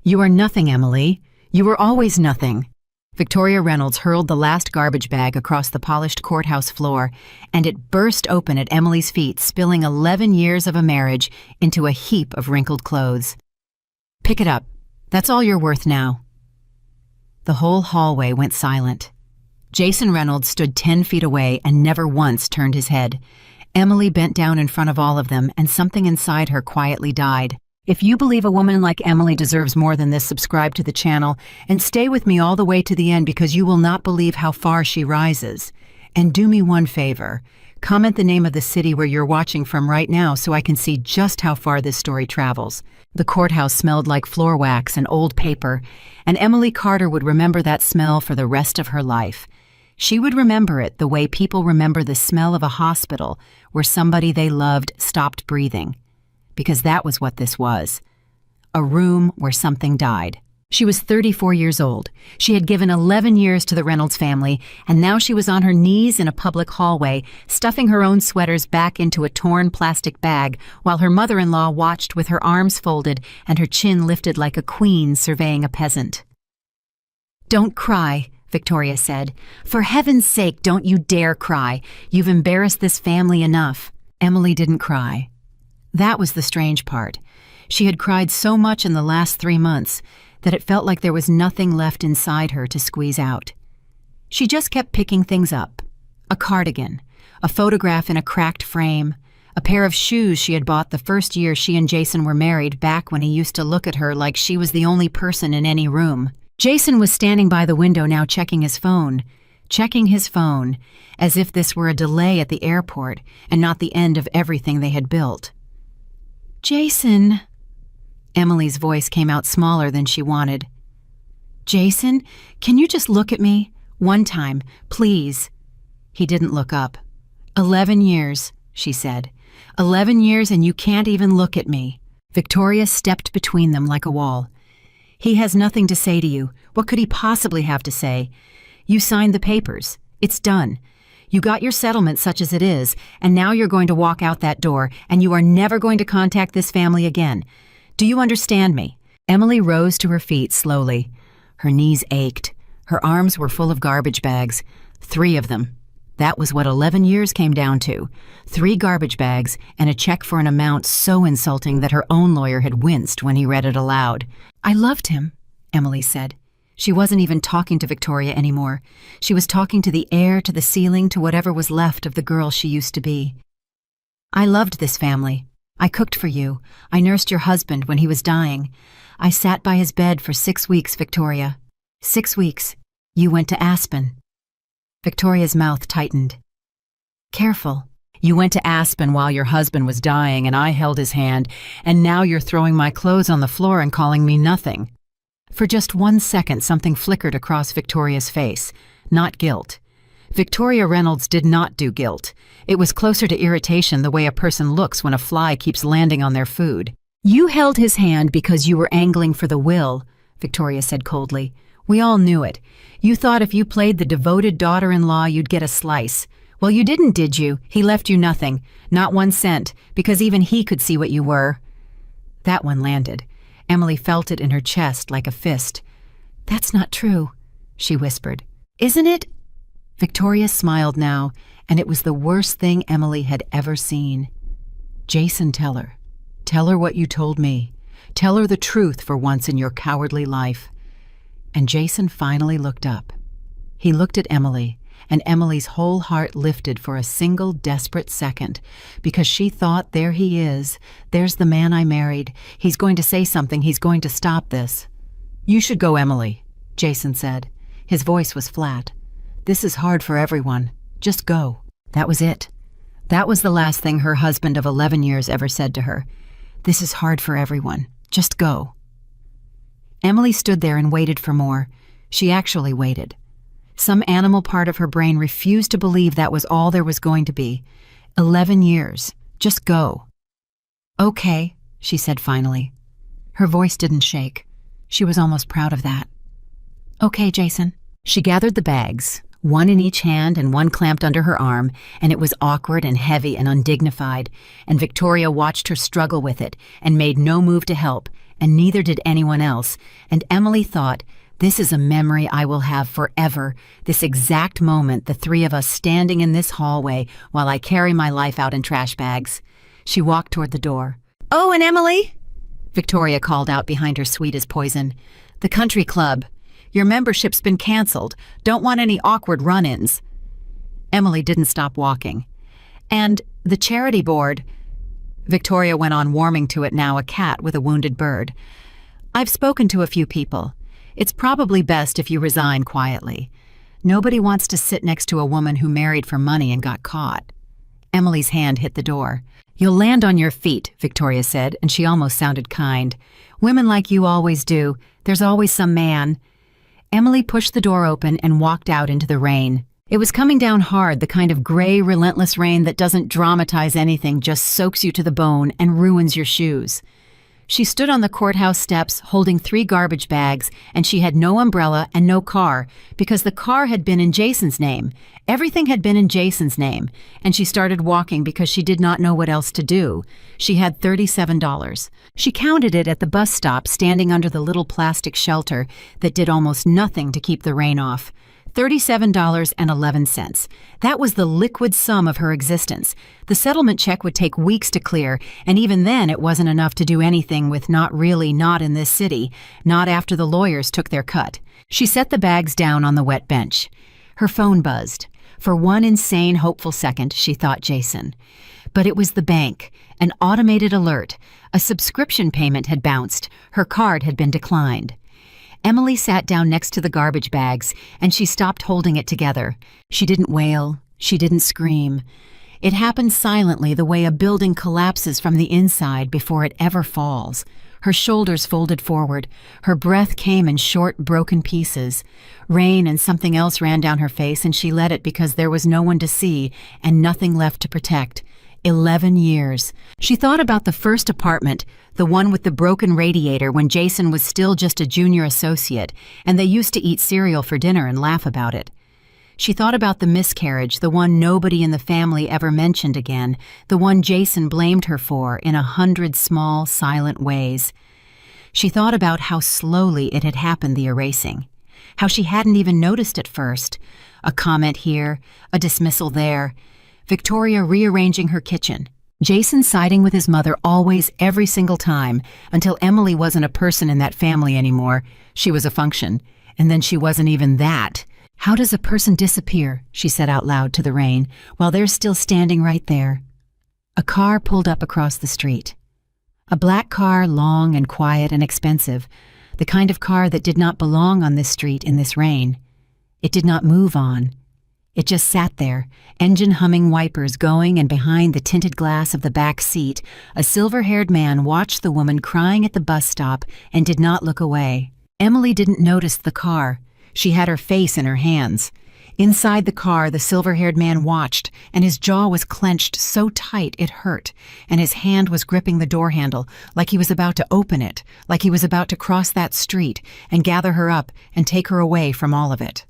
"You are nothing, Emily. You were always nothing." Victoria Reynolds hurled the last garbage bag across the polished courthouse floor, and it burst open at Emily's feet, spilling 11 years of a marriage into a heap of wrinkled clothes. "Pick it up. That's all you're worth now." The whole hallway went silent. Jason Reynolds stood 10 feet away and never once turned his head. Emily bent down in front of all of them, and something inside her quietly died. If you believe a woman like Emily deserves more than this, subscribe to the channel and stay with me all the way to the end, because you will not believe how far she rises. And do me one favor. Comment the name of the city where you're watching from right now so I can see just how far this story travels. The courthouse smelled like floor wax and old paper, and Emily Carter would remember that smell for the rest of her life. She would remember it the way people remember the smell of a hospital where somebody they loved stopped breathing. Because that was what this was. A room where something died. She was 34 years old. She had given 11 years to the Reynolds family, and now she was on her knees in a public hallway, stuffing her own sweaters back into a torn plastic bag, while her mother-in-law watched with her arms folded and her chin lifted like a queen surveying a peasant. "Don't cry," Victoria said. "For heaven's sake, don't you dare cry. You've embarrassed this family enough." Emily didn't cry. That was the strange part. She had cried so much in the last 3 months that it felt like there was nothing left inside her to squeeze out. She just kept picking things up. A cardigan, a photograph in a cracked frame, a pair of shoes she had bought the first year she and Jason were married, back when he used to look at her like she was the only person in any room. Jason was standing by the window now, checking his phone, as if this were a delay at the airport and not the end of everything they had built. "Jason," Emily's voice came out smaller than she wanted. "Jason, can you just look at me? One time, please." He didn't look up. 11 years, she said. 11 years and you can't even look at me." Victoria stepped between them like a wall. "He has nothing to say to you. What could he possibly have to say? You signed the papers. It's done. You got your settlement, such as it is, and now you're going to walk out that door, and you are never going to contact this family again. Do you understand me?" Emily rose to her feet slowly. Her knees ached. Her arms were full of garbage bags. 3 of them. That was what 11 years came down to. 3 garbage bags and a check for an amount so insulting that her own lawyer had winced when he read it aloud. "I loved him," Emily said. She wasn't even talking to Victoria anymore. She was talking to the air, to the ceiling, to whatever was left of the girl she used to be. "I loved this family. I cooked for you. I nursed your husband when he was dying. I sat by his bed for 6 weeks, Victoria. 6 weeks. You went to Aspen." Victoria's mouth tightened. "Careful. You went to Aspen while your husband was dying, and I held his hand, and now you're throwing my clothes on the floor and calling me nothing." For just 1 second, something flickered across Victoria's face. Not guilt. Victoria Reynolds did not do guilt. It was closer to irritation, the way a person looks when a fly keeps landing on their food. "You held his hand because you were angling for the will," Victoria said coldly. "We all knew it. You thought if you played the devoted daughter-in-law, you'd get a slice. Well, you didn't, did you? He left you nothing. Not 1 cent, because even he could see what you were." That one landed. Emily felt it in her chest like a fist. "That's not true," she whispered. "Isn't it?" Victoria smiled now, and it was the worst thing Emily had ever seen. "Jason, tell her. Tell her what you told me. Tell her the truth for once in your cowardly life." And Jason finally looked up. He looked at Emily, and Emily's whole heart lifted for a single desperate second, because she thought, there he is. There's the man I married. He's going to say something. He's going to stop this. "You should go, Emily," Jason said. His voice was flat. "This is hard for everyone. Just go." That was it. That was the last thing her husband of 11 years ever said to her. "This is hard for everyone. Just go." Emily stood there and waited for more. She actually waited. Some animal part of her brain refused to believe that was all there was going to be. 11 years. Just go. "Okay," she said finally. Her voice didn't shake. She was almost proud of that. "Okay, Jason." She gathered the bags, one in each hand and one clamped under her arm, and it was awkward and heavy and undignified, and Victoria watched her struggle with it and made no move to help, and neither did anyone else, and Emily thought, "This is a memory I will have forever, this exact moment, the three of us standing in this hallway while I carry my life out in trash bags." She walked toward the door. "Oh, and Emily," Victoria called out behind her, sweet as poison. "The country club. Your membership's been canceled. Don't want any awkward run-ins." Emily didn't stop walking. "And the charity board," Victoria went on, warming to it now, a cat with a wounded bird. "I've spoken to a few people. It's probably best if you resign quietly. Nobody wants to sit next to a woman who married for money and got caught." Emily's hand hit the door. "You'll land on your feet," Victoria said, and she almost sounded kind. "Women like you always do. There's always some man." Emily pushed the door open and walked out into the rain. It was coming down hard, the kind of gray, relentless rain that doesn't dramatize anything, just soaks you to the bone and ruins your shoes. She stood on the courthouse steps holding 3 garbage bags, and she had no umbrella and no car because the car had been in Jason's name. Everything had been in Jason's name, and she started walking because she did not know what else to do. She had $37. She counted it at the bus stop, standing under the little plastic shelter that did almost nothing to keep the rain off. $37.11. That was the liquid sum of her existence. The settlement check would take weeks to clear, and even then it wasn't enough to do anything with not in this city, not after the lawyers took their cut. She set the bags down on the wet bench. Her phone buzzed. For one insane, hopeful second, she thought Jason. But it was the bank, an automated alert. A subscription payment had bounced. Her card had been declined. Emily sat down next to the garbage bags, and she stopped holding it together. She didn't wail. She didn't scream. It happened silently, the way a building collapses from the inside before it ever falls. Her shoulders folded forward. Her breath came in short, broken pieces. Rain and something else ran down her face, and she let it because there was no one to see and nothing left to protect. 11 years. She thought about the first apartment, the one with the broken radiator when Jason was still just a junior associate, and they used to eat cereal for dinner and laugh about it. She thought about the miscarriage, the one nobody in the family ever mentioned again, the one Jason blamed her for in 100 small, silent ways. She thought about how slowly it had happened, the erasing, how she hadn't even noticed at first. A comment here, a dismissal there. Victoria rearranging her kitchen. Jason siding with his mother always, every single time, until Emily wasn't a person in that family anymore. She was a function. And then she wasn't even that. "How does a person disappear?" she said out loud to the rain, while they're still standing right there. A car pulled up across the street. A black car, long and quiet and expensive. The kind of car that did not belong on this street in this rain. It did not move on. It just sat there, engine humming, wipers going, and behind the tinted glass of the back seat, a silver-haired man watched the woman crying at the bus stop and did not look away. Emily didn't notice the car. She had her face in her hands. Inside the car, the silver-haired man watched, and his jaw was clenched so tight it hurt, and his hand was gripping the door handle, like he was about to open it, like he was about to cross that street and gather her up and take her away from all of it.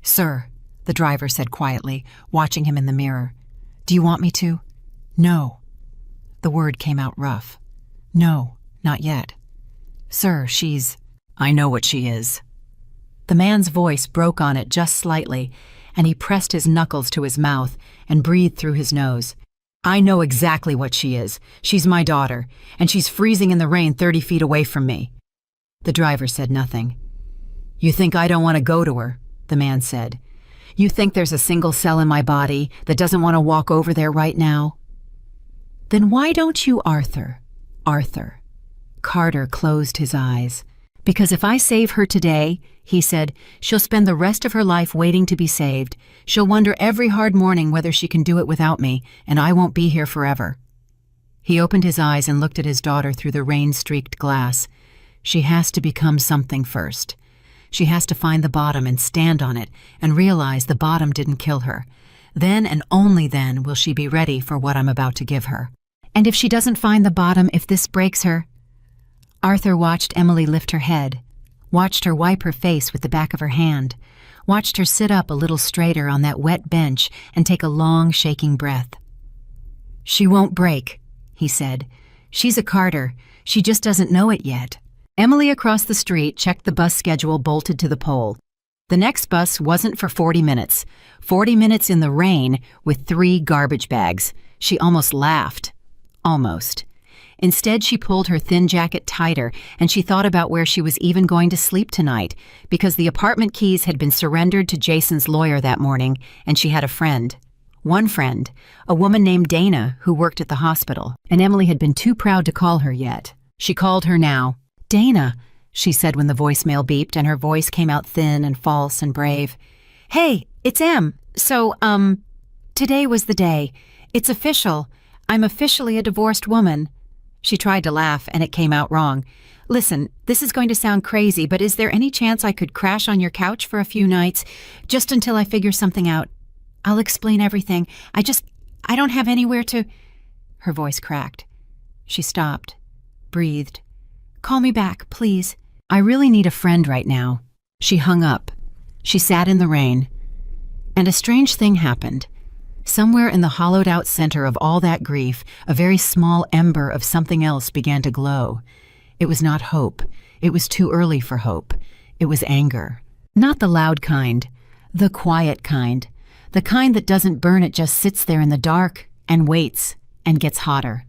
"Sir," the driver said quietly, watching him in the mirror. "Do you want me to?" "No." The word came out rough. "No, not yet." "Sir, she's—" "I know what she is." The man's voice broke on it just slightly, and he pressed his knuckles to his mouth and breathed through his nose. "I know exactly what she is. She's my daughter, and she's freezing in the rain 30 feet away from me." The driver said nothing. "You think I don't want to go to her?" the man said. "You think there's a single cell in my body that doesn't want to walk over there right now?" "Then why don't you, Arthur?" "Arthur." Carter closed his eyes. "Because if I save her today," he said, "she'll spend the rest of her life waiting to be saved. She'll wonder every hard morning whether she can do it without me, and I won't be here forever." He opened his eyes and looked at his daughter through the rain-streaked glass. She has to become something first. She has to find the bottom and stand on it and realize the bottom didn't kill her. Then and only then will she be ready for what I'm about to give her. And if she doesn't find the bottom, if this breaks her— Arthur watched Emily lift her head, watched her wipe her face with the back of her hand, watched her sit up a little straighter on that wet bench and take a long, shaking breath. "She won't break," he said. "She's a Carter. She just doesn't know it yet." Emily across the street checked the bus schedule bolted to the pole. The next bus wasn't for 40 minutes. 40 minutes in the rain with 3 garbage bags. She almost laughed. Almost. Instead, she pulled her thin jacket tighter, and she thought about where she was even going to sleep tonight, because the apartment keys had been surrendered to Jason's lawyer that morning, and she had a friend. One friend, a woman named Dana, who worked at the hospital, and Emily had been too proud to call her yet. She called her now. "Dana," she said when the voicemail beeped, and her voice came out thin and false and brave. "Hey, it's Em. So, today was the day. It's official. I'm officially a divorced woman." She tried to laugh, and it came out wrong. "Listen, this is going to sound crazy, but is there any chance I could crash on your couch for a few nights, just until I figure something out? I'll explain everything. I don't have anywhere to—" Her voice cracked. She stopped, breathed. "Call me back, please. I really need a friend right now." She hung up. She sat in the rain. And a strange thing happened. Somewhere in the hollowed-out center of all that grief, a very small ember of something else began to glow. It was not hope. It was too early for hope. It was anger. Not the loud kind. The quiet kind. The kind that doesn't burn, it just sits there in the dark and waits and gets hotter.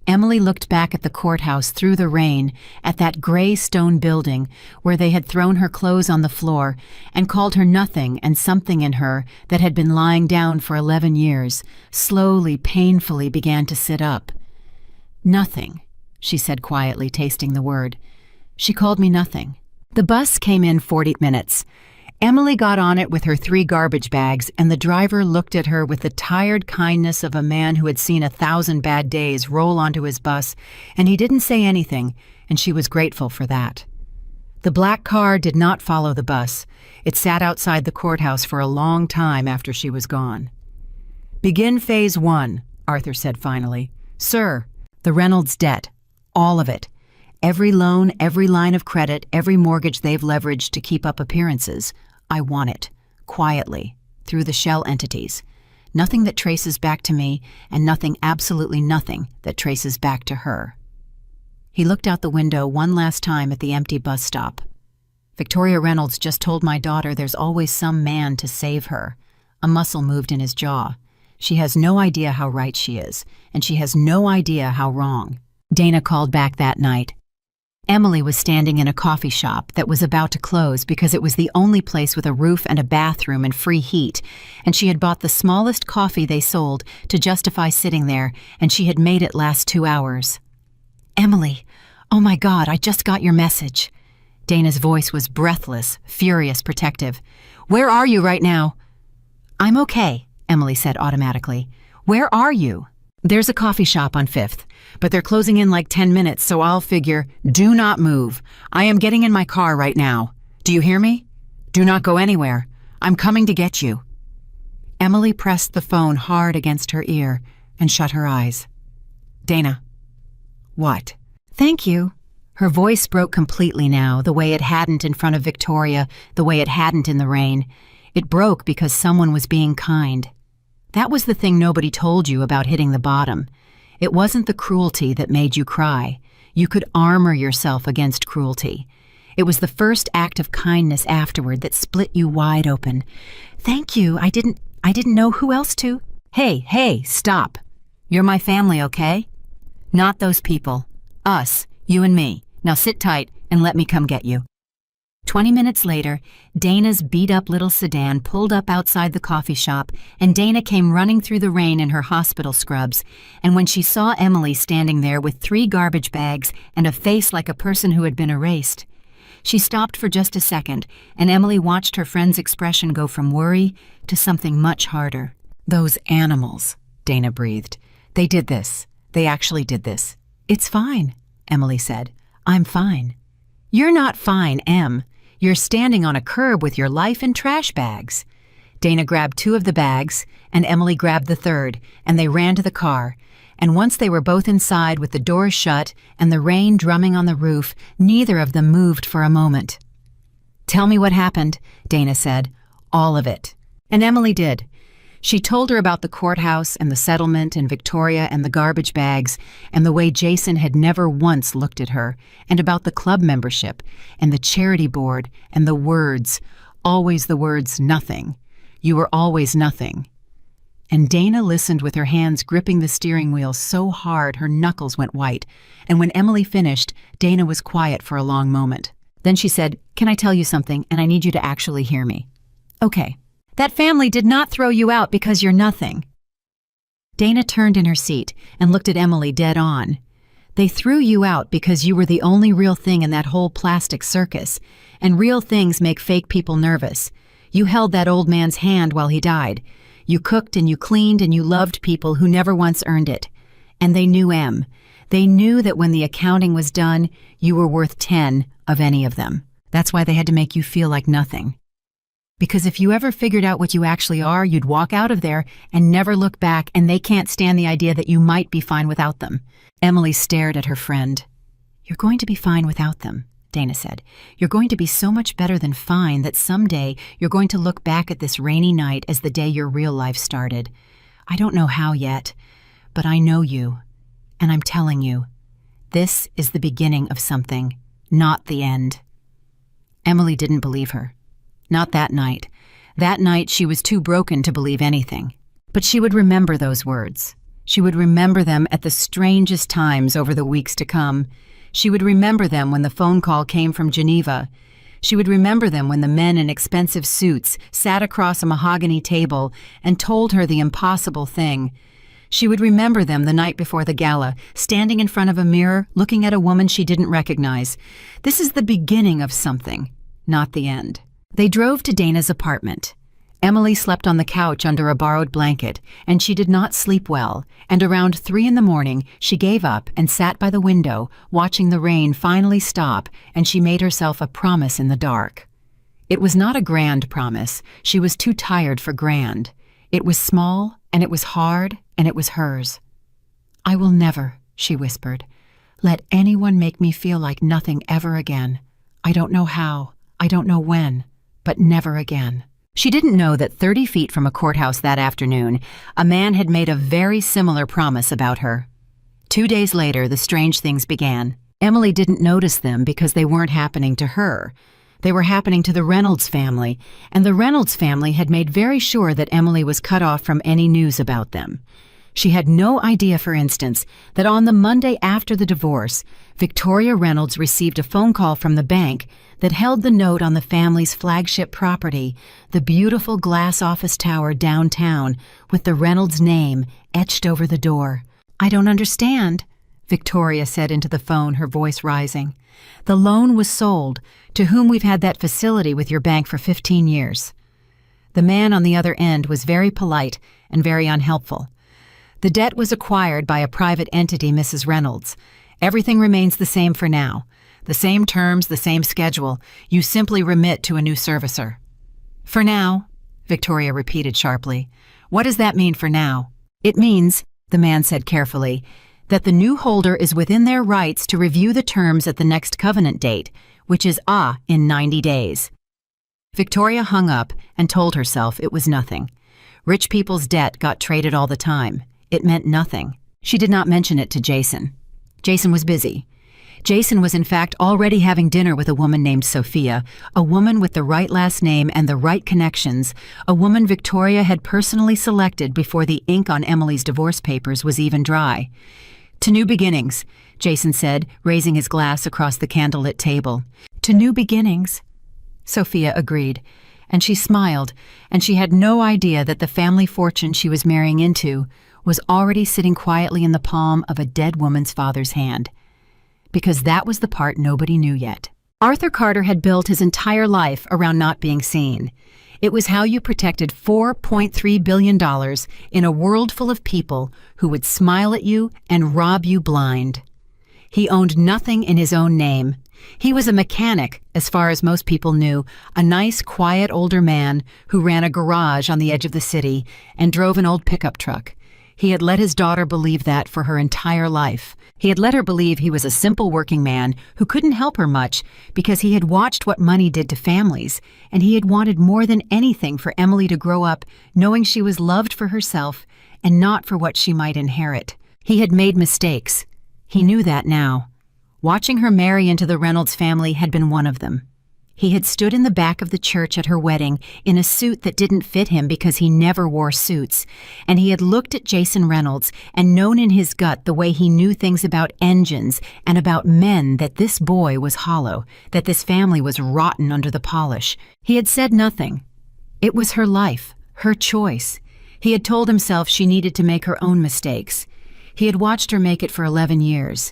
Emily looked back at the courthouse through the rain, at that gray stone building where they had thrown her clothes on the floor and called her nothing, and something in her that had been lying down for 11 years slowly, painfully began to sit up. "Nothing," she said quietly, tasting the word. "She called me nothing." The bus came in 40 minutes. Emily got on it with her 3 garbage bags, and the driver looked at her with the tired kindness of a man who had seen 1,000 bad days roll onto his bus, and he didn't say anything, and she was grateful for that. The black car did not follow the bus. It sat outside the courthouse for a long time after she was gone. "Begin phase 1, Arthur said finally. "Sir, the Reynolds debt. All of it. Every loan, every line of credit, every mortgage they've leveraged to keep up appearances. I want it. Quietly. Through the shell entities. Nothing that traces back to me, and nothing, absolutely nothing, that traces back to her." He looked out the window one last time at the empty bus stop. "Victoria Reynolds just told my daughter there's always some man to save her." A muscle moved in his jaw. "She has no idea how right she is, and she has no idea how wrong." Dana called back that night. Emily was standing in a coffee shop that was about to close because it was the only place with a roof and a bathroom and free heat, and she had bought the smallest coffee they sold to justify sitting there, and she had made it last 2 hours. "Emily, oh my God, I just got your message." Dana's voice was breathless, furious, protective. "Where are you right now?" "I'm okay," Emily said automatically. "Where are you?" "There's a coffee shop on 5th, but they're closing in like 10 minutes, so I'll figure, do not move. I am getting in my car right now. Do you hear me? Do not go anywhere. I'm coming to get you." Emily pressed the phone hard against her ear and shut her eyes. "Dana." "What?" "Thank you." Her voice broke completely now, the way it hadn't in front of Victoria, the way it hadn't in the rain. It broke because someone was being kind. That was the thing nobody told you about hitting the bottom. It wasn't the cruelty that made you cry. You could armor yourself against cruelty. It was the first act of kindness afterward that split you wide open. "Thank you. I didn't know who else to." Hey, stop. You're my family, okay? Not those people. Us, you and me. Now sit tight and let me come get you." 20 minutes later, Dana's beat-up little sedan pulled up outside the coffee shop, and Dana came running through the rain in her hospital scrubs, and when she saw Emily standing there with 3 garbage bags and a face like a person who had been erased, she stopped for just a second, and Emily watched her friend's expression go from worry to something much harder. "Those animals," Dana breathed. "They did this. They actually did this." "It's fine," Emily said. "I'm fine." "You're not fine, Em. You're standing on a curb with your life in trash bags." Dana grabbed 2 of the bags, and Emily grabbed the 3rd, and they ran to the car. And once they were both inside with the doors shut and the rain drumming on the roof, neither of them moved for a moment. "Tell me what happened," Dana said. "All of it." And Emily did. She told her about the courthouse and the settlement and Victoria and the garbage bags and the way Jason had never once looked at her, and about the club membership and the charity board and the words, always the words, nothing. You were always nothing. And Dana listened with her hands gripping the steering wheel so hard her knuckles went white, and when Emily finished, Dana was quiet for a long moment. Then she said, "Can I tell you something, and I need you to actually hear me?" "Okay. That family did not throw you out because you're nothing." Dana turned in her seat and looked at Emily dead on. "They threw you out because you were the only real thing in that whole plastic circus, and real things make fake people nervous. You held that old man's hand while he died. You cooked and you cleaned and you loved people who never once earned it. And they knew Em. They knew that when the accounting was done, you were worth 10 of any of them. That's why they had to make you feel like nothing. Because if you ever figured out what you actually are, you'd walk out of there and never look back, and they can't stand the idea that you might be fine without them." Emily stared at her friend. "You're going to be fine without them," Dana said. "You're going to be so much better than fine that someday you're going to look back at this rainy night as the day your real life started. I don't know how yet, but I know you, and I'm telling you, this is the beginning of something, not the end." Emily didn't believe her. Not that night. That night she was too broken to believe anything. But she would remember those words. She would remember them at the strangest times over the weeks to come. She would remember them when the phone call came from Geneva. She would remember them when the men in expensive suits sat across a mahogany table and told her the impossible thing. She would remember them the night before the gala, standing in front of a mirror, looking at a woman she didn't recognize. This is the beginning of something, not the end. They drove to Dana's apartment. Emily slept on the couch under a borrowed blanket, and she did not sleep well, and around 3 in the morning she gave up and sat by the window, watching the rain finally stop, and she made herself a promise in the dark. It was not a grand promise. She was too tired for grand. It was small, and it was hard, and it was hers. "I will never," she whispered, "let anyone make me feel like nothing ever again. I don't know how, I don't know when, but never again." She didn't know that 30 feet from a courthouse that afternoon, a man had made a very similar promise about her. 2 days later, the strange things began. Emily didn't notice them because they weren't happening to her. They were happening to the Reynolds family, and the Reynolds family had made very sure that Emily was cut off from any news about them. She had no idea, for instance, that on the Monday after the divorce, Victoria Reynolds received a phone call from the bank that held the note on the family's flagship property, the beautiful glass office tower downtown with the Reynolds name etched over the door. "I don't understand," Victoria said into the phone, her voice rising. "The loan was sold to whom we've had that facility with your bank for 15 years. The man on the other end was very polite and very unhelpful. The debt was acquired by a private entity, Mrs. Reynolds. Everything remains the same for now. The same terms, the same schedule. You simply remit to a new servicer." "For now," Victoria repeated sharply. "What does that mean for now?" "It means," the man said carefully, "that the new holder is within their rights to review the terms at the next covenant date, which is in 90 days. Victoria hung up and told herself it was nothing. Rich people's debt got traded all the time. It meant nothing. She did not mention it to Jason. Jason was busy. Jason was in fact already having dinner with a woman named Sophia, a woman with the right last name and the right connections, a woman Victoria had personally selected before the ink on Emily's divorce papers was even dry. "To new beginnings," Jason said, raising his glass across the candlelit table. "To new beginnings," Sophia agreed, and she smiled, and she had no idea that the family fortune she was marrying into was already sitting quietly in the palm of a dead woman's father's hand. Because that was the part nobody knew yet. Arthur Carter had built his entire life around not being seen. It was how you protected $4.3 billion in a world full of people who would smile at you and rob you blind. He owned nothing in his own name. He was a mechanic, as far as most people knew, a nice, quiet older man who ran a garage on the edge of the city and drove an old pickup truck. He had let his daughter believe that for her entire life. He had let her believe he was a simple working man who couldn't help her much because he had watched what money did to families, and he had wanted more than anything for Emily to grow up knowing she was loved for herself and not for what she might inherit. He had made mistakes. He knew that now. Watching her marry into the Reynolds family had been one of them. He had stood in the back of the church at her wedding in a suit that didn't fit him because he never wore suits, and he had looked at Jason Reynolds and known in his gut the way he knew things about engines and about men that this boy was hollow, that this family was rotten under the polish. He had said nothing. It was her life, her choice. He had told himself she needed to make her own mistakes. He had watched her make it for 11 years,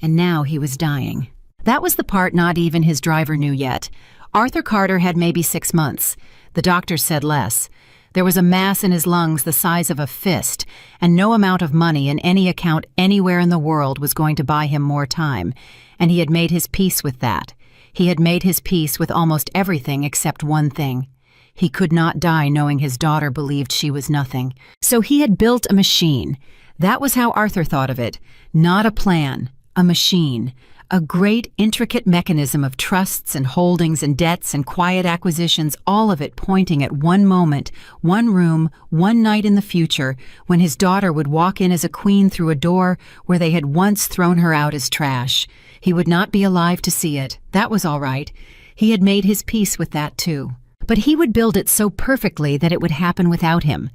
and now he was dying. That was the part not even his driver knew yet. Arthur Carter had maybe 6 months. The doctors said less. There was a mass in his lungs the size of a fist, and no amount of money in any account anywhere in the world was going to buy him more time, and he had made his peace with that. He had made his peace with almost everything except one thing. He could not die knowing his daughter believed she was nothing. So he had built a machine. That was how Arthur thought of it. Not a plan, a machine. A great, intricate mechanism of trusts and holdings and debts and quiet acquisitions, all of it pointing at one moment, one room, one night in the future, when his daughter would walk in as a queen through a door where they had once thrown her out as trash. He would not be alive to see it. That was all right. He had made his peace with that too. But he would build it so perfectly that it would happen without him.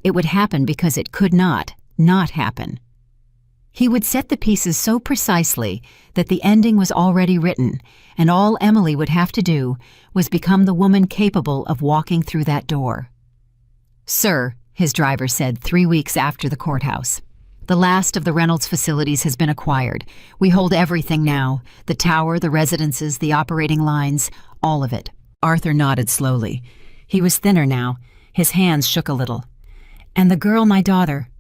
It would happen because it could not happen. He would set the pieces so precisely that the ending was already written, and all Emily would have to do was become the woman capable of walking through that door. "Sir," his driver said 3 weeks after the courthouse, "the last of the Reynolds facilities has been acquired. We hold everything now, the tower, the residences, the operating lines, all of it." Arthur nodded slowly. He was thinner now. His hands shook a little. "And the girl, my daughter?"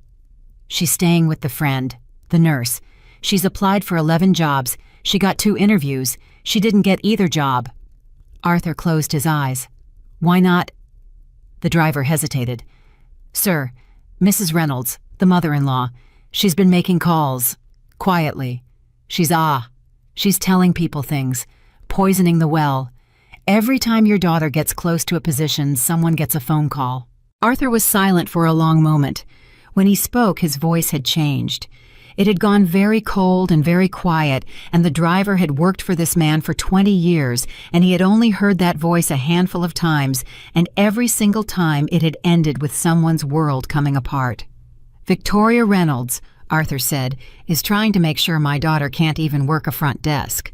"She's staying with the friend. The nurse. She's applied for 11 jobs. She got 2 interviews. She didn't get either job." Arthur closed his eyes. "Why not?" The driver hesitated. "Sir, Mrs. Reynolds, the mother-in-law, she's been making calls. Quietly. She's telling people things. Poisoning the well. Every time your daughter gets close to a position, someone gets a phone call." Arthur was silent for a long moment. When he spoke, his voice had changed. It had gone very cold and very quiet, and the driver had worked for this man for 20 years, and he had only heard that voice a handful of times, and every single time it had ended with someone's world coming apart. "Victoria Reynolds," Arthur said, "is trying to make sure my daughter can't even work a front desk."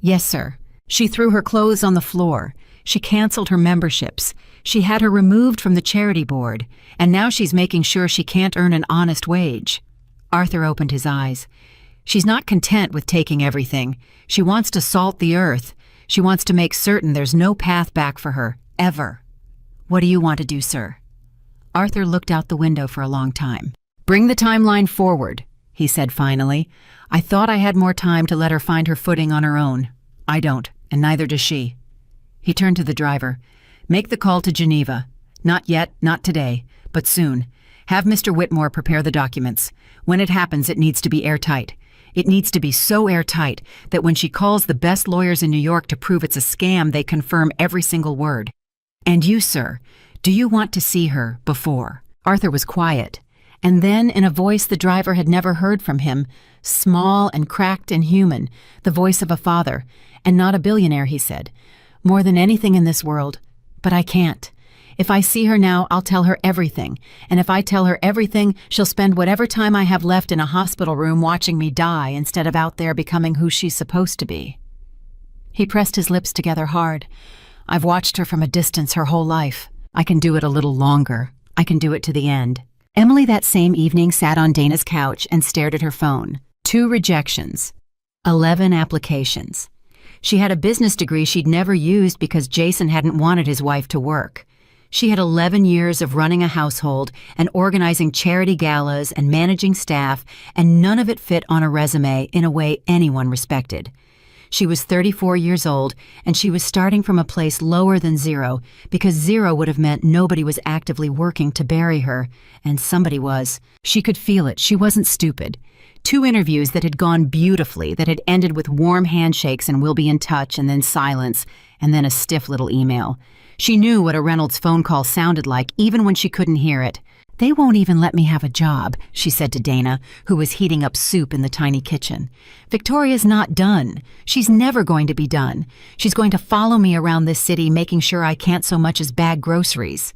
"Yes, sir. She threw her clothes on the floor. She canceled her memberships. She had her removed from the charity board, and now she's making sure she can't earn an honest wage." Arthur opened his eyes. "She's not content with taking everything. She wants to salt the earth. She wants to make certain there's no path back for her, ever." "What do you want to do, sir?" Arthur looked out the window for a long time. "Bring the timeline forward," he said finally. "I thought I had more time to let her find her footing on her own. I don't, and neither does she." He turned to the driver. "Make the call to Geneva. Not yet, not today, but soon. Have Mr. Whitmore prepare the documents. When it happens, it needs to be airtight. It needs to be so airtight that when she calls the best lawyers in New York to prove it's a scam, they confirm every single word. And you, sir, do you want to see her before?" Arthur was quiet, and then in a voice the driver had never heard from him, small and cracked and human, the voice of a father, and not a billionaire, he said, "More than anything in this world, but I can't. If I see her now, I'll tell her everything, and if I tell her everything, she'll spend whatever time I have left in a hospital room watching me die instead of out there becoming who she's supposed to be." He pressed his lips together hard. "I've watched her from a distance her whole life. I can do it a little longer. I can do it to the end." Emily that same evening sat on Dana's couch and stared at her phone. 2 rejections. 11 applications. She had a business degree she'd never used because Jason hadn't wanted his wife to work. She had 11 years of running a household and organizing charity galas and managing staff, and none of it fit on a resume in a way anyone respected. She was 34 years old, and she was starting from a place lower than zero, because zero would have meant nobody was actively working to bury her, and somebody was. She could feel it. She wasn't stupid. 2 interviews that had gone beautifully, that had ended with warm handshakes and we'll be in touch, and then silence, and then a stiff little email. She knew what a Reynolds phone call sounded like, even when she couldn't hear it. "They won't even let me have a job," she said to Dana, who was heating up soup in the tiny kitchen. "Victoria's not done. She's never going to be done. She's going to follow me around this city, making sure I can't so much as bag groceries."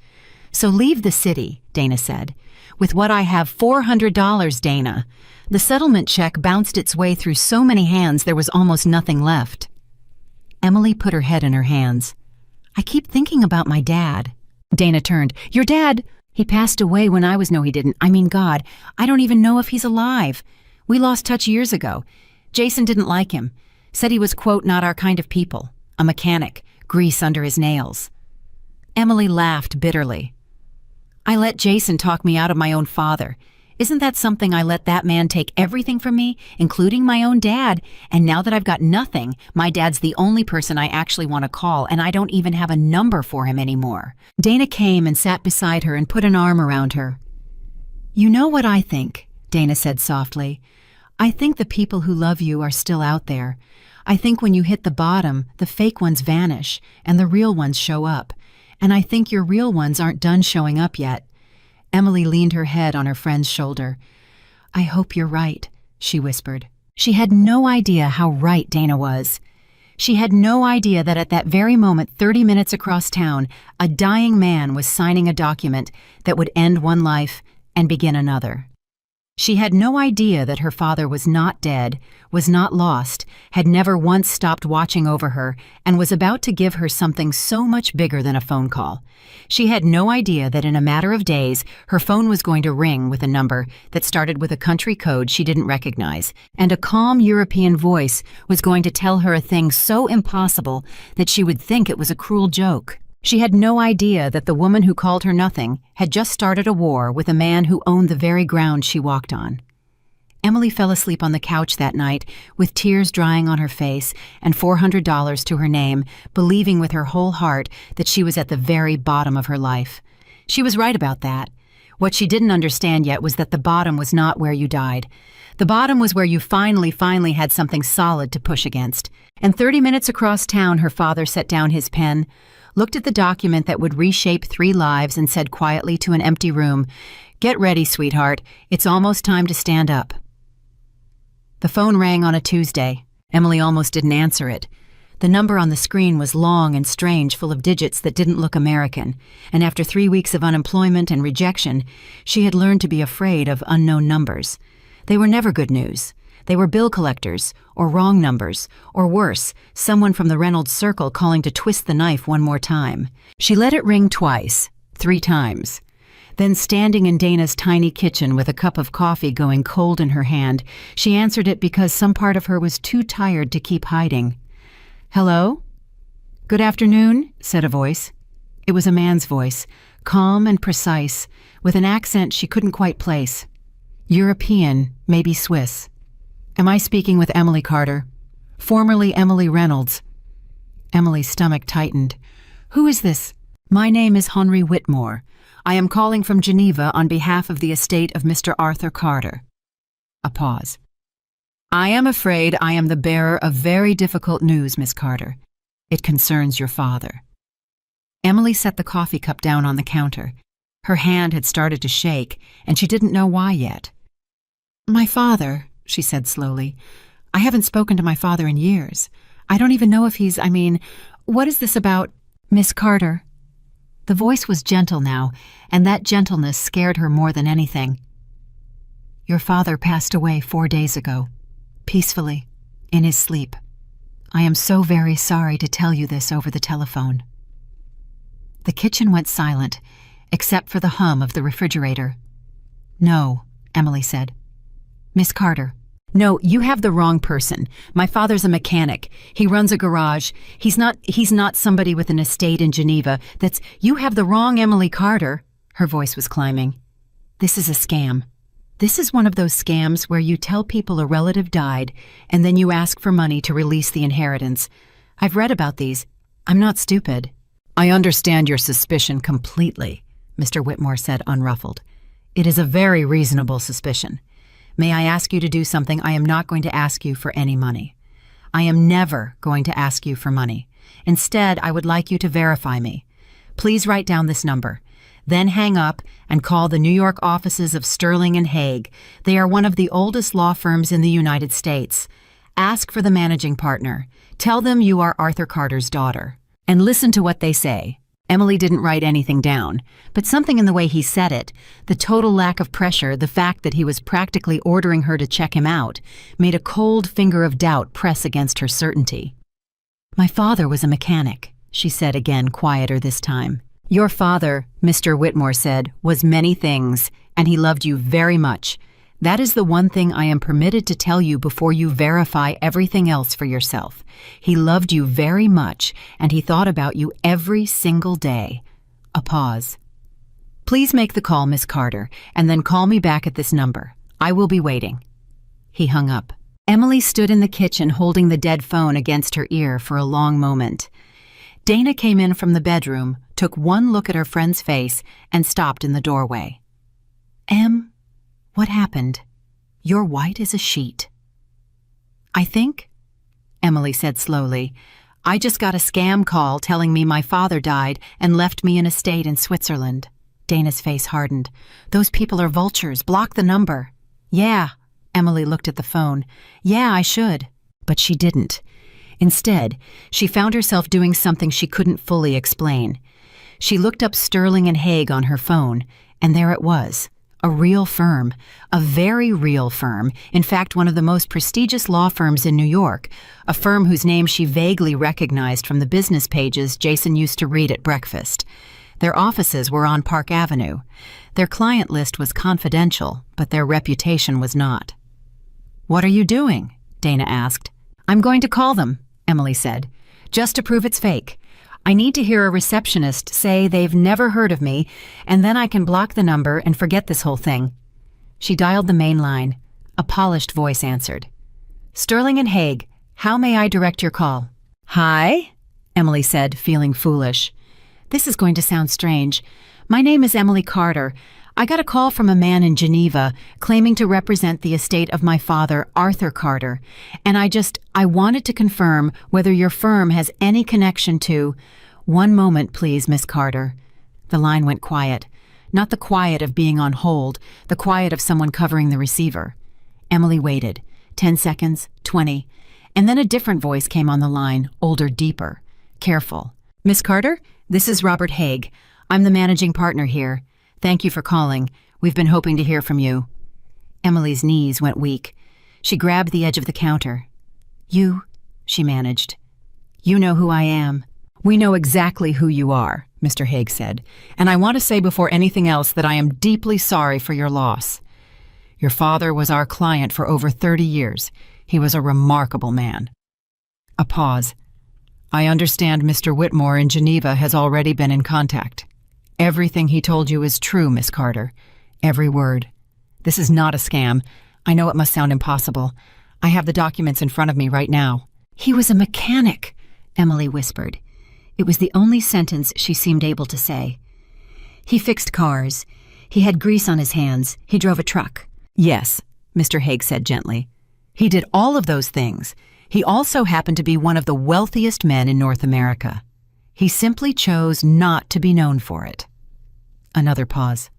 "So leave the city," Dana said. "With what I have, $400, Dana." The settlement check bounced its way through so many hands there was almost nothing left. Emily put her head in her hands. "I keep thinking about my dad." Dana turned. "Your dad? He passed away when I was—" "No, he didn't. I mean, God, I don't even know if he's alive. We lost touch years ago. Jason didn't like him. Said he was, quote, not our kind of people. A mechanic, grease under his nails." Emily laughed bitterly. "I let Jason talk me out of my own father. Isn't that something? I let that man take everything from me, including my own dad, and now that I've got nothing, my dad's the only person I actually want to call, and I don't even have a number for him anymore." Dana came and sat beside her and put an arm around her. "You know what I think," Dana said softly. "I think the people who love you are still out there. I think when you hit the bottom, the fake ones vanish, and the real ones show up. And I think your real ones aren't done showing up yet." Emily leaned her head on her friend's shoulder. "I hope you're right," she whispered. She had no idea how right Dana was. She had no idea that at that very moment, 30 minutes across town, a dying man was signing a document that would end one life and begin another. She had no idea that her father was not dead, was not lost, had never once stopped watching over her, and was about to give her something so much bigger than a phone call. She had no idea that in a matter of days, her phone was going to ring with a number that started with a country code she didn't recognize, and a calm European voice was going to tell her a thing so impossible that she would think it was a cruel joke. She had no idea that the woman who called her nothing had just started a war with a man who owned the very ground she walked on. Emily fell asleep on the couch that night with tears drying on her face and $400 to her name, believing with her whole heart that she was at the very bottom of her life. She was right about that. What she didn't understand yet was that the bottom was not where you died. The bottom was where you finally had something solid to push against. And 30 minutes across town, her father set down his pen, looked at the document that would reshape 3 lives, and said quietly to an empty room, "Get ready, sweetheart. It's almost time to stand up." The phone rang on a Tuesday. Emily almost didn't answer it. The number on the screen was long and strange, full of digits that didn't look American, and after 3 weeks of unemployment and rejection, she had learned to be afraid of unknown numbers. They were never good news. They were bill collectors, or wrong numbers, or worse, someone from the Reynolds circle calling to twist the knife one more time. She let it ring twice, 3 times. Then, standing in Dana's tiny kitchen with a cup of coffee going cold in her hand, she answered it because some part of her was too tired to keep hiding. "Hello?" "Good afternoon," said a voice. It was a man's voice, calm and precise, with an accent she couldn't quite place. European, maybe Swiss. "Am I speaking with Emily Carter?" "Formerly Emily Reynolds." Emily's stomach tightened. "Who is this?" "My name is Henry Whitmore. I am calling from Geneva on behalf of the estate of Mr. Arthur Carter." A pause. "I am afraid I am the bearer of very difficult news, Miss Carter. It concerns your father." Emily set the coffee cup down on the counter. Her hand had started to shake, and she didn't know why yet. "My father," she said slowly. "I haven't spoken to my father in years. I don't even know if what is this about, Miss Carter?" The voice was gentle now, and that gentleness scared her more than anything. "Your father passed away 4 days ago, peacefully, in his sleep. I am so very sorry to tell you this over the telephone." The kitchen went silent, except for the hum of the refrigerator. "No," Emily said. "Miss Carter." "No, you have the wrong person. My father's a mechanic. He runs a garage. He's not somebody with an estate in Geneva. You have the wrong Emily Carter." Her voice was climbing. "This is a scam. This is one of those scams where you tell people a relative died and then you ask for money to release the inheritance. I've read about these. I'm not stupid. I understand your suspicion completely, Mr. Whitmore said, unruffled. It is a very reasonable suspicion. May I ask you to do something? I am not going to ask you for any money. I am never going to ask you for money. Instead, I would like you to verify me. Please write down this number. Then hang up and call the New York offices of Sterling and Hague. They are one of the oldest law firms in the United States. Ask for the managing partner. Tell them you are Arthur Carter's daughter. And listen to what they say. Emily didn't write anything down, but something in the way he said it, the total lack of pressure, the fact that he was practically ordering her to check him out, made a cold finger of doubt press against her certainty. My father was a mechanic, she said again, quieter this time. Your father, Mr. Whitmore said, was many things, and he loved you very much. That is the one thing I am permitted to tell you before you verify everything else for yourself. He loved you very much, and he thought about you every single day. A pause. Please make the call, Miss Carter, and then call me back at this number. I will be waiting. He hung up. Emily stood in the kitchen holding the dead phone against her ear for a long moment. Dana came in from the bedroom, took one look at her friend's face, and stopped in the doorway. Em, what happened? You're white as a sheet. I think, Emily said slowly, I just got a scam call telling me my father died and left me an estate in Switzerland. Dana's face hardened. Those people are vultures. Block the number. Yeah, Emily looked at the phone. Yeah, I should. But she didn't. Instead, she found herself doing something she couldn't fully explain. She looked up Sterling and Hague on her phone, and there it was. A real firm. A very real firm. In fact, one of the most prestigious law firms in New York. A firm whose name she vaguely recognized from the business pages Jason used to read at breakfast. Their offices were on Park Avenue. Their client list was confidential, but their reputation was not. What are you doing? Dana asked. I'm going to call them, Emily said, just to prove it's fake. I need to hear a receptionist say they've never heard of me, and then I can block the number and forget this whole thing. She dialed the main line. A polished voice answered. Sterling and Hague, how may I direct your call? Hi, Emily said, feeling foolish. This is going to sound strange. My name is Emily Carter. I got a call from a man in Geneva claiming to represent the estate of my father, Arthur Carter, and I wanted to confirm whether your firm has any connection to— One moment, please, Miss Carter. The line went quiet. Not the quiet of being on hold, the quiet of someone covering the receiver. Emily waited. 10 seconds, 20, and then a different voice came on the line, older, deeper. Careful. Miss Carter, this is Robert Hague. I'm the managing partner here. Thank you for calling. We've been hoping to hear from you. Emily's knees went weak. She grabbed the edge of the counter. You, she managed. You know who I am. We know exactly who you are, Mr. Hague said, and I want to say before anything else that I am deeply sorry for your loss. Your father was our client for over 30 years. He was a remarkable man. A pause. I understand Mr. Whitmore in Geneva has already been in contact. Everything he told you is true, Miss Carter. Every word. This is not a scam. I know it must sound impossible. I have the documents in front of me right now. He was a mechanic, Emily whispered. It was the only sentence she seemed able to say. He fixed cars. He had grease on his hands. He drove a truck. Yes, Mr. Hague said gently. He did all of those things. He also happened to be one of the wealthiest men in North America. He simply chose not to be known for it. Another pause.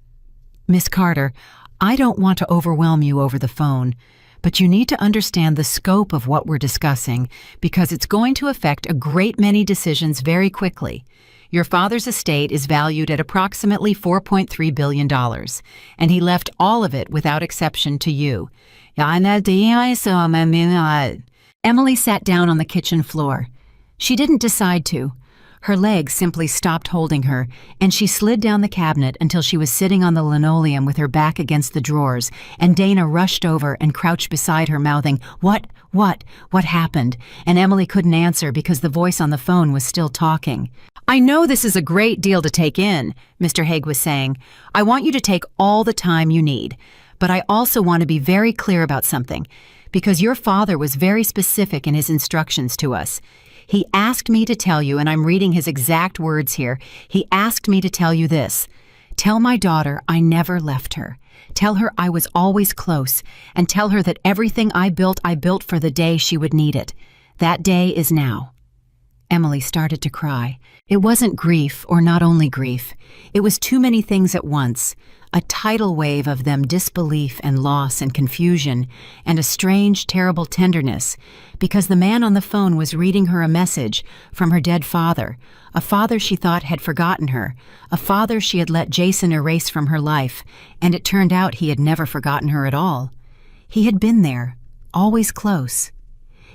Miss Carter, I don't want to overwhelm you over the phone, but you need to understand the scope of what we're discussing because it's going to affect a great many decisions very quickly. Your father's estate is valued at approximately $4.3 billion, and he left all of it without exception to you. Emily sat down on the kitchen floor. She didn't decide to. Her legs simply stopped holding her, and she slid down the cabinet until she was sitting on the linoleum with her back against the drawers, and Dana rushed over and crouched beside her, mouthing, What happened? And Emily couldn't answer because the voice on the phone was still talking. I know this is a great deal to take in, Mr. Hague was saying. I want you to take all the time you need. But I also want to be very clear about something, because your father was very specific in his instructions to us. He asked me to tell you, and I'm reading his exact words here, he asked me to tell you this. Tell my daughter I never left her. Tell her I was always close, and tell her that everything I built for the day she would need it. That day is now. Emily started to cry. It wasn't grief, or not only grief. It was too many things at once. A tidal wave of them, disbelief and loss and confusion, and a strange, terrible tenderness, because the man on the phone was reading her a message from her dead father, a father she thought had forgotten her, a father she had let Jason erase from her life, and it turned out he had never forgotten her at all. He had been there, always close.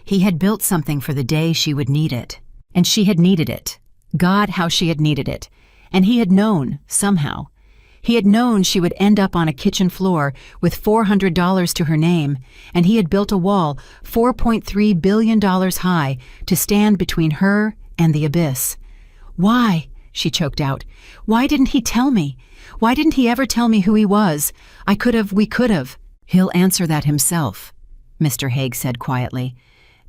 He had built something for the day she would need it, and she had needed it. God, how she had needed it. And he had known, somehow. He had known she would end up on a kitchen floor with $400 to her name, and he had built a wall $4.3 billion high to stand between her and the abyss. Why? She choked out. Why didn't he tell me? Why didn't he ever tell me who he was? We could have. He'll answer that himself, Mr. Haig said quietly.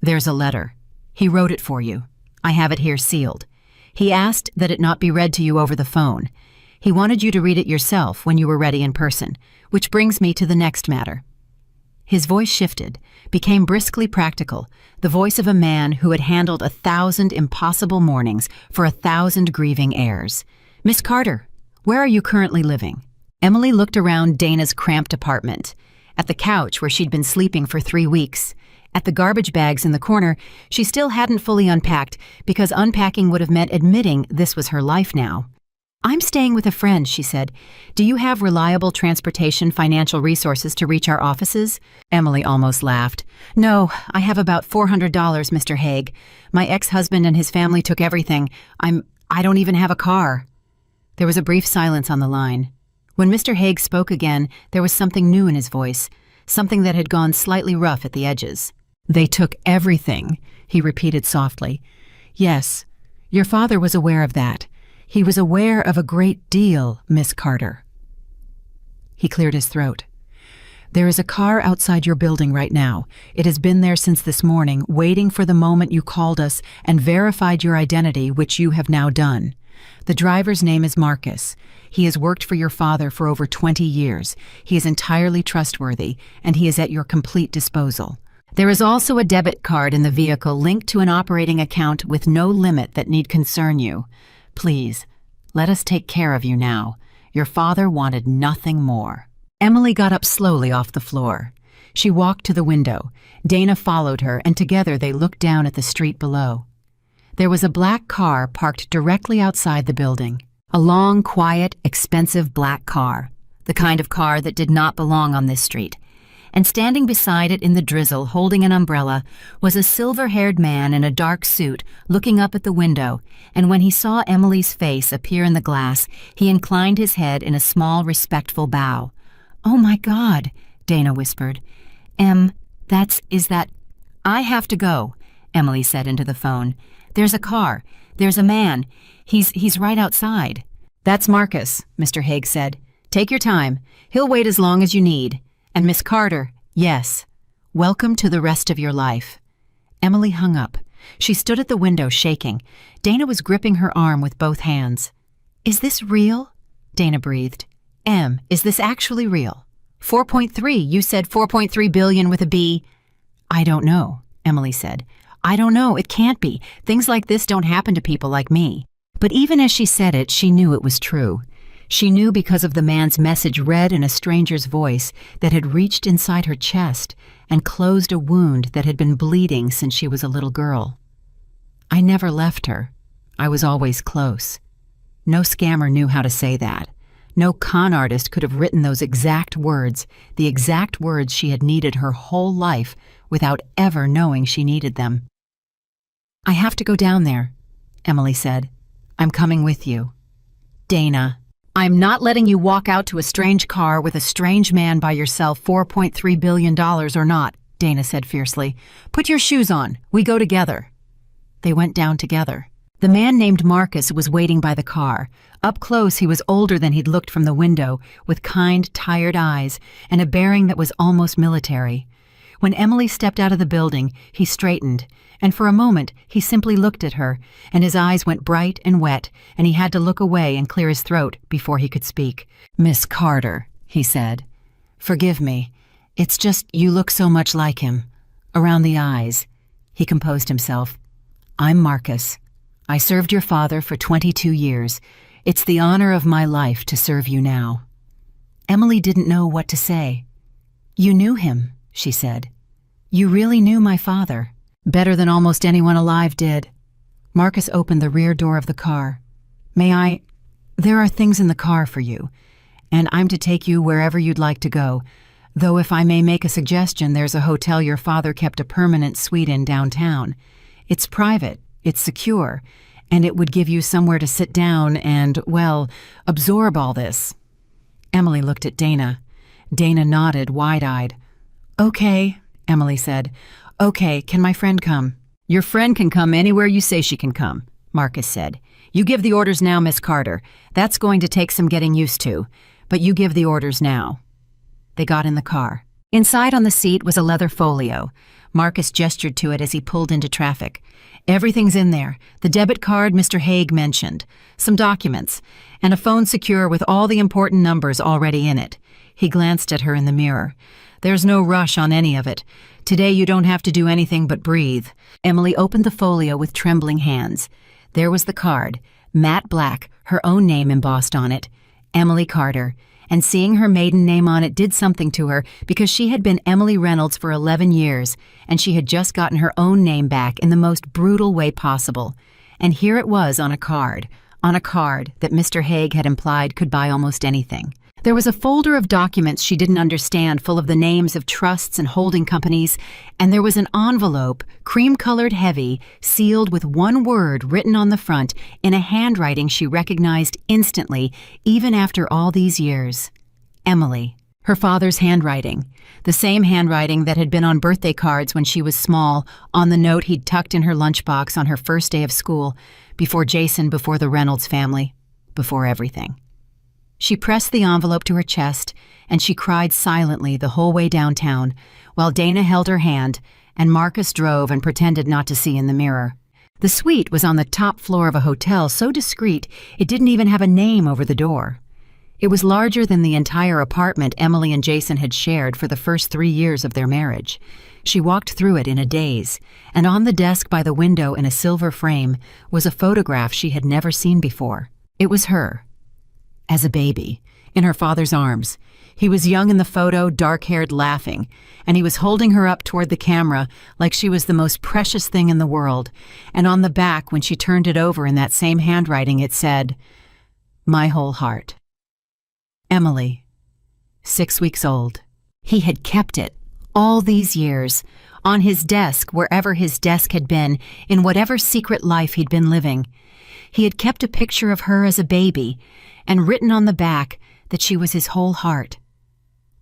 There's a letter. He wrote it for you. I have it here sealed. He asked that it not be read to you over the phone. He wanted you to read it yourself when you were ready in person, which brings me to the next matter. His voice shifted, became briskly practical, the voice of a man who had handled 1,000 impossible mornings for 1,000 grieving heirs. Miss Carter, where are you currently living? Emily looked around Dana's cramped apartment, at the couch where she'd been sleeping for 3 weeks, at the garbage bags in the corner she still hadn't fully unpacked because unpacking would have meant admitting this was her life now. I'm staying with a friend, she said. Do you have reliable transportation financial resources to reach our offices? Emily almost laughed. No, I have about $400, Mr. Haig. My ex-husband and his family took everything. I don't even have a car. There was a brief silence on the line. When Mr. Haig spoke again, there was something new in his voice, something that had gone slightly rough at the edges. They took everything, he repeated softly. Yes, your father was aware of that. He was aware of a great deal, Miss Carter. He cleared his throat. There is a car outside your building right now. It has been there since this morning, waiting for the moment you called us and verified your identity, which you have now done. The driver's name is Marcus. He has worked for your father for over 20 years. He is entirely trustworthy, and he is at your complete disposal. There is also a debit card in the vehicle linked to an operating account with no limit that need concern you. Please, let us take care of you now. Your father wanted nothing more. Emily got up slowly off the floor. She walked to the window. Dana followed her, and together they looked down at the street below. There was a black car parked directly outside the building. A long, quiet, expensive black car. The kind of car that did not belong on this street. And standing beside it in the drizzle, holding an umbrella, was a silver-haired man in a dark suit looking up at the window, and when he saw Emily's face appear in the glass, he inclined his head in a small, respectful bow. "Oh, my God," Dana whispered. Is that... I have to go," Emily said into the phone. "There's a car. There's a man. He's right outside." "That's Marcus," Mr. Haig said. "Take your time. He'll wait as long as you need. And Miss Carter, yes, welcome to the rest of your life." Emily hung up. She stood at the window shaking. Dana was gripping her arm with both hands. "Is this real?" Dana breathed. "Em, is this actually real? 4.3, you said 4.3 billion with a B." "I don't know," Emily said. "I don't know, it can't be. Things like this don't happen to people like me." But even as she said it, she knew it was true. She knew because of the man's message read in a stranger's voice that had reached inside her chest and closed a wound that had been bleeding since she was a little girl. "I never left her. I was always close." No scammer knew how to say that. No con artist could have written those exact words, the exact words she had needed her whole life without ever knowing she needed them. "I have to go down there," Emily said. "I'm coming with you." "Dana, I'm not letting you walk out to a strange car with a strange man by yourself, $4.3 billion or not," Dana said fiercely. "Put your shoes on. We go together." They went down together. The man named Marcus was waiting by the car. Up close, he was older than he'd looked from the window, with kind, tired eyes and a bearing that was almost military. When Emily stepped out of the building, he straightened, and for a moment he simply looked at her, and his eyes went bright and wet, and he had to look away and clear his throat before he could speak. "Miss Carter," he said. "Forgive me. It's just you look so much like him. Around the eyes." He composed himself. "I'm Marcus. I served your father for 22 years. It's the honor of my life to serve you now." Emily didn't know what to say. "You knew him," she said. "You really knew my father. Better than almost anyone alive did." Marcus opened the rear door of the car. "May I? There are things in the car for you, and I'm to take you wherever you'd like to go. Though if I may make a suggestion, there's a hotel your father kept a permanent suite in downtown. It's private, it's secure, and it would give you somewhere to sit down and, well, absorb all this." Emily looked at Dana. Dana nodded, wide-eyed. "Okay," Emily said. "Okay, can my friend come?" "Your friend can come anywhere you say she can come," Marcus said. "You give the orders now, Miss Carter. That's going to take some getting used to, but you give the orders now." They got in the car. Inside on the seat was a leather folio. Marcus gestured to it as he pulled into traffic. "Everything's in there. The debit card Mr. Haig mentioned, some documents, and a phone secure with all the important numbers already in it." He glanced at her in the mirror. "There's no rush on any of it. Today you don't have to do anything but breathe." Emily opened the folio with trembling hands. There was the card, matte black, her own name embossed on it, Emily Carter. And seeing her maiden name on it did something to her, because she had been Emily Reynolds for 11 years, and she had just gotten her own name back in the most brutal way possible. And here it was on a card that Mr. Haig had implied could buy almost anything. There was a folder of documents she didn't understand, full of the names of trusts and holding companies, and there was an envelope, cream-colored heavy, sealed with one word written on the front in a handwriting she recognized instantly, even after all these years. Emily. Her father's handwriting. The same handwriting that had been on birthday cards when she was small, on the note he'd tucked in her lunchbox on her first day of school, before Jason, before the Reynolds family, before everything. She pressed the envelope to her chest, and she cried silently the whole way downtown, while Dana held her hand, and Marcus drove and pretended not to see in the mirror. The suite was on the top floor of a hotel so discreet it didn't even have a name over the door. It was larger than the entire apartment Emily and Jason had shared for the first 3 years of their marriage. She walked through it in a daze, and on the desk by the window in a silver frame was a photograph she had never seen before. It was her. As a baby, in her father's arms. He was young in the photo, dark-haired, laughing, and he was holding her up toward the camera like she was the most precious thing in the world. And on the back, when she turned it over in that same handwriting, it said, "My whole heart." Emily, 6 weeks old. He had kept it all these years, on his desk, wherever his desk had been, in whatever secret life he'd been living. He had kept a picture of her as a baby, and written on the back that she was his whole heart.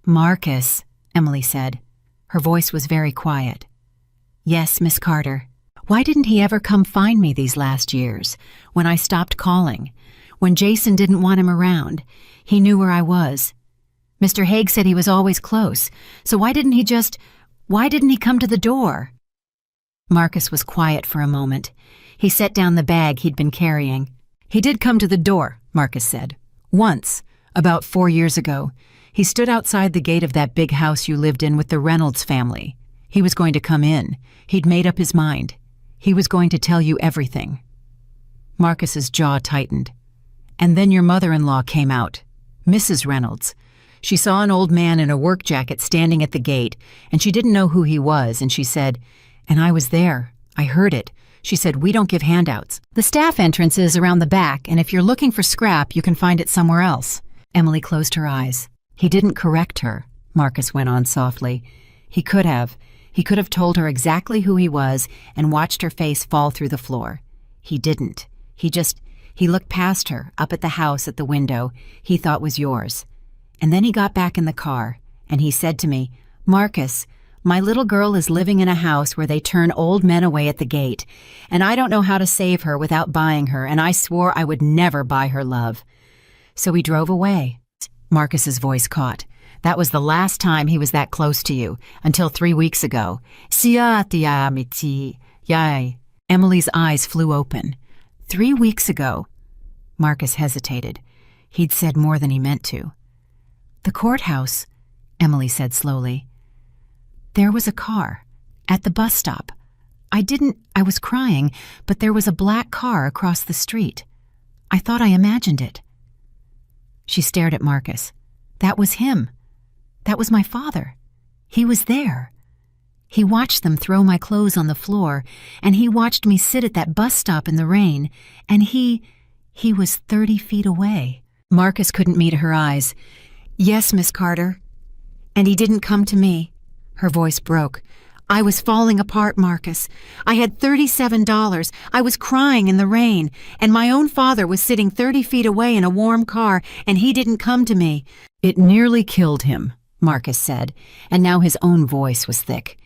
"Marcus," Emily said. Her voice was very quiet. "Yes, Miss Carter. Why didn't he ever come find me these last years, when I stopped calling, when Jason didn't want him around? He knew where I was. Mr. Haig said he was always close, so why didn't he come to the door?" Marcus was quiet for a moment. He set down the bag he'd been carrying. "He did come to the door," Marcus said. "Once, about 4 years ago. He stood outside the gate of that big house you lived in with the Reynolds family. He was going to come in. He'd made up his mind. He was going to tell you everything." Marcus's jaw tightened. "And then your mother-in-law came out, Mrs. Reynolds. She saw an old man in a work jacket standing at the gate, and she didn't know who he was, and she said, and I was there. I heard it. She said, 'We don't give handouts. The staff entrance is around the back, and if you're looking for scrap, you can find it somewhere else.'" Emily closed her eyes. "He didn't correct her," Marcus went on softly. He could have. He could have told her exactly who he was and watched her face fall through the floor. He didn't. He looked past her, up at the house at the window he thought was yours. And then he got back in the car, and he said to me, 'Marcus, My little girl is living in a house where they turn old men away at the gate, and I don't know how to save her without buying her, and I swore I would never buy her love. So we drove away. Marcus's voice caught. That was the last time he was that close to you, until 3 weeks ago. Yay. Emily's eyes flew open. 3 weeks ago. Marcus hesitated. He'd said more than he meant to. The courthouse, Emily said slowly. There was a car at the bus stop. I was crying, but there was a black car across the street. I thought I imagined it. She stared at Marcus. That was him. That was my father. He was there. He watched them throw my clothes on the floor, and he watched me sit at that bus stop in the rain, and he was 30 feet away. Marcus couldn't meet her eyes. Yes, Miss Carter. And he didn't come to me. Her voice broke. I was falling apart, Marcus. I had $37. I was crying in the rain, and my own father was sitting 30 feet away in a warm car, and he didn't come to me. It nearly killed him, Marcus said, and now his own voice was thick.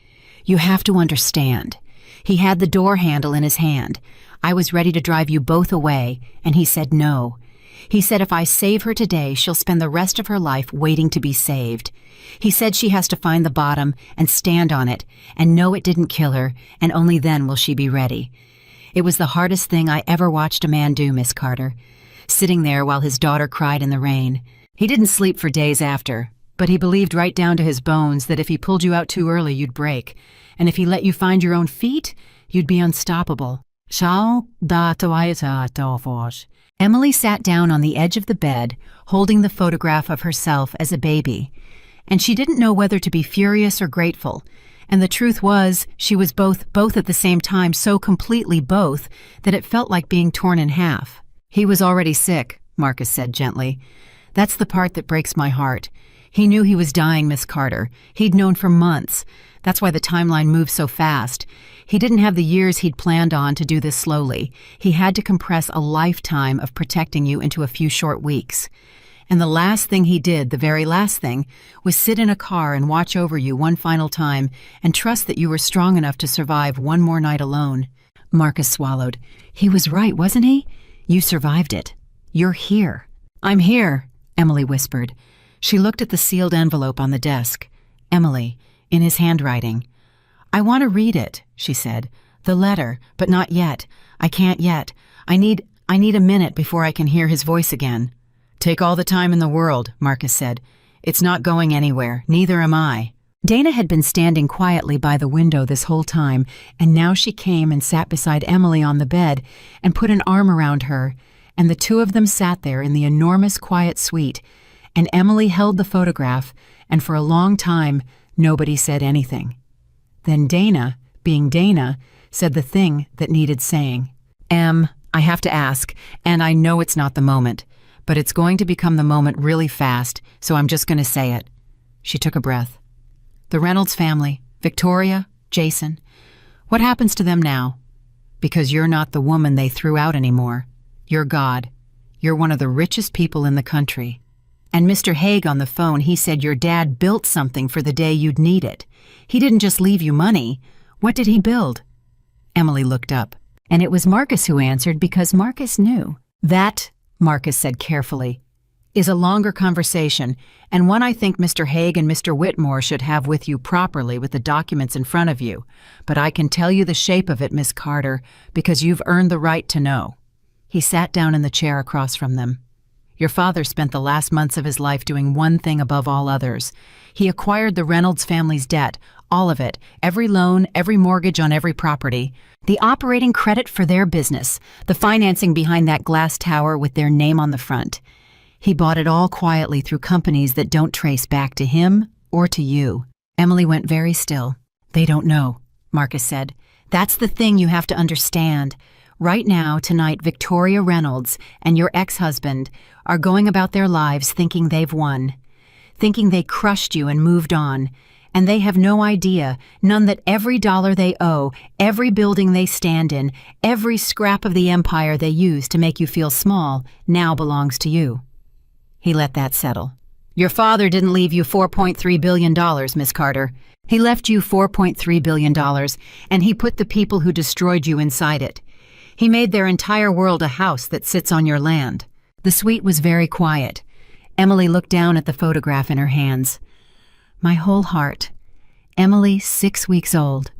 You have to understand. He had the door handle in his hand. I was ready to drive you both away, and he said no. He said if I save her today, she'll spend the rest of her life waiting to be saved. He said she has to find the bottom and stand on it and know it didn't kill her, and only then will she be ready. It was the hardest thing I ever watched a man do, Miss Carter, sitting there while his daughter cried in the rain. He didn't sleep for days after, but he believed right down to his bones that if he pulled you out too early, you'd break, and if he let you find your own feet, you'd be unstoppable. Emily sat down on the edge of the bed, holding the photograph of herself as a baby, and she didn't know whether to be furious or grateful, and the truth was she was both at the same time, so completely both that it felt like being torn in half. He was already sick, Marcus said gently. That's the part that breaks my heart. He knew he was dying, Miss Carter. He'd known for months. That's why the timeline moved so fast. He didn't have the years he'd planned on to do this slowly. He had to compress a lifetime of protecting you into a few short weeks. And the last thing he did, the very last thing, was sit in a car and watch over you one final time and trust that you were strong enough to survive one more night alone. Marcus swallowed. He was right, wasn't he? You survived it. You're here. I'm here, Emily whispered. She looked at the sealed envelope on the desk. Emily, in his handwriting. I want to read it, she said. The letter, but not yet. I can't yet. I need a minute before I can hear his voice again. Take all the time in the world, Marcus said. It's not going anywhere. Neither am I. Dana had been standing quietly by the window this whole time, and now she came and sat beside Emily on the bed and put an arm around her, and the two of them sat there in the enormous quiet suite, and Emily held the photograph, and for a long time, nobody said anything. Then Dana, being Dana, said the thing that needed saying. I have to ask, and I know it's not the moment, but it's going to become the moment really fast, so I'm just going to say it. She took a breath. The Reynolds family, Victoria, Jason, what happens to them now? Because you're not the woman they threw out anymore. You're God. You're one of the richest people in the country. And Mr. Haig on the phone, he said your dad built something for the day you'd need it. He didn't just leave you money. What did he build? Emily looked up, and it was Marcus who answered because Marcus knew. That, Marcus said carefully, is a longer conversation, and one I think Mr. Haig and Mr. Whitmore should have with you properly with the documents in front of you. But I can tell you the shape of it, Miss Carter, because you've earned the right to know. He sat down in the chair across from them. Your father spent the last months of his life doing one thing above all others. He acquired the Reynolds family's debt, all of it, every loan, every mortgage on every property, the operating credit for their business, the financing behind that glass tower with their name on the front. He bought it all quietly through companies that don't trace back to him or to you. Emily went very still. They don't know, Marcus said. That's the thing you have to understand. Right now, tonight, Victoria Reynolds and your ex-husband are going about their lives thinking they've won, thinking they crushed you and moved on, and they have no idea, none that every dollar they owe, every building they stand in, every scrap of the empire they use to make you feel small now belongs to you. He let that settle. Your father didn't leave you $4.3 billion, Miss Carter. He left you $4.3 billion, and he put the people who destroyed you inside it. He made their entire world a house that sits on your land. The suite was very quiet. Emily looked down at the photograph in her hands. My whole heart. Emily, 6 weeks old.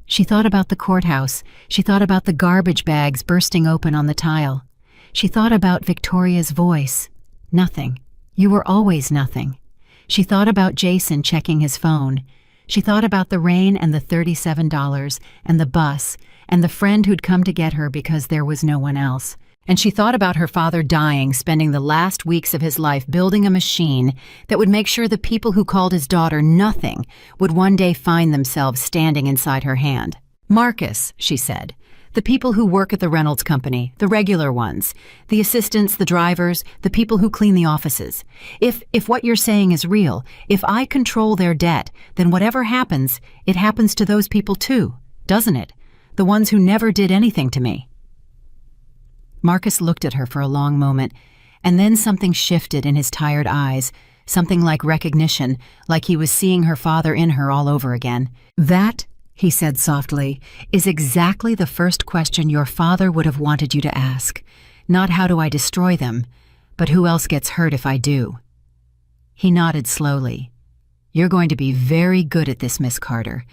She thought about the courthouse. She thought about the garbage bags bursting open on the tile. She thought about Victoria's voice. Nothing. You were always nothing. She thought about Jason checking his phone. She thought about the rain and the $37 and the bus and the friend who'd come to get her because there was no one else. And she thought about her father dying, spending the last weeks of his life building a machine that would make sure the people who called his daughter nothing would one day find themselves standing inside her hand. Marcus, she said. The people who work at the Reynolds Company, the regular ones, the assistants, the drivers, the people who clean the offices. If what you're saying is real, if I control their debt, then whatever happens, it happens to those people too, doesn't it? The ones who never did anything to me. Marcus looked at her for a long moment, and then something shifted in his tired eyes, something like recognition, like he was seeing her father in her all over again. That, he said softly, is exactly the first question your father would have wanted you to ask. Not how do I destroy them, but who else gets hurt if I do? He nodded slowly. You're going to be very good at this, Miss Carter.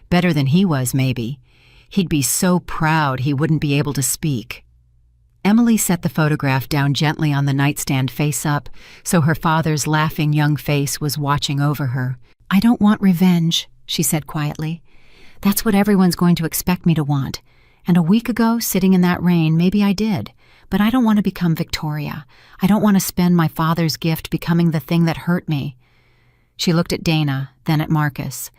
Better than he was, maybe. He'd be so proud he wouldn't be able to speak. Emily set the photograph down gently on the nightstand face up, so her father's laughing young face was watching over her. I don't want revenge, she said quietly. That's what everyone's going to expect me to want. And a week ago, sitting in that rain, maybe I did. But I don't want to become Victoria. I don't want to spend my father's gift becoming the thing that hurt me. She looked at Dana, then at Marcus.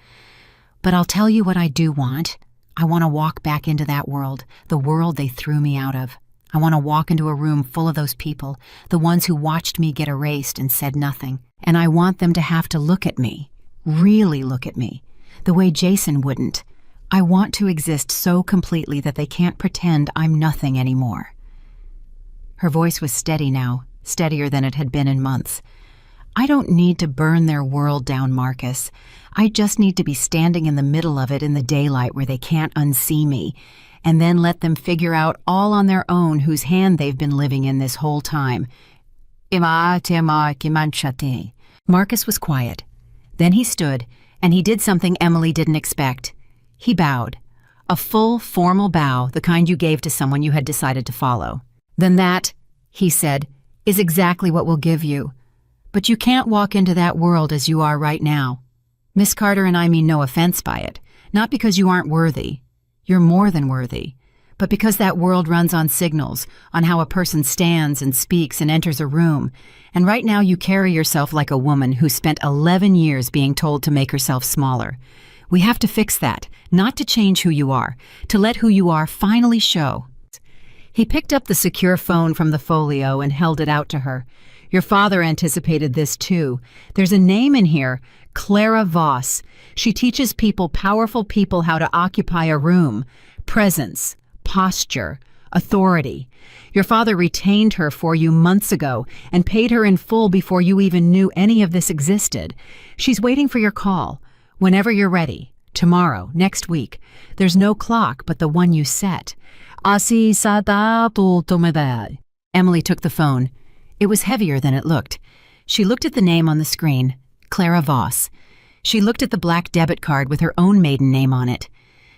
But I'll tell you what I do want. I want to walk back into that world, the world they threw me out of. I want to walk into a room full of those people, the ones who watched me get erased and said nothing. And I want them to have to look at me, really look at me, the way Jason wouldn't. I want to exist so completely that they can't pretend I'm nothing anymore. Her voice was steady now, steadier than it had been in months. I don't need to burn their world down, Marcus. I just need to be standing in the middle of it in the daylight where they can't unsee me, and then let them figure out all on their own whose hand they've been living in this whole time. Marcus was quiet. Then he stood, and he did something Emily didn't expect. He bowed. A full, formal bow, the kind you gave to someone you had decided to follow. Then that, he said, is exactly what we'll give you. But you can't walk into that world as you are right now. Miss Carter and I mean no offense by it, not because you aren't worthy. You're more than worthy, but because that world runs on signals, on how a person stands and speaks and enters a room, and right now you carry yourself like a woman who spent 11 years being told to make herself smaller. We have to fix that, not to change who you are, to let who you are finally show. He picked up the secure phone from the folio and held it out to her. Your father anticipated this too. There's a name in here, Clara Voss. She teaches powerful people how to occupy a room, presence, posture, authority. Your father retained her for you months ago and paid her in full before you even knew any of this existed. She's waiting for your call. Whenever you're ready. Tomorrow, next week. There's no clock but the one you set. Emily took the phone. It was heavier than it looked. She looked at the name on the screen, Clara Voss. She looked at the black debit card with her own maiden name on it.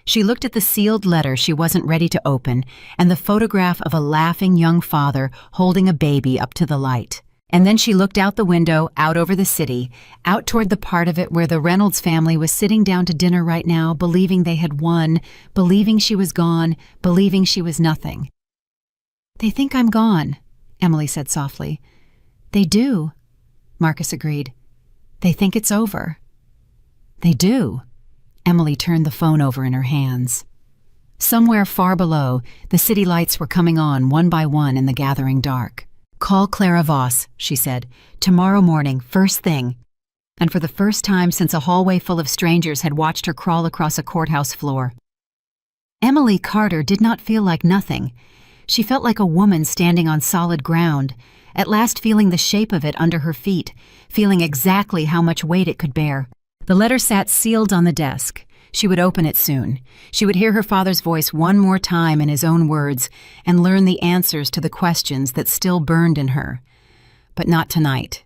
She looked at the sealed letter she wasn't ready to open and the photograph of a laughing young father holding a baby up to the light. And then she looked out the window, out over the city, out toward the part of it where the Reynolds family was sitting down to dinner right now, believing they had won, believing she was gone, believing she was nothing. They think I'm gone, Emily said softly. They do, Marcus agreed. They think it's over. They do. Emily turned the phone over in her hands. Somewhere far below, the city lights were coming on one by one in the gathering dark. Call Clara Voss, she said, tomorrow morning, first thing. And for the first time since a hallway full of strangers had watched her crawl across a courthouse floor. Emily Carter did not feel like nothing. She felt like a woman standing on solid ground, at last feeling the shape of it under her feet, feeling exactly how much weight it could bear. The letter sat sealed on the desk. She would open it soon. She would hear her father's voice one more time in his own words and learn the answers to the questions that still burned in her. But not tonight.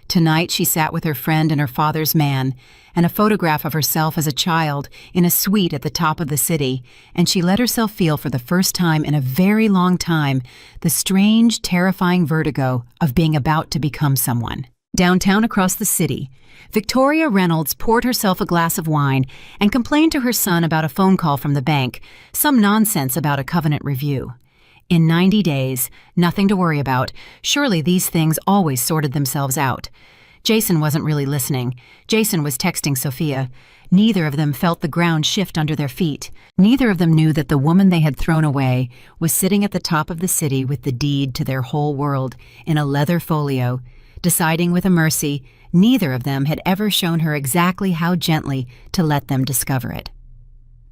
Tonight she sat with her friend and her father's man, and a photograph of herself as a child in a suite at the top of the city, and she let herself feel for the first time in a very long time the strange, terrifying vertigo of being about to become someone. Downtown across the city, Victoria Reynolds poured herself a glass of wine and complained to her son about a phone call from the bank, some nonsense about a covenant review. In 90 days, nothing to worry about. Surely these things always sorted themselves out. Jason wasn't really listening. Jason was texting Sophia. Neither of them felt the ground shift under their feet. Neither of them knew that the woman they had thrown away was sitting at the top of the city with the deed to their whole world in a leather folio, deciding with a mercy neither of them had ever shown her exactly how gently to let them discover it.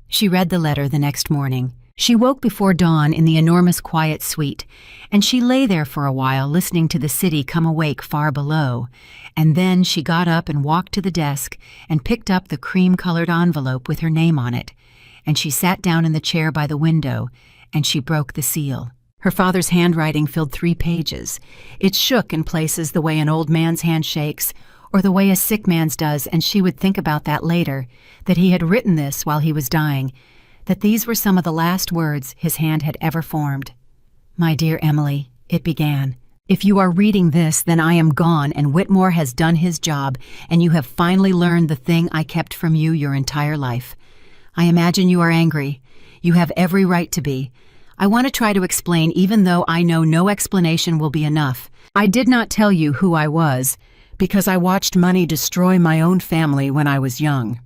She read the letter the next morning. She woke before dawn in the enormous quiet suite, and she lay there for a while listening to the city come awake far below, and then she got up and walked to the desk and picked up the cream-colored envelope with her name on it, and she sat down in the chair by the window, and she broke the seal. Her father's handwriting filled 3 pages. It shook in places the way an old man's hand shakes, or the way a sick man's does, and she would think about that later, that he had written this while he was dying, that these were some of the last words his hand had ever formed. "My dear Emily," it began, "if you are reading this, then I am gone and Whitmore has done his job and you have finally learned the thing I kept from you your entire life. I imagine you are angry. You have every right to be. I want to try to explain even though I know no explanation will be enough. I did not tell you who I was because I watched money destroy my own family when I was young.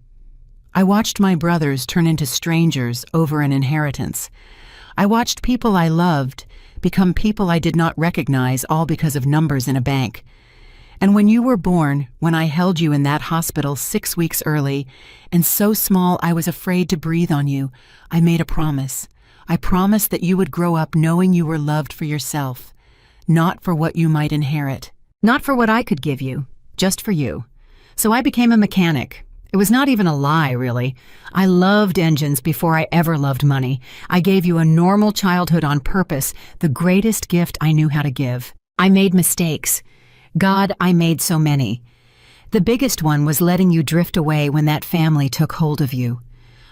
I watched my brothers turn into strangers over an inheritance. I watched people I loved become people I did not recognize, all because of numbers in a bank. And when you were born, when I held you in that hospital 6 weeks early, and so small I was afraid to breathe on you, I made a promise. I promised that you would grow up knowing you were loved for yourself, not for what you might inherit, not for what I could give you, just for you. So I became a mechanic. It was not even a lie, really. I loved engines before I ever loved money. I gave you a normal childhood on purpose, the greatest gift I knew how to give. I made mistakes. God, I made so many. The biggest one was letting you drift away when that family took hold of you.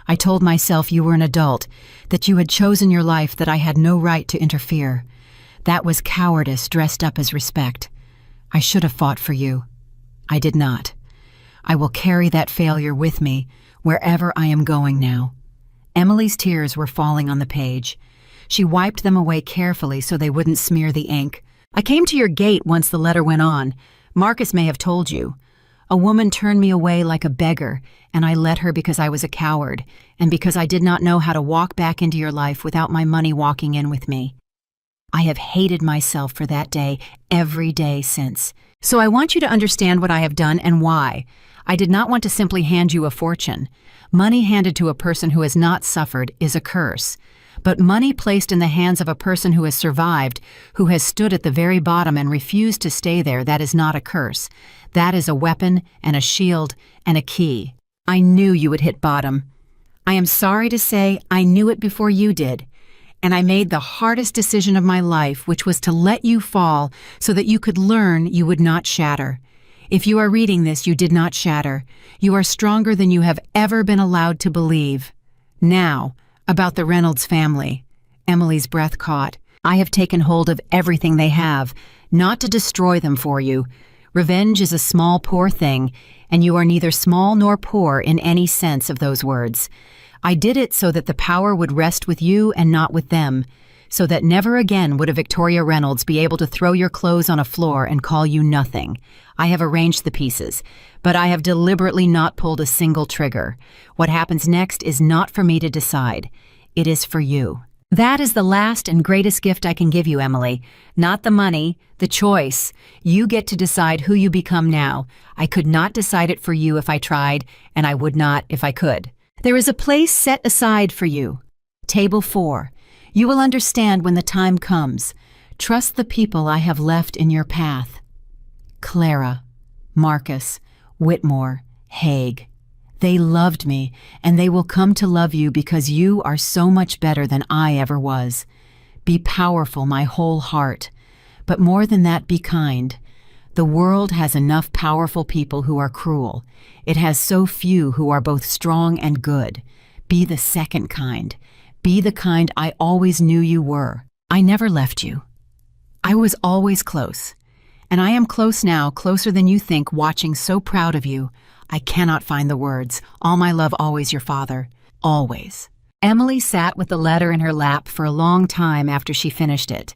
I told myself you were an adult, that you had chosen your life, that I had no right to interfere. That was cowardice dressed up as respect. I should have fought for you. I did not. I will carry that failure with me wherever I am going now." Emily's tears were falling on the page. She wiped them away carefully so they wouldn't smear the ink. "I came to your gate once the letter went on. Marcus may have told you. A woman turned me away like a beggar, and I let her because I was a coward, and because I did not know how to walk back into your life without my money walking in with me. I have hated myself for that day every day since. So I want you to understand what I have done and why. I did not want to simply hand you a fortune. Money handed to a person who has not suffered is a curse. But money placed in the hands of a person who has survived, who has stood at the very bottom and refused to stay there, that is not a curse. That is a weapon and a shield and a key. I knew you would hit bottom. I am sorry to say I knew it before you did. And I made the hardest decision of my life, which was to let you fall so that you could learn you would not shatter. If you are reading this, you did not shatter. You are stronger than you have ever been allowed to believe. Now, about the Reynolds family." Emily's breath caught. "I have taken hold of everything they have, not to destroy them for you. Revenge is a small, poor thing, and you are neither small nor poor in any sense of those words. I did it so that the power would rest with you and not with them, so that never again would a Victoria Reynolds be able to throw your clothes on a floor and call you nothing. I have arranged the pieces, but I have deliberately not pulled a single trigger. What happens next is not for me to decide. It is for you. That is the last and greatest gift I can give you, Emily. Not the money, the choice. You get to decide who you become now. I could not decide it for you if I tried, and I would not if I could. There is a place set aside for you. Table 4. You will understand when the time comes. Trust the people I have left in your path. Clara, Marcus, Whitmore, Haig. They loved me, and they will come to love you because you are so much better than I ever was. Be powerful, my whole heart. But more than that, be kind. The world has enough powerful people who are cruel. It has so few who are both strong and good. Be the second kind. Be the kind I always knew you were. I never left you. I was always close. And I am close now, closer than you think, watching, so proud of you. I cannot find the words. All my love, always, your father. Always. Emily sat with the letter in her lap for a long time after she finished it.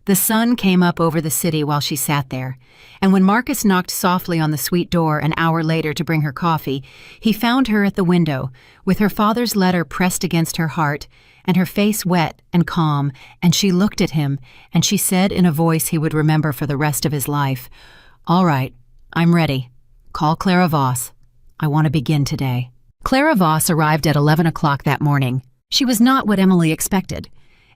The sun came up over the city while she sat there, and when Marcus knocked softly on the suite door an hour later to bring her coffee, he found her at the window, with her father's letter pressed against her heart, and her face wet and calm, and she looked at him, and she said in a voice he would remember for the rest of his life, "All right, I'm ready. Call Clara Voss. I want to begin today." Clara Voss arrived at 11 o'clock that morning. She was not what Emily expected.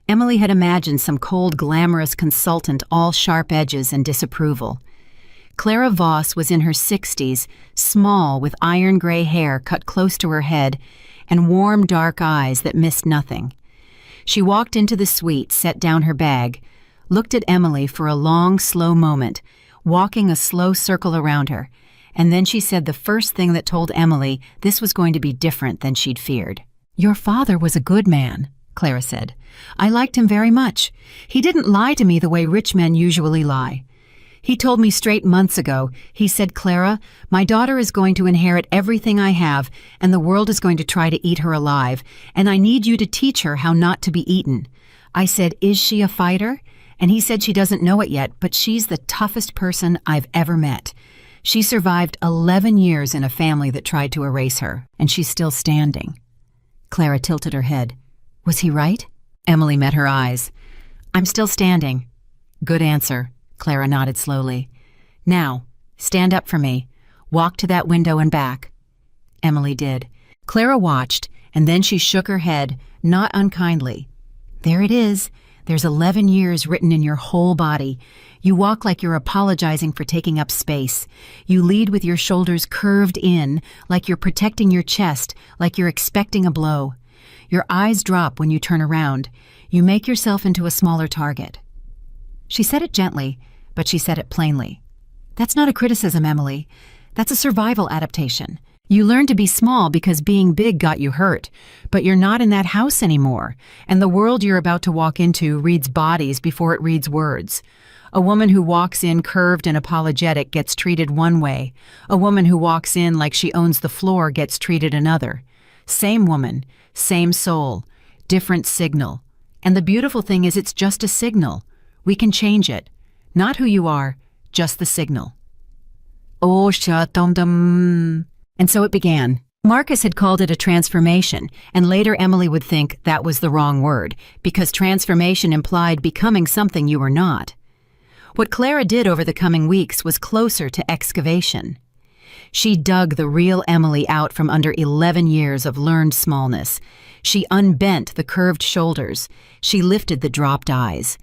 Emily had imagined some cold, glamorous consultant, all sharp edges and disapproval. Clara Voss was in her 60s, small, with iron gray hair cut close to her head, and warm, dark eyes that missed nothing. She walked into the suite, set down her bag, looked at Emily for a long, slow moment, walking a slow circle around her, and then she said the first thing that told Emily this was going to be different than she'd feared. "Your father was a good man," Clara said. "I liked him very much. He didn't lie to me the way rich men usually lie. He told me straight months ago. He said, 'Clara, my daughter is going to inherit everything I have, and the world is going to try to eat her alive, and I need you to teach her how not to be eaten.' I said, 'Is she a fighter?' And he said she doesn't know it yet, but she's the toughest person I've ever met. She survived 11 years in a family that tried to erase her, and she's still standing." Clara tilted her head. "Was he right?" Emily met her eyes. "I'm still standing." "Good answer," Clara nodded slowly. "Now, stand up for me. Walk to that window and back." Emily did. Clara watched, and then she shook her head, not unkindly. "There it is. There's 11 years written in your whole body. You walk like you're apologizing for taking up space. You lead with your shoulders curved in, like you're protecting your chest, like you're expecting a blow. Your eyes drop when you turn around. You make yourself into a smaller target." She said it gently, but she said it plainly. "That's not a criticism, Emily. That's a survival adaptation. You learned to be small because being big got you hurt, but you're not in that house anymore, and the world you're about to walk into reads bodies before it reads words. A woman who walks in curved and apologetic gets treated one way. A woman who walks in like she owns the floor gets treated another. Same woman, same soul, different signal. And the beautiful thing is it's just a signal. We can change it. Not who you are, just the signal." "Oh, sha-dum-dum." And so it began. Marcus had called it a transformation, and later Emily would think that was the wrong word, because transformation implied becoming something you were not. What Clara did over the coming weeks was closer to excavation. She dug the real Emily out from under 11 years of learned smallness. She unbent the curved shoulders. She lifted the dropped eyes.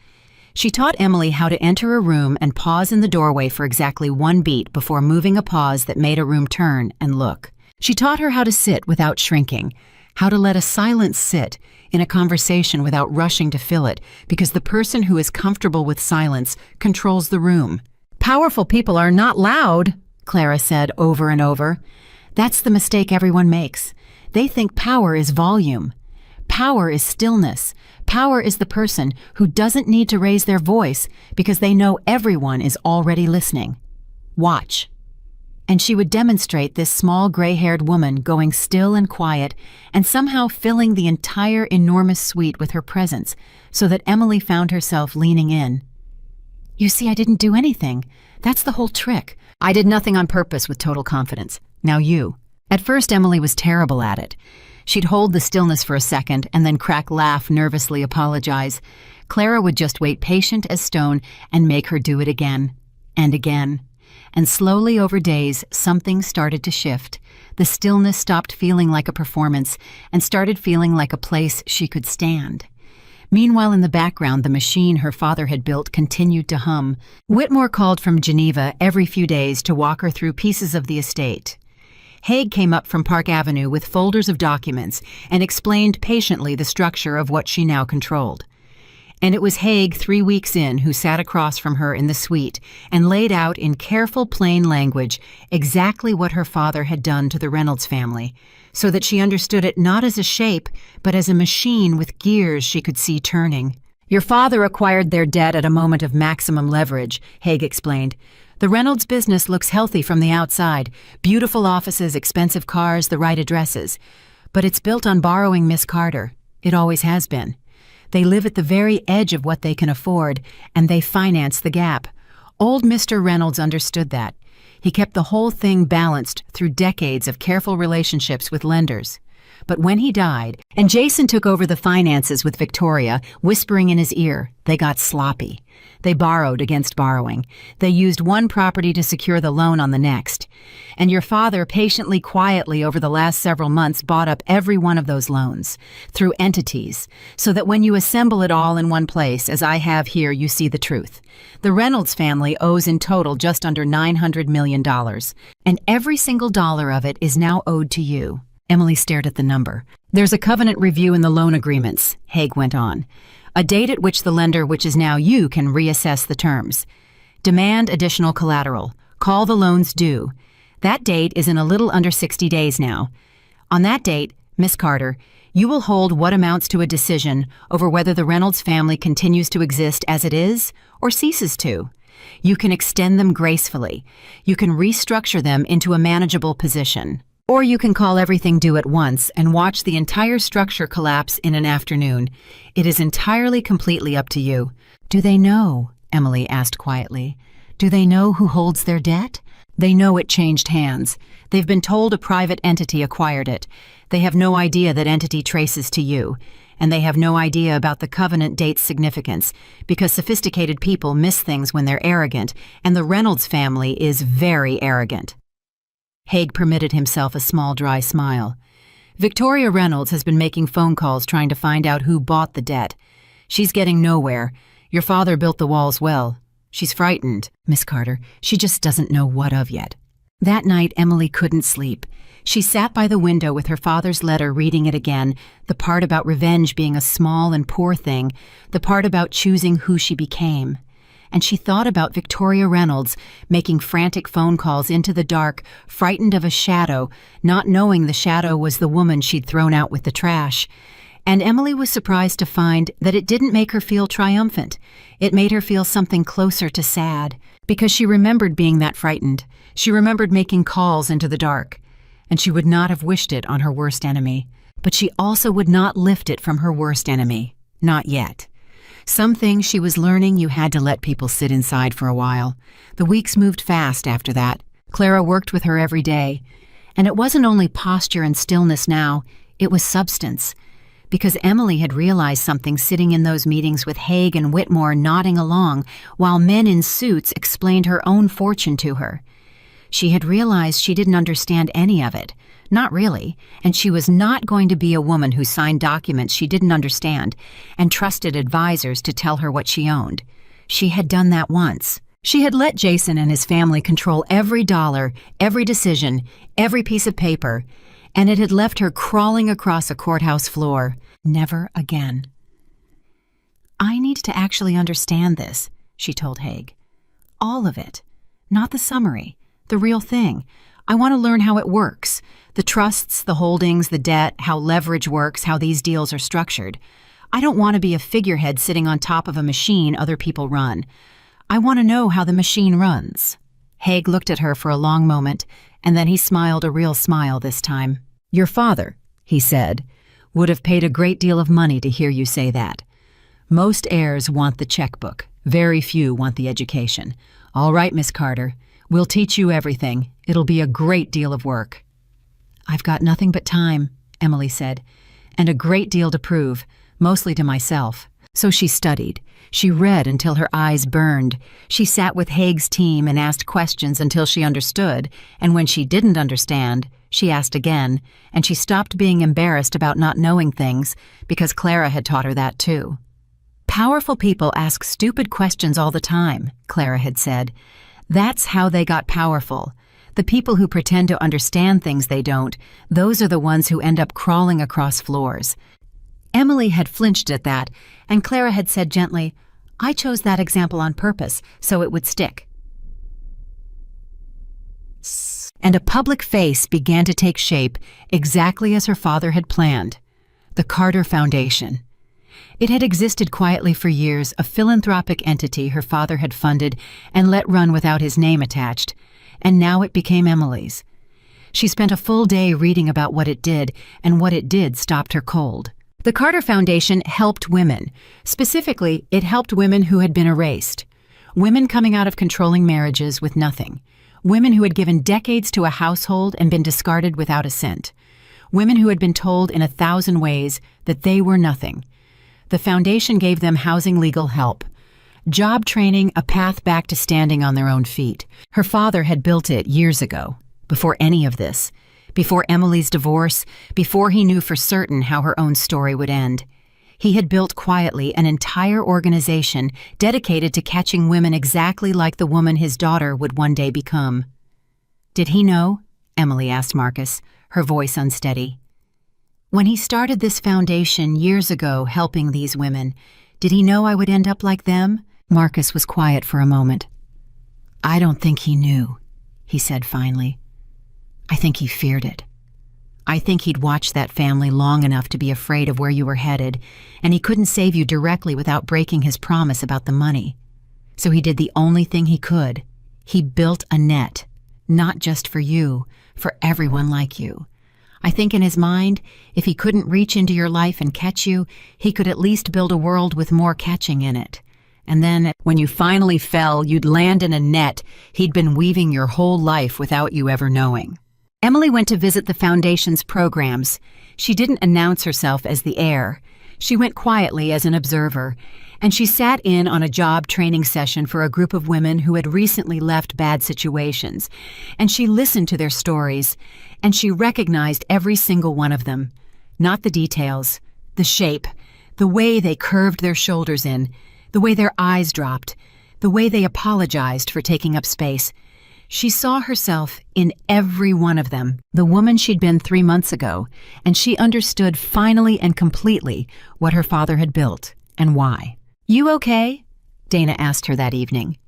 She taught Emily how to enter a room and pause in the doorway for exactly one beat before moving a pause that made a room turn and look. She taught her how to sit without shrinking, how to let a silence sit in a conversation without rushing to fill it, because the person who is comfortable with silence controls the room. "Powerful people are not loud," Clara said over and over. "That's the mistake everyone makes. They think power is volume. Power is stillness. Power is the person who doesn't need to raise their voice because they know everyone is already listening. Watch." And she would demonstrate this small gray-haired woman going still and quiet and somehow filling the entire enormous suite with her presence so that Emily found herself leaning in. "You see, I didn't do anything. That's the whole trick. I did nothing on purpose with total confidence. Now you." At first, Emily was terrible at it. She'd hold the stillness for a second and then crack laugh, nervously apologize. Clara would just wait patient as stone and make her do it again and again. And slowly over days, something started to shift. The stillness stopped feeling like a performance and started feeling like a place she could stand. Meanwhile, in the background, the machine her father had built continued to hum. Whitmore called from Geneva every few days to walk her through pieces of the estate. Haig came up from Park Avenue with folders of documents and explained patiently the structure of what she now controlled. And it was Haig 3 weeks in who sat across from her in the suite and laid out in careful, plain language exactly what her father had done to the Reynolds family, so that she understood it not as a shape, but as a machine with gears she could see turning. "Your father acquired their debt at a moment of maximum leverage," Haig explained. "The Reynolds business looks healthy from the outside, beautiful offices, expensive cars, the right addresses. But it's built on borrowing, Miss Carter. It always has been. They live at the very edge of what they can afford, and they finance the gap. Old Mr. Reynolds understood that. He kept the whole thing balanced through decades of careful relationships with lenders. But when he died, and Jason took over the finances with Victoria, whispering in his ear, they got sloppy. They borrowed against borrowing. They used one property to secure the loan on the next. And your father patiently, quietly over the last several months bought up every one of those loans, through entities, so that when you assemble it all in one place, as I have here, you see the truth. The Reynolds family owes in total just under $900 million, and every single dollar of it is now owed to you." Emily stared at the number. "There's a covenant review in the loan agreements," Haig went on. "A date at which the lender, which is now you, can reassess the terms. Demand additional collateral. Call the loans due. That date is in a little under 60 days now. On that date, Miss Carter, you will hold what amounts to a decision over whether the Reynolds family continues to exist as it is or ceases to. You can extend them gracefully. You can restructure them into a manageable position. Or you can call everything due at once and watch the entire structure collapse in an afternoon. It is entirely, completely up to you." "Do they know?" Emily asked quietly. "Do they know who holds their debt?" "They know it changed hands. They've been told a private entity acquired it. They have no idea that entity traces to you. And they have no idea about the covenant date's significance, because sophisticated people miss things when they're arrogant, and the Reynolds family is very arrogant." Haig permitted himself a small, dry smile. "Victoria Reynolds has been making phone calls trying to find out who bought the debt. She's getting nowhere. Your father built the walls well. She's frightened, Miss Carter. She just doesn't know what of yet." That night, Emily couldn't sleep. She sat by the window with her father's letter, reading it again, the part about revenge being a small and poor thing, the part about choosing who she became. And she thought about Victoria Reynolds making frantic phone calls into the dark, frightened of a shadow, not knowing the shadow was the woman she'd thrown out with the trash. And Emily was surprised to find that it didn't make her feel triumphant. It made her feel something closer to sad, because she remembered being that frightened. She remembered making calls into the dark. And she would not have wished it on her worst enemy. But she also would not lift it from her worst enemy. Not yet. Some things she was learning you had to let people sit inside for a while. The weeks moved fast after that. Clara worked with her every day. And it wasn't only posture and stillness now, it was substance. Because Emily had realized something sitting in those meetings with Haig and Whitmore nodding along, while men in suits explained her own fortune to her. She had realized she didn't understand any of it. Not really, and she was not going to be a woman who signed documents she didn't understand and trusted advisors to tell her what she owned. She had done that once. She had let Jason and his family control every dollar, every decision, every piece of paper, and it had left her crawling across a courthouse floor. Never again. "I need to actually understand this," she told Haig. "All of it. Not the summary. The real thing. I want to learn how it works. The trusts, the holdings, the debt, how leverage works, how these deals are structured. I don't want to be a figurehead sitting on top of a machine other people run. I want to know how the machine runs." Haig looked at her for a long moment, and then he smiled, a real smile this time. "Your father," he said, "would have paid a great deal of money to hear you say that. Most heirs want the checkbook. Very few want the education. All right, Miss Carter. We'll teach you everything. It'll be a great deal of work." "I've got nothing but time," Emily said, "and a great deal to prove, mostly to myself." So she studied. She read until her eyes burned. She sat with Haig's team and asked questions until she understood, and when she didn't understand, she asked again, and she stopped being embarrassed about not knowing things because Clara had taught her that too. Powerful people ask stupid questions all the time, Clara had said. That's how they got powerful. The people who pretend to understand things they don't, those are the ones who end up crawling across floors. Emily had flinched at that, and Clara had said gently, I chose that example on purpose, so it would stick. And a public face began to take shape exactly as her father had planned. The Carter Foundation. It had existed quietly for years, a philanthropic entity her father had funded and let run without his name attached, and now it became Emily's. She spent a full day reading about what it did, and what it did stopped her cold. The Carter Foundation helped women. Specifically, it helped women who had been erased. Women coming out of controlling marriages with nothing. Women who had given decades to a household and been discarded without a cent. Women who had been told in 1,000 ways that they were nothing. The foundation gave them housing, legal help, job training, a path back to standing on their own feet. Her father had built it years ago, before any of this, before Emily's divorce, before he knew for certain how her own story would end. He had built quietly an entire organization dedicated to catching women exactly like the woman his daughter would one day become. Did he know? Emily asked Marcus, her voice unsteady. When he started this foundation years ago helping these women, did he know I would end up like them? Marcus was quiet for a moment. I don't think he knew, he said finally. I think he feared it. I think he'd watched that family long enough to be afraid of where you were headed, and he couldn't save you directly without breaking his promise about the money. So he did the only thing he could. He built a net, not just for you, for everyone like you. I think in his mind, if he couldn't reach into your life and catch you, he could at least build a world with more catching in it. And then, when you finally fell, you'd land in a net he'd been weaving your whole life without you ever knowing. Emily went to visit the foundation's programs. She didn't announce herself as the heir. She went quietly as an observer, and she sat in on a job training session for a group of women who had recently left bad situations, and she listened to their stories, and she recognized every single one of them. Not the details, the shape, the way they curved their shoulders in, the way their eyes dropped, the way they apologized for taking up space. She saw herself in every one of them, the woman she'd been 3 months ago, and she understood finally and completely what her father had built and why. You okay? Dana asked her that evening.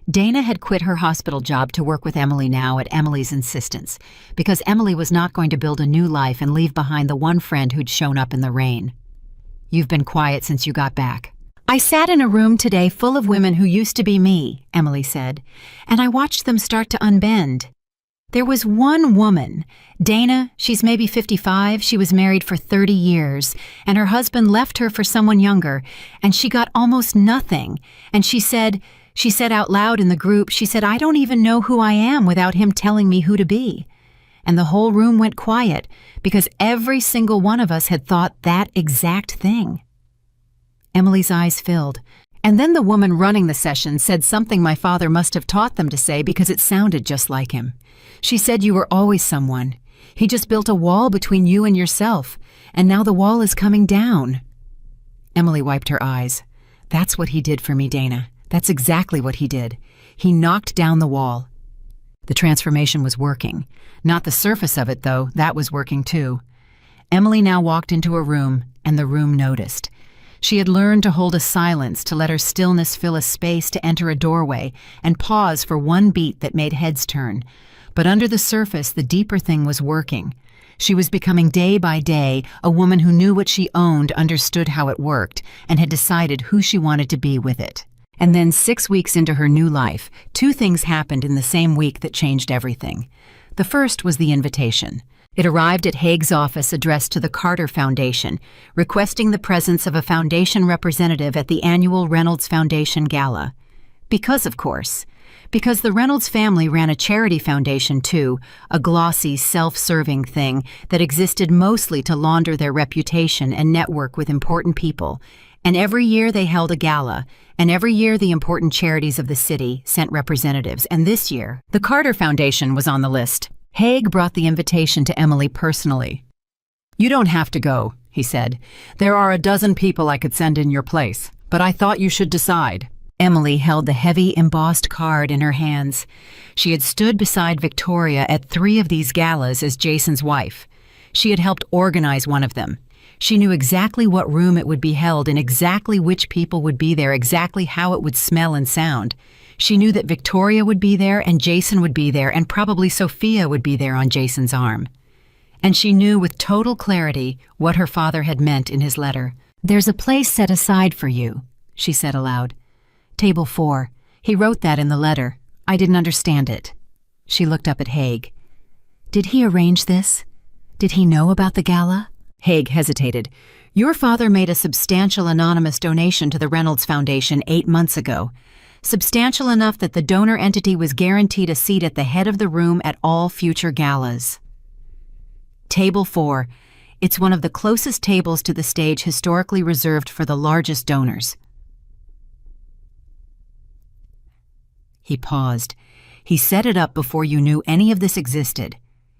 Dana had quit her hospital job to work with Emily now at Emily's insistence, because Emily was not going to build a new life and leave behind the one friend who'd shown up in the rain. You've been quiet since you got back. I sat in a room today full of women who used to be me, Emily said, and I watched them start to unbend. There was one woman, Dana, she's maybe 55, she was married for 30 years, and her husband left her for someone younger, and she got almost nothing. And she said out loud in the group, she said, I don't even know who I am without him telling me who to be. And the whole room went quiet, because every single one of us had thought that exact thing. Emily's eyes filled. And then the woman running the session said something my father must have taught them to say because it sounded just like him. She said you were always someone. He just built a wall between you and yourself, and now the wall is coming down. Emily wiped her eyes. That's what he did for me, Dana. That's exactly what he did. He knocked down the wall. The transformation was working. Not the surface of it, though. That was working, too. Emily now walked into a room, and the room noticed. She had learned to hold a silence, to let her stillness fill a space to enter a doorway and pause for one beat that made heads turn. But under the surface, the deeper thing was working. She was becoming day by day a woman who knew what she owned, understood how it worked, and had decided who she wanted to be with it. And then 6 weeks into her new life, 2 things happened in the same week that changed everything. The first was the invitation. It arrived at Haig's office addressed to the Carter Foundation, requesting the presence of a foundation representative at the annual Reynolds Foundation Gala. Because, of course. Because the Reynolds family ran a charity foundation too, a glossy, self-serving thing that existed mostly to launder their reputation and network with important people. And every year they held a gala, and every year the important charities of the city sent representatives, and this year, the Carter Foundation was on the list. Haig brought the invitation to Emily personally. You don't have to go, he said. There are a dozen people I could send in your place, but I thought you should decide. Emily held the heavy, embossed card in her hands. She had stood beside Victoria at 3 of these galas as Jason's wife. She had helped organize one of them. She knew exactly what room it would be held and exactly which people would be there, exactly how it would smell and sound. She knew that Victoria would be there and Jason would be there and probably Sophia would be there on Jason's arm. And she knew with total clarity what her father had meant in his letter. "There's a place set aside for you," she said aloud. "Table 4. He wrote that in the letter. I didn't understand it." She looked up at Haig. "Did he arrange this? Did he know about the gala?" Haig hesitated. "Your father made a substantial anonymous donation to the Reynolds Foundation 8 months ago. Substantial enough that the donor entity was guaranteed a seat at the head of the room at all future galas. Table 4. It's one of the closest tables to the stage historically reserved for the largest donors." He paused. "He set it up before you knew any of this existed.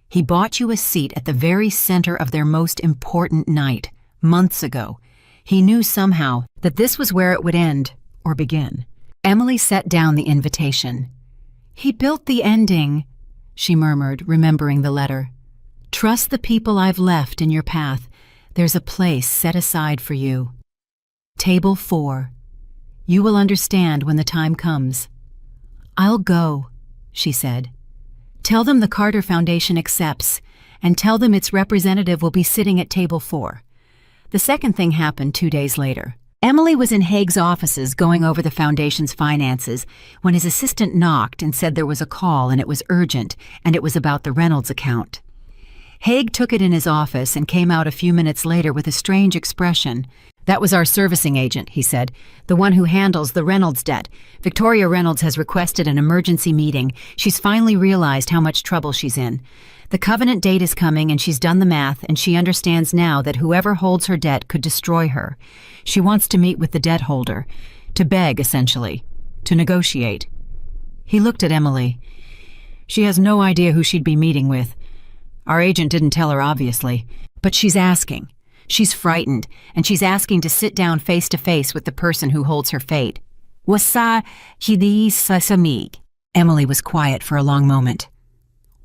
He bought you a seat at the very center of their most important night, months ago. He knew somehow that this was where it would end, or begin." Emily set down the invitation. "He built the ending," she murmured, remembering the letter. "Trust the people I've left in your path. There's a place set aside for you. Table 4. You will understand when the time comes." "I'll go," she said. "Tell them the Carter Foundation accepts, and tell them its representative will be sitting at table 4. The second thing happened 2 days later. Emily was in Haig's offices going over the foundation's finances when his assistant knocked and said there was a call and it was urgent and it was about the Reynolds account. Haig took it in his office and came out a few minutes later with a strange expression. "That was our servicing agent," he said, "the one who handles the Reynolds debt. Victoria Reynolds has requested an emergency meeting. She's finally realized how much trouble she's in. The covenant date is coming and she's done the math and she understands now that whoever holds her debt could destroy her. She wants to meet with the debt holder, to beg, essentially, to negotiate." He looked at Emily. "She has no idea who she'd be meeting with. Our agent didn't tell her, obviously, but she's asking. She's frightened, and she's asking to sit down face to face with the person who holds her fate." "Wasa hidi sasamig." Emily was quiet for a long moment.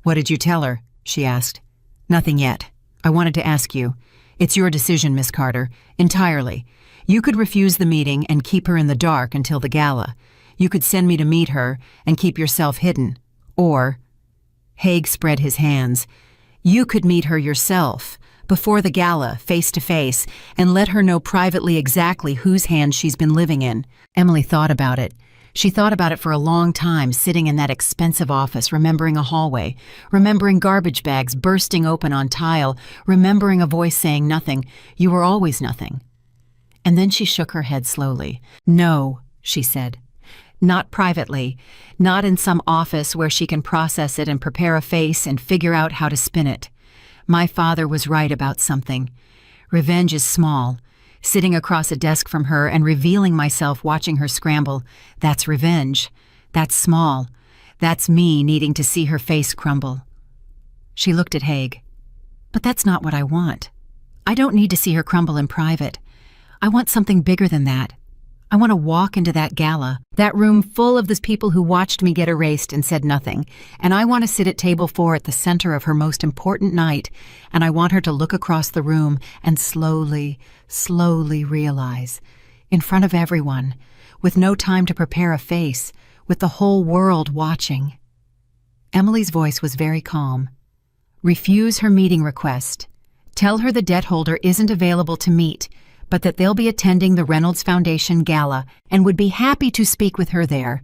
"What did you tell her?" she asked. "Nothing yet. I wanted to ask you. It's your decision, Miss Carter, entirely. You could refuse the meeting and keep her in the dark until the gala. You could send me to meet her and keep yourself hidden. Or," Haig spread his hands, "you could meet her yourself, before the gala, face to face, and let her know privately exactly whose hands she's been living in." Emily thought about it. She thought about it for a long time, sitting in that expensive office, remembering a hallway, remembering garbage bags bursting open on tile, remembering a voice saying nothing. "You were always nothing." And then she shook her head slowly. "No," she said. "Not privately, not in some office where she can process it and prepare a face and figure out how to spin it. My father was right about something. Revenge is small. Sitting across a desk from her and revealing myself watching her scramble, that's revenge. That's small. That's me needing to see her face crumble." She looked at Haig. "But that's not what I want. I don't need to see her crumble in private. I want something bigger than that. I want to walk into that gala, that room full of those people who watched me get erased and said nothing, and I want to sit at table 4 at the center of her most important night, and I want her to look across the room and slowly, slowly realize, in front of everyone, with no time to prepare a face, with the whole world watching." Emily's voice was very calm. "Refuse her meeting request. Tell her the debt holder isn't available to meet, but that they'll be attending the Reynolds Foundation Gala and would be happy to speak with her there.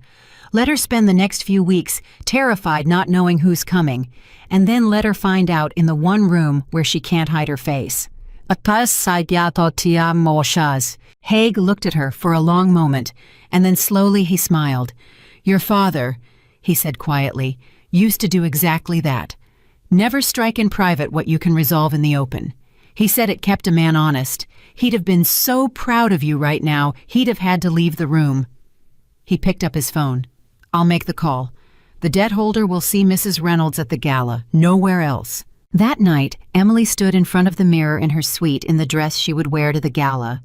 Let her spend the next few weeks terrified not knowing who's coming, and then let her find out in the one room where she can't hide her face." Haig looked at her for a long moment, and then slowly he smiled. "Your father," he said quietly, "used to do exactly that. Never strike in private what you can resolve in the open. He said it kept a man honest. He'd have been so proud of you right now, he'd have had to leave the room." He picked up his phone. "I'll make the call. The debt holder will see Mrs. Reynolds at the gala, nowhere else." That night, Emily stood in front of the mirror in her suite in the dress she would wear to the gala.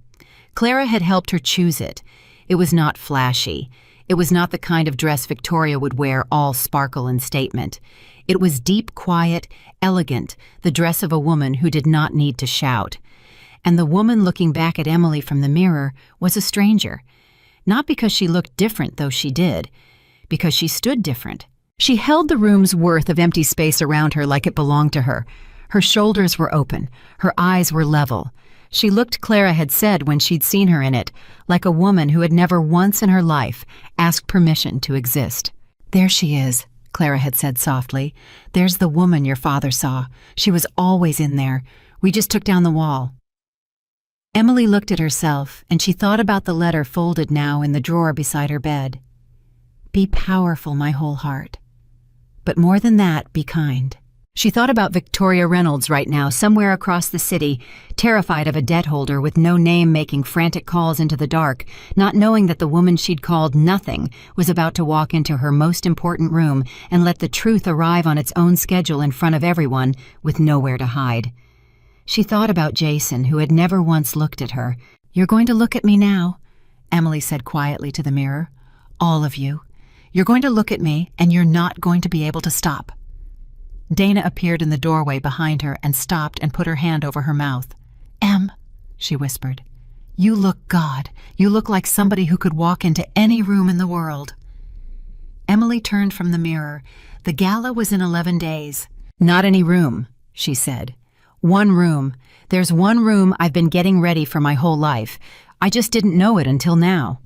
Clara had helped her choose it. It was not flashy. It was not the kind of dress Victoria would wear, all sparkle and statement. It was deep, quiet, elegant, the dress of a woman who did not need to shout. And the woman looking back at Emily from the mirror was a stranger. Not because she looked different, though she did, because she stood different. She held the room's worth of empty space around her like it belonged to her. Her shoulders were open. Her eyes were level. She looked, Clara had said when she'd seen her in it, like a woman who had never once in her life asked permission to exist. "There she is," Clara had said softly. "There's the woman your father saw. She was always in there. We just took down the wall." Emily looked at herself, and she thought about the letter folded now in the drawer beside her bed. "Be powerful, my whole heart. But more than that, be kind." She thought about Victoria Reynolds right now, somewhere across the city, terrified of a debt holder with no name making frantic calls into the dark, not knowing that the woman she'd called Nothing was about to walk into her most important room and let the truth arrive on its own schedule in front of everyone with nowhere to hide. She thought about Jason, who had never once looked at her. "You're going to look at me now," Emily said quietly to the mirror. "All of you. You're going to look at me, and you're not going to be able to stop." Dana appeared in the doorway behind her and stopped and put her hand over her mouth. "Em," she whispered, "you look God. You look like somebody who could walk into any room in the world." Emily turned from the mirror. The gala was in 11 days. "Not any room," she said. "One room. There's one room I've been getting ready for my whole life. I just didn't know it until now."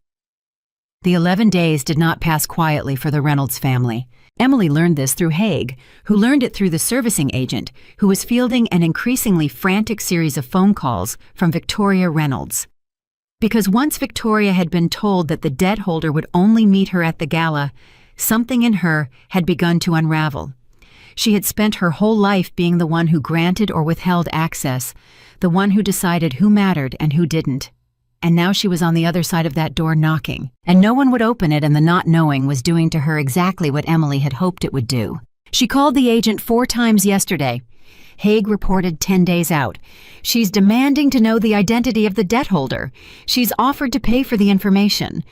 The 11 days did not pass quietly for the Reynolds family. Emily learned this through Haig, who learned it through the servicing agent, who was fielding an increasingly frantic series of phone calls from Victoria Reynolds. Because once Victoria had been told that the debt holder would only meet her at the gala, something in her had begun to unravel. She had spent her whole life being the one who granted or withheld access, the one who decided who mattered and who didn't. And now she was on the other side of that door knocking, and no one would open it, and the not knowing was doing to her exactly what Emily had hoped it would do. She called the agent 4 times yesterday. Haig reported 10 days out. She's demanding to know the identity of the debt holder. She's offered to pay for the information.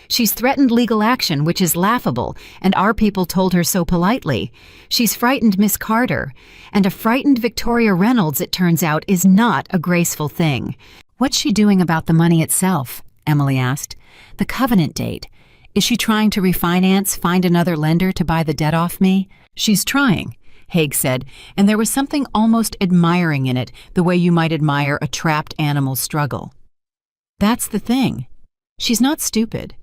She's threatened legal action, which is laughable, and our people told her so politely. She's frightened Miss Carter, and a frightened Victoria Reynolds, it turns out, is not a graceful thing. "What's she doing about the money itself?" Emily asked. "The covenant date. Is she trying to refinance, find another lender to buy the debt off me?" "She's trying," Haig said, and there was something almost admiring in it, the way you might admire a trapped animal's struggle. "That's the thing. She's not stupid.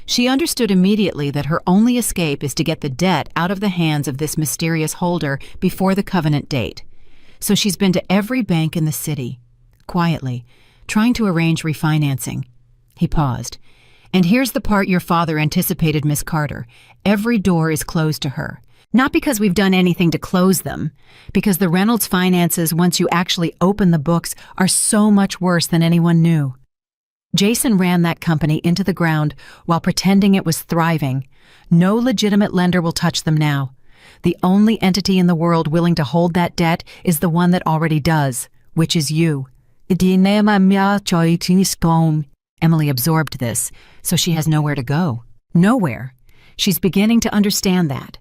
She understood immediately that her only escape is to get the debt out of the hands of this mysterious holder before the covenant date. So she's been to every bank in the city, quietly, trying to arrange refinancing." He paused. "And here's the part your father anticipated, Miss Carter. Every door is closed to her. Not because we've done anything to close them, because the Reynolds finances, once you actually open the books, are so much worse than anyone knew. Jason ran that company into the ground while pretending it was thriving. No legitimate lender will touch them now. The only entity in the world willing to hold that debt is the one that already does, which is you." Emily absorbed this, so she has nowhere to go. Nowhere. She's beginning to understand that.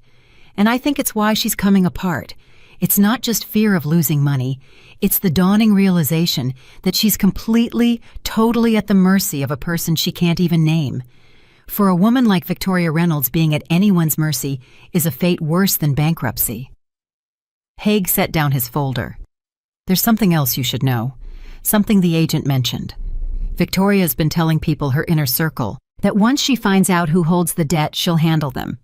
And I think it's why she's coming apart. It's not just fear of losing money. It's the dawning realization that she's completely, totally at the mercy of a person she can't even name. For a woman like Victoria Reynolds, being at anyone's mercy is a fate worse than bankruptcy. Haig set down his folder. "There's something else you should know. Something the agent mentioned. Victoria's been telling people her inner circle that once she finds out who holds the debt, she'll handle them.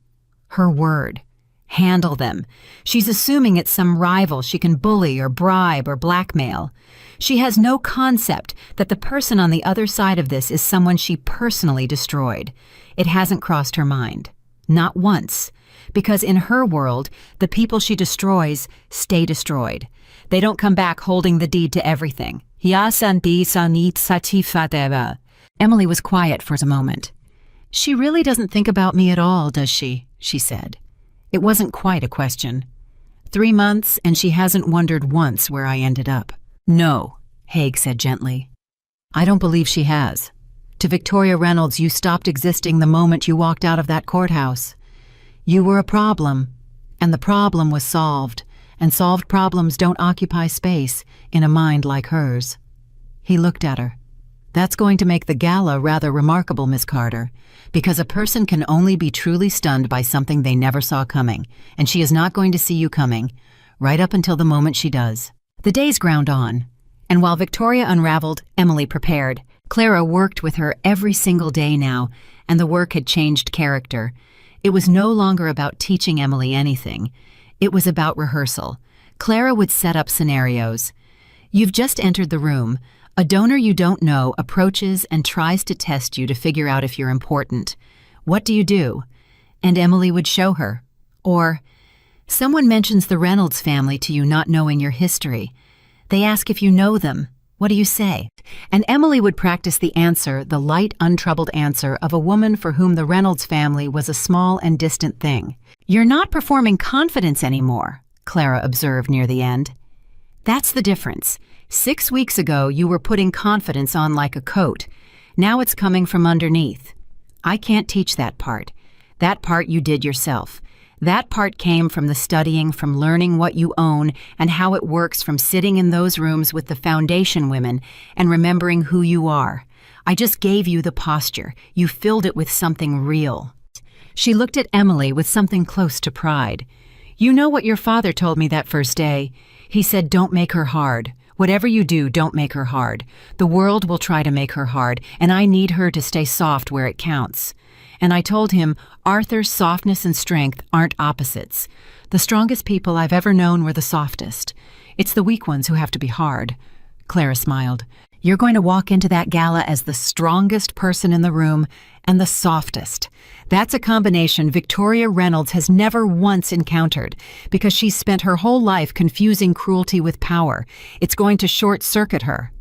Her word. Handle them. She's assuming it's some rival she can bully or bribe or blackmail. She has no concept that the person on the other side of this is someone she personally destroyed. It hasn't crossed her mind. Not once. Because in her world, the people she destroys stay destroyed. They don't come back holding the deed to everything. Emily was quiet for a moment. "She really doesn't think about me at all, does she?" she said. It wasn't quite a question. 3 months, and she hasn't wondered once where I ended up. "No," Haig said gently. I don't believe she has. To Victoria Reynolds, you stopped existing the moment you walked out of that courthouse. You were a problem, and the problem was solved, and solved problems don't occupy space in a mind like hers. He looked at her. That's going to make the gala rather remarkable, Miss Carter, because a person can only be truly stunned by something they never saw coming, and she is not going to see you coming, right up until the moment she does. The days ground on, and while Victoria unraveled, Emily prepared. Clara worked with her every single day now, and the work had changed character. It was no longer about teaching Emily anything. It was about rehearsal. Clara would set up scenarios. You've just entered the room. A donor you don't know approaches and tries to test you to figure out if you're important. What do you do? And Emily would show her. Or, someone mentions the Reynolds family to you not knowing your history. They ask if you know them. What do you say? And Emily would practice the answer, the light, untroubled answer of a woman for whom the Reynolds family was a small and distant thing. You're not performing confidence anymore, Clara observed near the end. That's the difference. 6 weeks ago, you were putting confidence on like a coat. Now it's coming from underneath. I can't teach that part. That part you did yourself. That part came from the studying, from learning what you own and how it works, from sitting in those rooms with the foundation women and remembering who you are. I just gave you the posture. You filled it with something real. She looked at Emily with something close to pride. You know what your father told me that first day? He said, don't make her hard. Whatever you do, don't make her hard. The world will try to make her hard, and I need her to stay soft where it counts. And I told him, Arthur's softness and strength aren't opposites. The strongest people I've ever known were the softest. It's the weak ones who have to be hard. Clara smiled. You're going to walk into that gala as the strongest person in the room and the softest. That's a combination Victoria Reynolds has never once encountered because she's spent her whole life confusing cruelty with power. It's going to short-circuit her.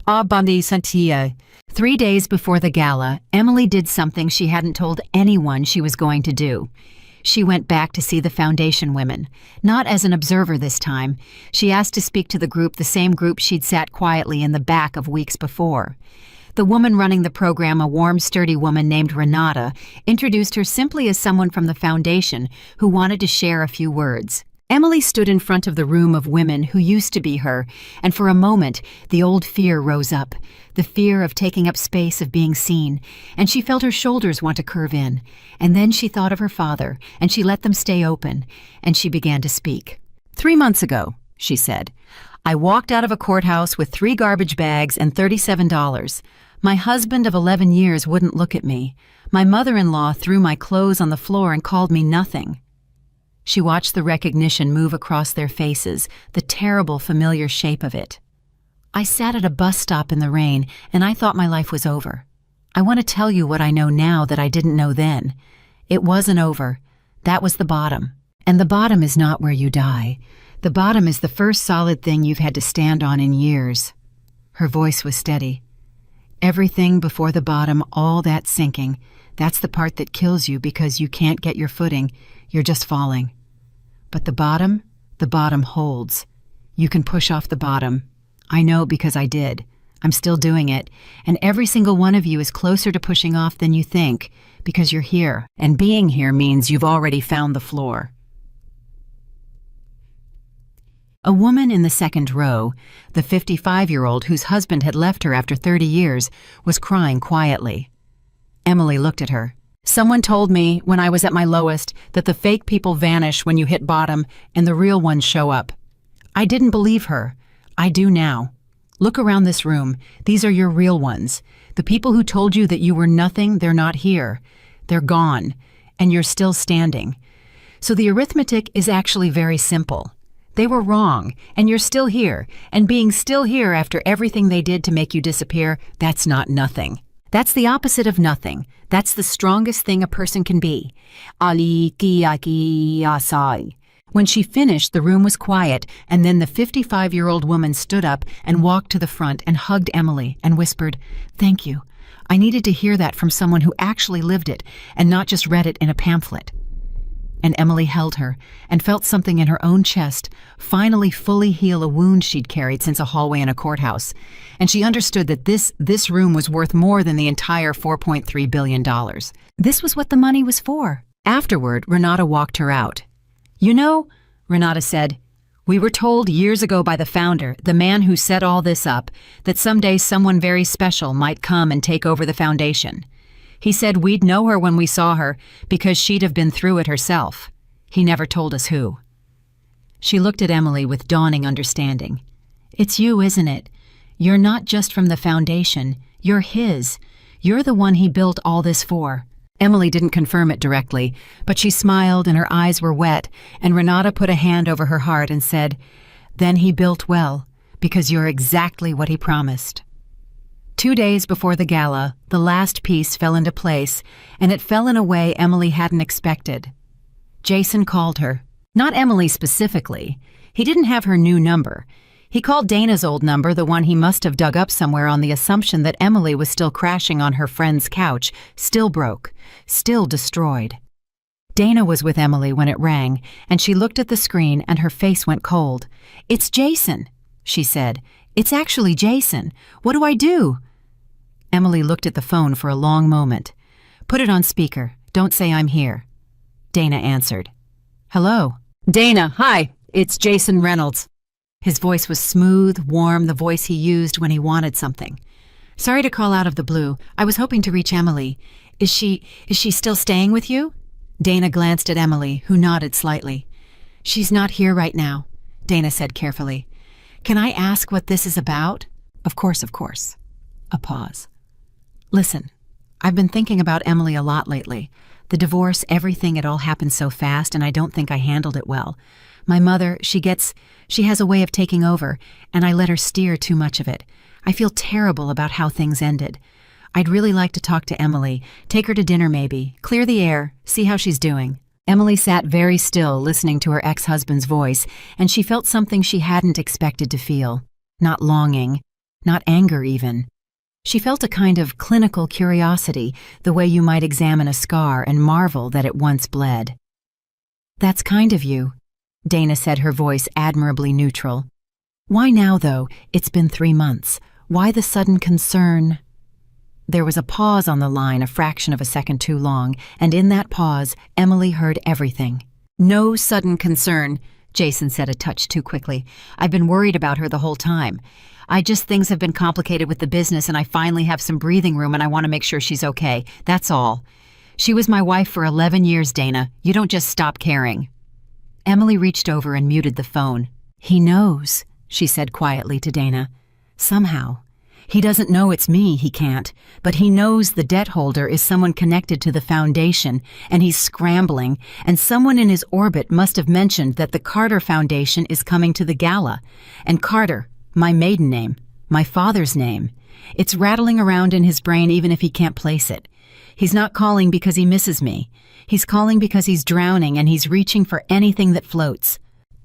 Bandi Santia. 3 days before the gala, Emily did something she hadn't told anyone she was going to do. She went back to see the foundation women, not as an observer this time. She asked to speak to the group, the same group she'd sat quietly in the back of weeks before. The woman running the program, a warm, sturdy woman named Renata, introduced her simply as someone from the foundation who wanted to share a few words. Emily stood in front of the room of women who used to be her, and for a moment, the old fear rose up, the fear of taking up space, of being seen, and she felt her shoulders want to curve in. And then she thought of her father, and she let them stay open, and she began to speak. 3 months ago, she said, I walked out of a courthouse with 3 garbage bags and $37. My husband of 11 years wouldn't look at me. My mother-in-law threw my clothes on the floor and called me nothing. She watched the recognition move across their faces, the terrible, familiar shape of it. I sat at a bus stop in the rain, and I thought my life was over. I want to tell you what I know now that I didn't know then. It wasn't over. That was the bottom. And the bottom is not where you die. The bottom is the first solid thing you've had to stand on in years. Her voice was steady. Everything before the bottom, all that sinking, that's the part that kills you because you can't get your footing. You're just falling. But the bottom holds. You can push off the bottom. I know because I did. I'm still doing it. And every single one of you is closer to pushing off than you think because you're here. And being here means you've already found the floor. A woman in the second row, the 55-year-old whose husband had left her after 30 years, was crying quietly. Emily looked at her. Someone told me, when I was at my lowest, that the fake people vanish when you hit bottom and the real ones show up. I didn't believe her. I do now. Look around this room. These are your real ones. The people who told you that you were nothing, they're not here. They're gone. And you're still standing. So the arithmetic is actually very simple. They were wrong, and you're still here. And being still here after everything they did to make you disappear, that's not nothing. That's the opposite of nothing. That's the strongest thing a person can be. Ali ki asai. When she finished, the room was quiet, and then the 55-year-old woman stood up and walked to the front and hugged Emily and whispered, "Thank you. I needed to hear that from someone who actually lived it and not just read it in a pamphlet." and Emily held her and felt something in her own chest finally fully heal a wound she'd carried since a hallway in a courthouse, and she understood that this room was worth more than the entire $4.3 billion. This was what the money was for. Afterward, Renata walked her out. "You know," Renata said, "we were told years ago by the founder, the man who set all this up, that someday someone very special might come and take over the foundation. He said we'd know her when we saw her because she'd have been through it herself. He never told us who." She looked at Emily with dawning understanding. "It's you, isn't it? You're not just from the foundation. You're his. You're the one he built all this for." Emily didn't confirm it directly, but she smiled and her eyes were wet, and Renata put a hand over her heart and said, "Then he built well, because you're exactly what he promised." 2 days before the gala, the last piece fell into place, and it fell in a way Emily hadn't expected. Jason called her. Not Emily specifically. He didn't have her new number. He called Dana's old number, the one he must have dug up somewhere on the assumption that Emily was still crashing on her friend's couch, still broke, still destroyed. Dana was with Emily when it rang, and she looked at the screen and her face went cold. "It's Jason," she said. "It's actually Jason. What do I do?" Emily looked at the phone for a long moment. "Put it on speaker. Don't say I'm here." Dana answered. "Hello." "Dana, hi. It's Jason Reynolds." His voice was smooth, warm, the voice he used when he wanted something. "Sorry to call out of the blue. I was hoping to reach Emily. Is she still staying with you?" Dana glanced at Emily, who nodded slightly. "She's not here right now," Dana said carefully. "Can I ask what this is about?" Of course. A pause. "Listen, I've been thinking about Emily a lot lately. The divorce, everything, it all happened so fast, and I don't think I handled it well. My mother, she has a way of taking over, and I let her steer too much of it. I feel terrible about how things ended. I'd really like to talk to Emily, take her to dinner maybe, clear the air, see how she's doing." Emily sat very still, listening to her ex-husband's voice, and she felt something she hadn't expected to feel. Not longing, not anger even. She felt a kind of clinical curiosity, the way you might examine a scar and marvel that it once bled. "That's kind of you," Dana said, her voice admirably neutral. "Why now, though? It's been 3 months. Why the sudden concern?" There was a pause on the line, a fraction of a second too long, and in that pause, Emily heard everything. "No sudden concern," Jason said a touch too quickly. "I've been worried about her the whole time. Things have been complicated with the business, and I finally have some breathing room, and I want to make sure she's okay. That's all. She was my wife for 11 years, Dana. You don't just stop caring." Emily reached over and muted the phone. "He knows," she said quietly to Dana. "Somehow. He doesn't know it's me, he can't, but he knows the debt holder is someone connected to the foundation, and he's scrambling, and someone in his orbit must have mentioned that the Carter Foundation is coming to the gala. And Carter, my maiden name, my father's name. It's rattling around in his brain even if he can't place it. He's not calling because he misses me. He's calling because he's drowning and he's reaching for anything that floats."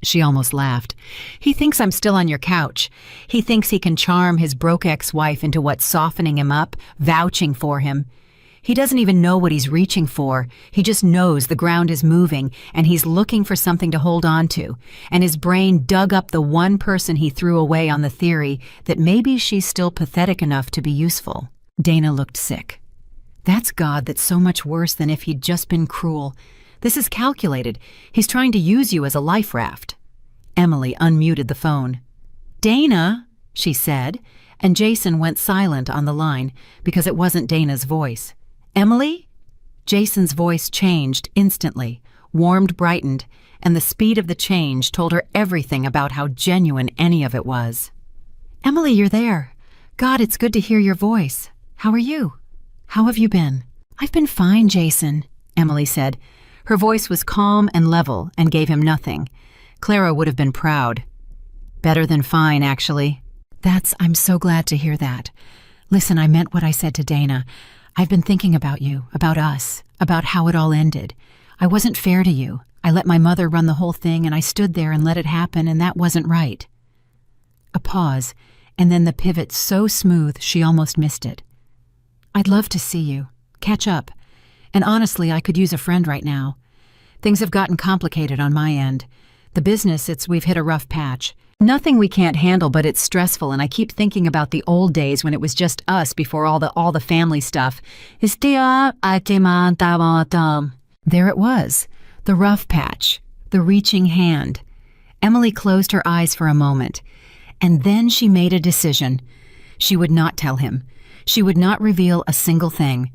She almost laughed. "He thinks I'm still on your couch. He thinks he can charm his broke ex-wife into what's softening him up, vouching for him. He doesn't even know what he's reaching for. He just knows the ground is moving and he's looking for something to hold on to. And his brain dug up the one person he threw away on the theory that maybe she's still pathetic enough to be useful." Dana looked sick. "That's God that's so much worse than if he'd just been cruel. This is calculated. He's trying to use you as a life raft." Emily unmuted the phone. "Dana," she said, and Jason went silent on the line because it wasn't Dana's voice. "Emily?" Jason's voice changed instantly, warmed, brightened, and the speed of the change told her everything about how genuine any of it was. "Emily, you're there. God, it's good to hear your voice. How are you? How have you been?" "I've been fine, Jason," Emily said. Her voice was calm and level and gave him nothing. Clara would have been proud. "Better than fine, actually." I'm so glad to hear that. Listen, I meant what I said to Dana. I've been thinking about you, about us, about how it all ended. I wasn't fair to you. I let my mother run the whole thing, and I stood there and let it happen, and that wasn't right." A pause, and then the pivot so smooth she almost missed it. "I'd love to see you, catch up. And honestly, I could use a friend right now. Things have gotten complicated on my end. The business, we've hit a rough patch. Nothing we can't handle, but it's stressful, and I keep thinking about the old days when it was just us before all the family stuff. There it was, the rough patch, the reaching hand. Emily closed her eyes for a moment, and then she made a decision. She would not tell him. She would not reveal a single thing.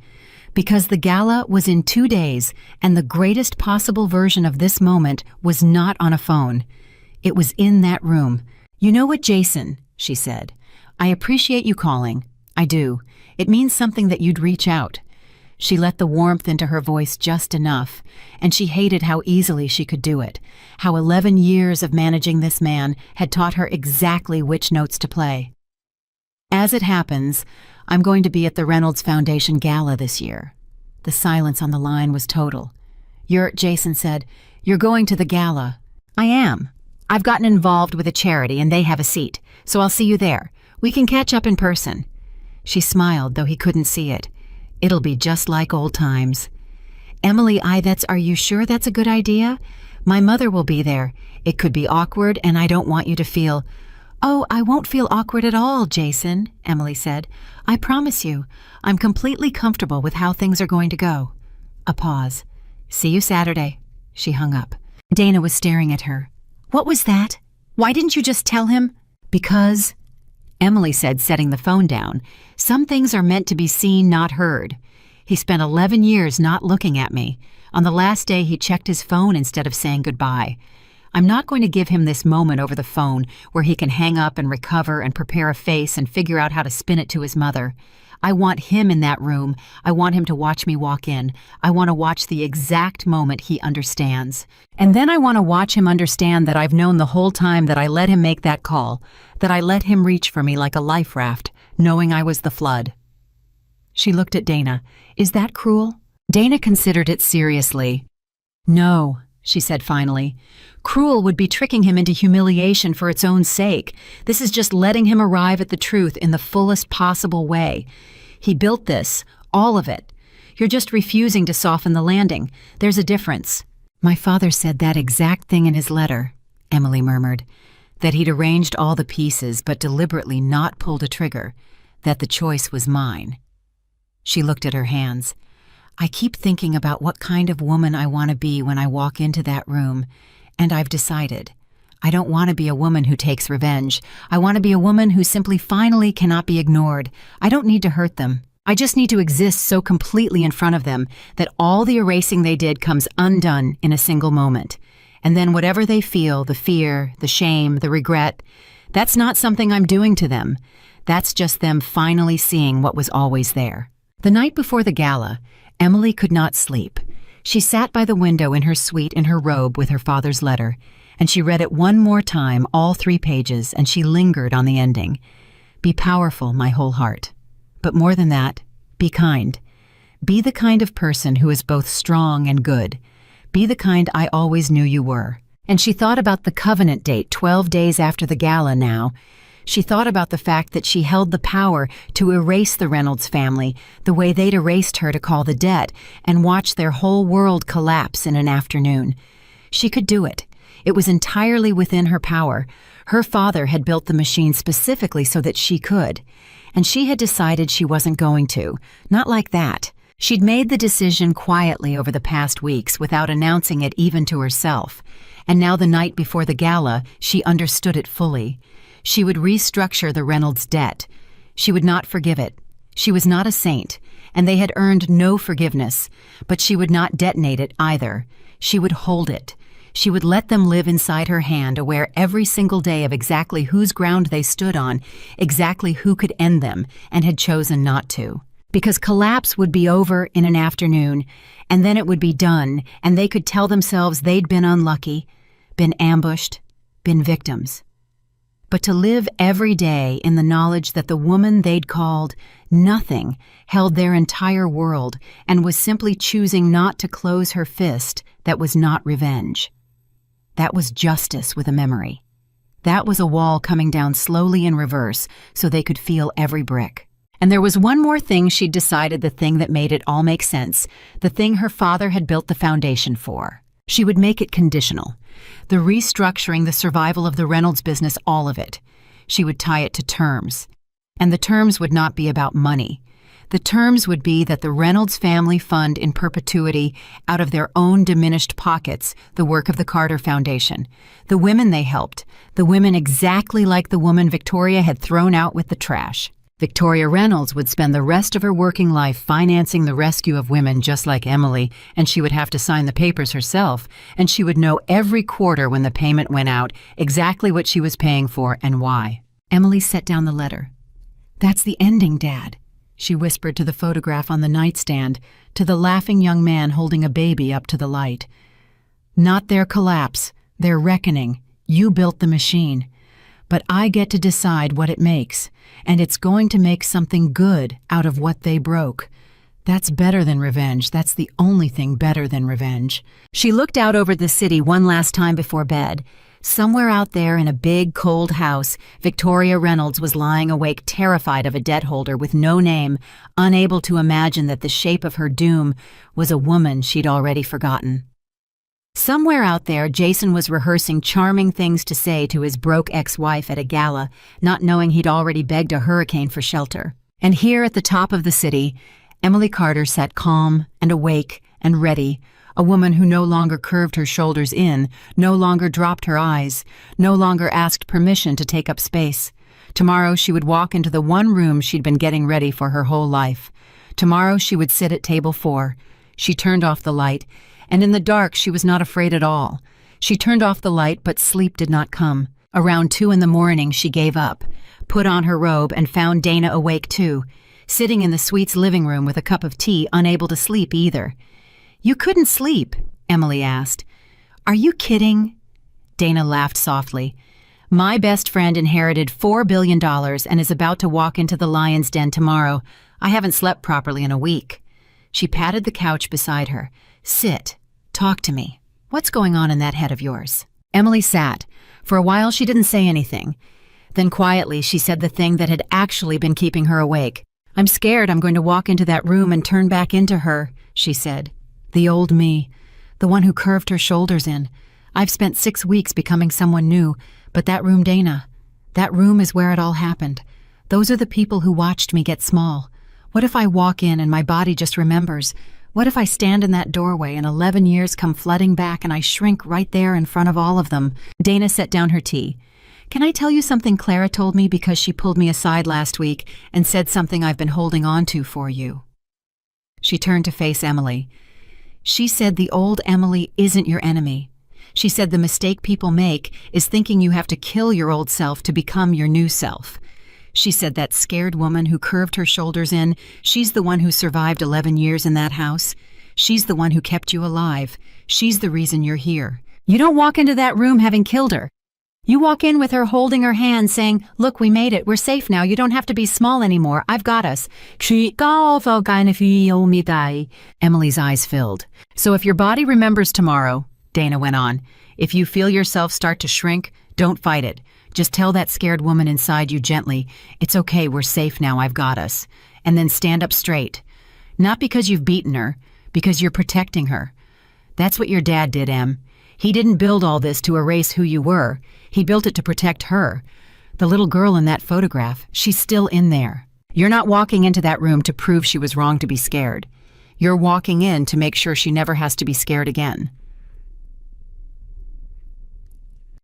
Because the gala was in 2 days, and the greatest possible version of this moment was not on a phone. It was in that room. "You know what, Jason," she said. "I appreciate you calling. I do. It means something that you'd reach out." She let the warmth into her voice just enough, and she hated how easily she could do it, how 11 years of managing this man had taught her exactly which notes to play. "As it happens, I'm going to be at the Reynolds Foundation Gala this year." The silence on the line was total. Jason said, "You're going to the gala." "I am. I've gotten involved with a charity and they have a seat, so I'll see you there. We can catch up in person." She smiled, though he couldn't see it. "It'll be just like old times." "Emily, are you sure that's a good idea? My mother will be there. It could be awkward, and I don't want you to feel—" "Oh, I won't feel awkward at all, Jason," Emily said. "I promise you. I'm completely comfortable with how things are going to go." A pause. "See you Saturday." She hung up. Dana was staring at her. "What was that? Why didn't you just tell him?" "Because," Emily said, setting the phone down, "some things are meant to be seen, not heard. He spent 11 years not looking at me. On the last day, he checked his phone instead of saying goodbye. I'm not going to give him this moment over the phone where he can hang up and recover and prepare a face and figure out how to spin it to his mother. I want him in that room. I want him to watch me walk in. I want to watch the exact moment he understands. And then I want to watch him understand that I've known the whole time that I let him make that call, that I let him reach for me like a life raft, knowing I was the flood." She looked at Dana. "Is that cruel?" Dana considered it seriously. "No," she said finally. "Cruel would be tricking him into humiliation for its own sake. This is just letting him arrive at the truth in the fullest possible way. He built this, all of it. You're just refusing to soften the landing. There's a difference." "My father said that exact thing in his letter," Emily murmured. "That he'd arranged all the pieces but deliberately not pulled a trigger. That the choice was mine." She looked at her hands. "I keep thinking about what kind of woman I want to be when I walk into that room, and I've decided. I don't want to be a woman who takes revenge. I want to be a woman who simply finally cannot be ignored. I don't need to hurt them. I just need to exist so completely in front of them that all the erasing they did comes undone in a single moment. And then whatever they feel, the fear, the shame, the regret, that's not something I'm doing to them. That's just them finally seeing what was always there." The night before the gala, Emily could not sleep. She sat by the window in her suite in her robe with her father's letter, and she read it one more time, all 3 pages, and she lingered on the ending. "Be powerful, my whole heart. But more than that, be kind. Be the kind of person who is both strong and good. Be the kind I always knew you were." And she thought about the covenant date 12 days after the gala now. She thought about the fact that she held the power to erase the Reynolds family the way they'd erased her to call the debt and watch their whole world collapse in an afternoon. She could do it. It was entirely within her power. Her father had built the machine specifically so that she could. And she had decided she wasn't going to. Not like that. She'd made the decision quietly over the past weeks without announcing it even to herself. And now the night before the gala, she understood it fully. She would restructure the Reynolds debt. She would not forgive it. She was not a saint, and they had earned no forgiveness, but she would not detonate it either. She would hold it. She would let them live inside her hand, aware every single day of exactly whose ground they stood on, exactly who could end them, and had chosen not to. Because collapse would be over in an afternoon, and then it would be done, and they could tell themselves they'd been unlucky, been ambushed, been victims. But to live every day in the knowledge that the woman they'd called nothing held their entire world and was simply choosing not to close her fist, that was not revenge. That was justice with a memory. That was a wall coming down slowly in reverse so they could feel every brick. And there was one more thing she'd decided, the thing that made it all make sense, the thing her father had built the foundation for. She would make it conditional. The restructuring, the survival of the Reynolds business, all of it. She would tie it to terms. And the terms would not be about money. The terms would be that the Reynolds family fund in perpetuity, out of their own diminished pockets, the work of the Carter Foundation. The women they helped, the women exactly like the woman Victoria had thrown out with the trash. Victoria Reynolds would spend the rest of her working life financing the rescue of women just like Emily, and she would have to sign the papers herself, and she would know every quarter when the payment went out exactly what she was paying for and why. Emily set down the letter. "That's the ending, Dad," she whispered to the photograph on the nightstand, to the laughing young man holding a baby up to the light. "Not their collapse, their reckoning. You built the machine. But I get to decide what it makes, and it's going to make something good out of what they broke. That's better than revenge. That's the only thing better than revenge." She looked out over the city one last time before bed. Somewhere out there in a big, cold house, Victoria Reynolds was lying awake, terrified of a debt holder with no name, unable to imagine that the shape of her doom was a woman she'd already forgotten. Somewhere out there, Jason was rehearsing charming things to say to his broke ex-wife at a gala, not knowing he'd already begged a hurricane for shelter. And here at the top of the city, Emily Carter sat calm and awake and ready, a woman who no longer curved her shoulders in, no longer dropped her eyes, no longer asked permission to take up space. Tomorrow she would walk into the one room she'd been getting ready for her whole life. Tomorrow she would sit at table 4. She turned off the light, and in the dark she was not afraid at all. She turned off the light, but sleep did not come. Around 2 in the morning she gave up, put on her robe, and found Dana awake too, sitting in the suite's living room with a cup of tea, unable to sleep either. "You couldn't sleep?" Emily asked. "Are you kidding?" Dana laughed softly. "My best friend inherited $4 billion and is about to walk into the lion's den tomorrow. I haven't slept properly in a week." She patted the couch beside her. "Sit. Talk to me. What's going on in that head of yours?" Emily sat. For a while she didn't say anything. Then quietly she said the thing that had actually been keeping her awake. "I'm scared I'm going to walk into that room and turn back into her," she said. "The old me, the one who curved her shoulders in. I've spent 6 weeks becoming someone new, but that room, Dana, that room is where it all happened. Those are the people who watched me get small. What if I walk in and my body just remembers? What if I stand in that doorway and 11 years come flooding back and I shrink right there in front of all of them?" Dana set down her tea. "Can I tell you something Clara told me because she pulled me aside last week and said something I've been holding on to for you?" She turned to face Emily. "She said the old Emily isn't your enemy. She said the mistake people make is thinking you have to kill your old self to become your new self. She said that scared woman who curved her shoulders in, she's the one who survived 11 years in that house. She's the one who kept you alive. She's the reason you're here. You don't walk into that room having killed her. You walk in with her holding her hand saying, 'Look, we made it. We're safe now. You don't have to be small anymore. I've got us.'" Emily's eyes filled. "So if your body remembers tomorrow," Dana went on, "if you feel yourself start to shrink, don't fight it. Just tell that scared woman inside you gently, 'It's okay, we're safe now, I've got us.' And then stand up straight. Not because you've beaten her, because you're protecting her. That's what your dad did, Em. He didn't build all this to erase who you were. He built it to protect her. The little girl in that photograph, she's still in there. You're not walking into that room to prove she was wrong to be scared. You're walking in to make sure she never has to be scared again."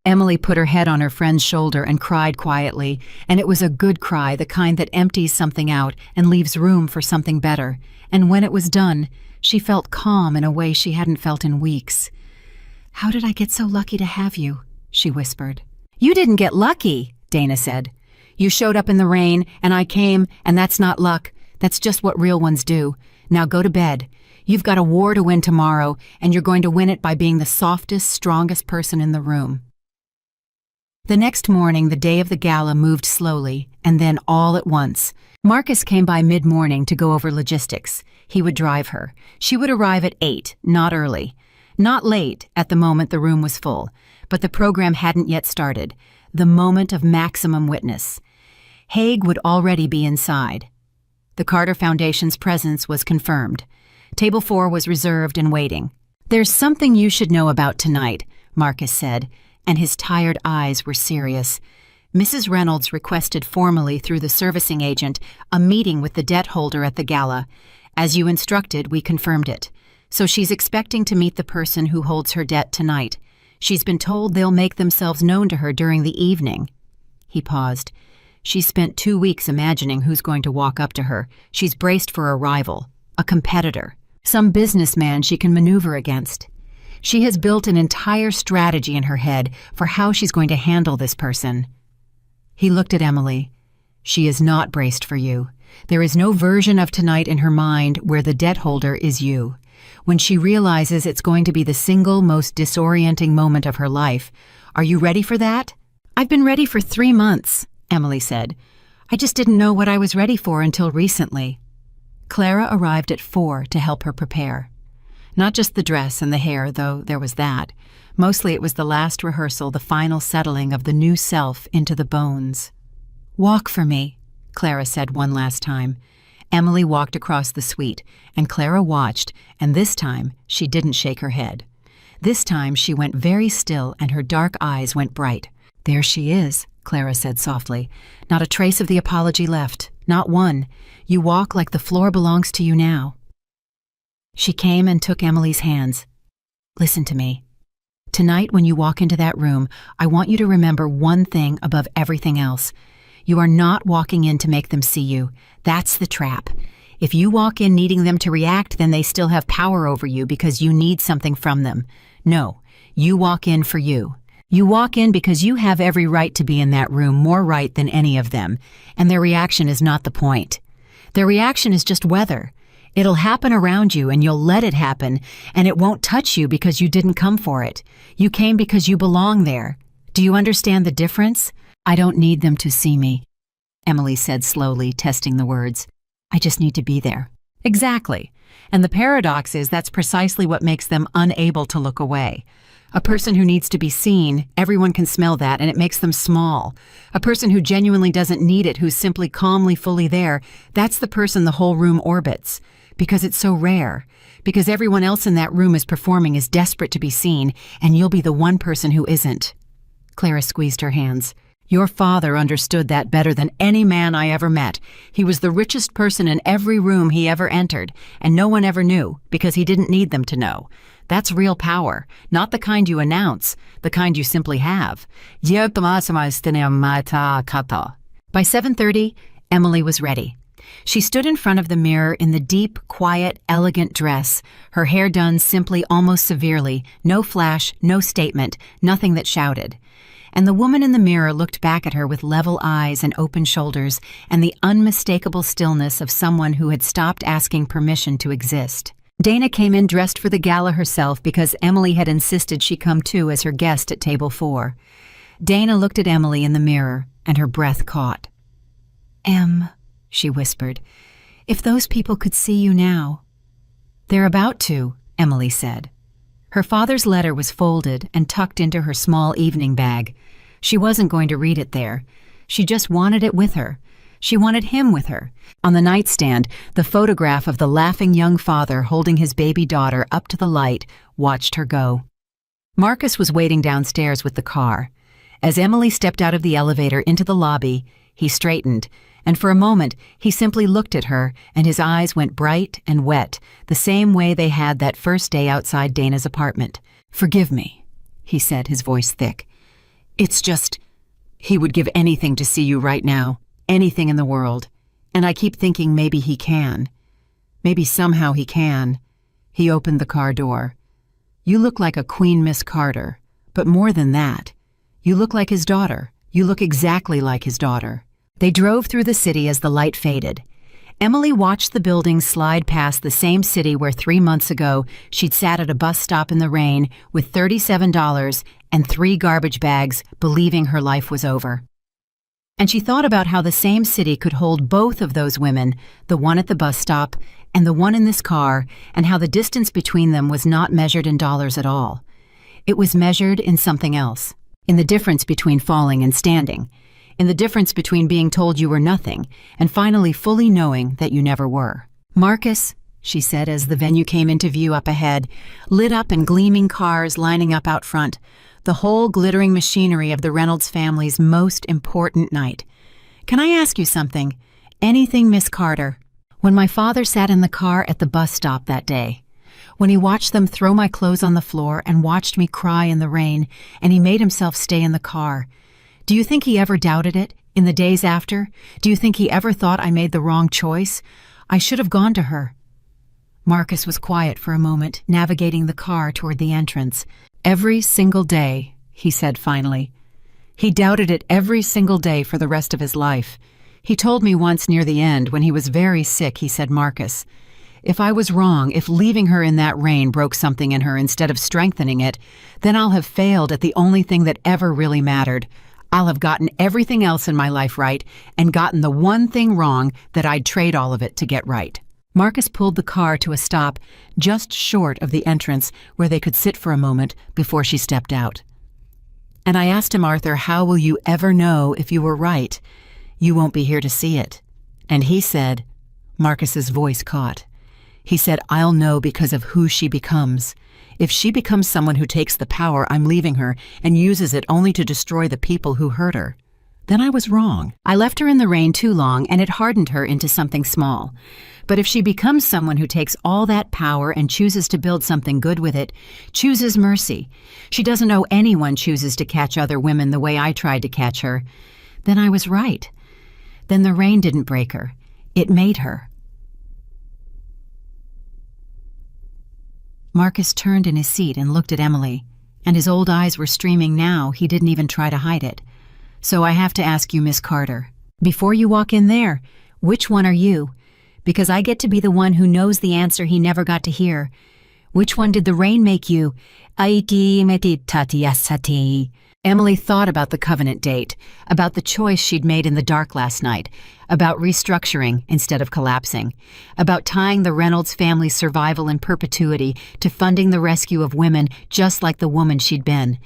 Emily put her head on her friend's shoulder and cried quietly, and it was a good cry, the kind that empties something out and leaves room for something better. And when it was done, she felt calm in a way she hadn't felt in weeks. "How did I get so lucky to have you?" she whispered. "You didn't get lucky," Dana said. "You showed up in the rain, and I came, and that's not luck. That's just what real ones do. Now go to bed. You've got a war to win tomorrow, and you're going to win it by being the softest, strongest person in the room." The next morning, the day of the gala, moved slowly, and then all at once. Marcus came by mid-morning to go over logistics. He would drive her. She would arrive at 8, not early. Not late. At the moment the room was full, but the program hadn't yet started. The moment of maximum witness. Haig would already be inside. The Carter Foundation's presence was confirmed. Table 4 was reserved and waiting. "There's something you should know about tonight," Marcus said, and his tired eyes were serious. Mrs. Reynolds requested formally through the servicing agent a meeting with the debt holder at the gala. As you instructed, we confirmed it. So she's expecting to meet the person who holds her debt tonight. She's been told they'll make themselves known to her during the evening. He paused. She spent 2 weeks imagining who's going to walk up to her. She's braced for a rival, a competitor, some businessman she can maneuver against. She has built an entire strategy in her head for how she's going to handle this person. He looked at Emily. She is not braced for you. There is no version of tonight in her mind where the debt holder is you. When she realizes it's going to be the single most disorienting moment of her life, are you ready for that? "I've been ready for 3 months, Emily said. "I just didn't know what I was ready for until recently." Clara arrived at 4 to help her prepare. Not just the dress and the hair, though there was that. Mostly it was the last rehearsal, the final settling of the new self into the bones. "Walk for me," Clara said one last time. Emily walked across the suite, and Clara watched, and this time she didn't shake her head. This time she went very still, and her dark eyes went bright. "There she is," Clara said softly. "Not a trace of the apology left, not one. You walk like the floor belongs to you now." She came and took Emily's hands. "Listen to me. Tonight when you walk into that room, I want you to remember one thing above everything else. You are not walking in to make them see you. That's the trap. If you walk in needing them to react, then they still have power over you because you need something from them. No, you walk in for you. You walk in because you have every right to be in that room, more right than any of them, and their reaction is not the point. Their reaction is just weather. It'll happen around you and you'll let it happen, and it won't touch you because you didn't come for it. You came because you belong there. Do you understand the difference? "I don't need them to see me," Emily said slowly, testing the words. "I just need to be there." Exactly. And the paradox is that's precisely what makes them unable to look away. A person who needs to be seen, everyone can smell that, and it makes them small. A person who genuinely doesn't need it, who's simply calmly fully there, that's the person the whole room orbits. Because it's so rare. Because everyone else in that room is performing, is desperate to be seen, and you'll be the one person who isn't. Clara squeezed her hands. "Your father understood that better than any man I ever met. He was the richest person in every room he ever entered, and no one ever knew, because he didn't need them to know. That's real power, not the kind you announce, the kind you simply have." By 7:30, Emily was ready. She stood in front of the mirror in the deep, quiet, elegant dress, her hair done simply, almost severely, no flash, no statement, nothing that shouted. And the woman in the mirror looked back at her with level eyes and open shoulders and the unmistakable stillness of someone who had stopped asking permission to exist. Dana came in dressed for the gala herself because Emily had insisted she come too as her guest at table 4. Dana looked at Emily in the mirror, and her breath caught. "Em," she whispered, "if those people could see you now." "They're about to," Emily said. Her father's letter was folded and tucked into her small evening bag. She wasn't going to read it there. She just wanted it with her. She wanted him with her. On the nightstand, the photograph of the laughing young father holding his baby daughter up to the light watched her go. Marcus was waiting downstairs with the car. As Emily stepped out of the elevator into the lobby, he straightened, and for a moment he simply looked at her, and his eyes went bright and wet, the same way they had that first day outside Dana's apartment. "Forgive me," he said, his voice thick. "It's just, he would give anything to see you right now, anything in the world, and I keep thinking maybe he can. Maybe somehow he can." He opened the car door. "You look like a Queen Miss Carter, but more than that. You look like his daughter. You look exactly like his daughter." They drove through the city as the light faded. Emily watched the buildings slide past the same city where 3 months ago she'd sat at a bus stop in the rain with $37 and 3 garbage bags, believing her life was over. And she thought about how the same city could hold both of those women, the one at the bus stop and the one in this car, and how the distance between them was not measured in dollars at all. It was measured in something else, in the difference between falling and standing, in the difference between being told you were nothing and finally fully knowing that you never were. Marcus, she said as the venue came into view up ahead, lit up and gleaming cars lining up out front, the whole glittering machinery of the Reynolds family's most important night. "Can I ask you something? Anything, Miss Carter?" When my father sat in the car at the bus stop that day, when he watched them throw my clothes on the floor and watched me cry in the rain, and he made himself stay in the car, do you think he ever doubted it? In the days after, do you think he ever thought I made the wrong choice? I should have gone to her. Marcus was quiet for a moment, navigating the car toward the entrance. "Every single day," he said finally. He doubted it every single day for the rest of his life. He told me once near the end, when he was very sick, he said, "Marcus, if I was wrong, if leaving her in that rain broke something in her instead of strengthening it, then I'll have failed at the only thing that ever really mattered. I'll have gotten everything else in my life right and gotten the one thing wrong that I'd trade all of it to get right." Marcus pulled the car to a stop just short of the entrance where they could sit for a moment before she stepped out. And I asked him, "Arthur, how will you ever know if you were right? You won't be here to see it." And he said, Marcus's voice caught. He said, "I'll know because of who she becomes. If she becomes someone who takes the power I'm leaving her and uses it only to destroy the people who hurt her, then I was wrong. I left her in the rain too long and it hardened her into something small. But if she becomes someone who takes all that power and chooses to build something good with it, chooses mercy, she doesn't know anyone chooses to catch other women the way I tried to catch her, then I was right. Then the rain didn't break her. It made her." Marcus turned in his seat and looked at Emily, and his old eyes were streaming now. He didn't even try to hide it. "So I have to ask you, Miss Carter, before you walk in there, which one are you? Because I get to be the one who knows the answer he never got to hear. Which one did the rain make you?" Emily thought about the covenant date, about the choice she'd made in the dark last night, about restructuring instead of collapsing, about tying the Reynolds family's survival in perpetuity to funding the rescue of women just like the woman she'd been,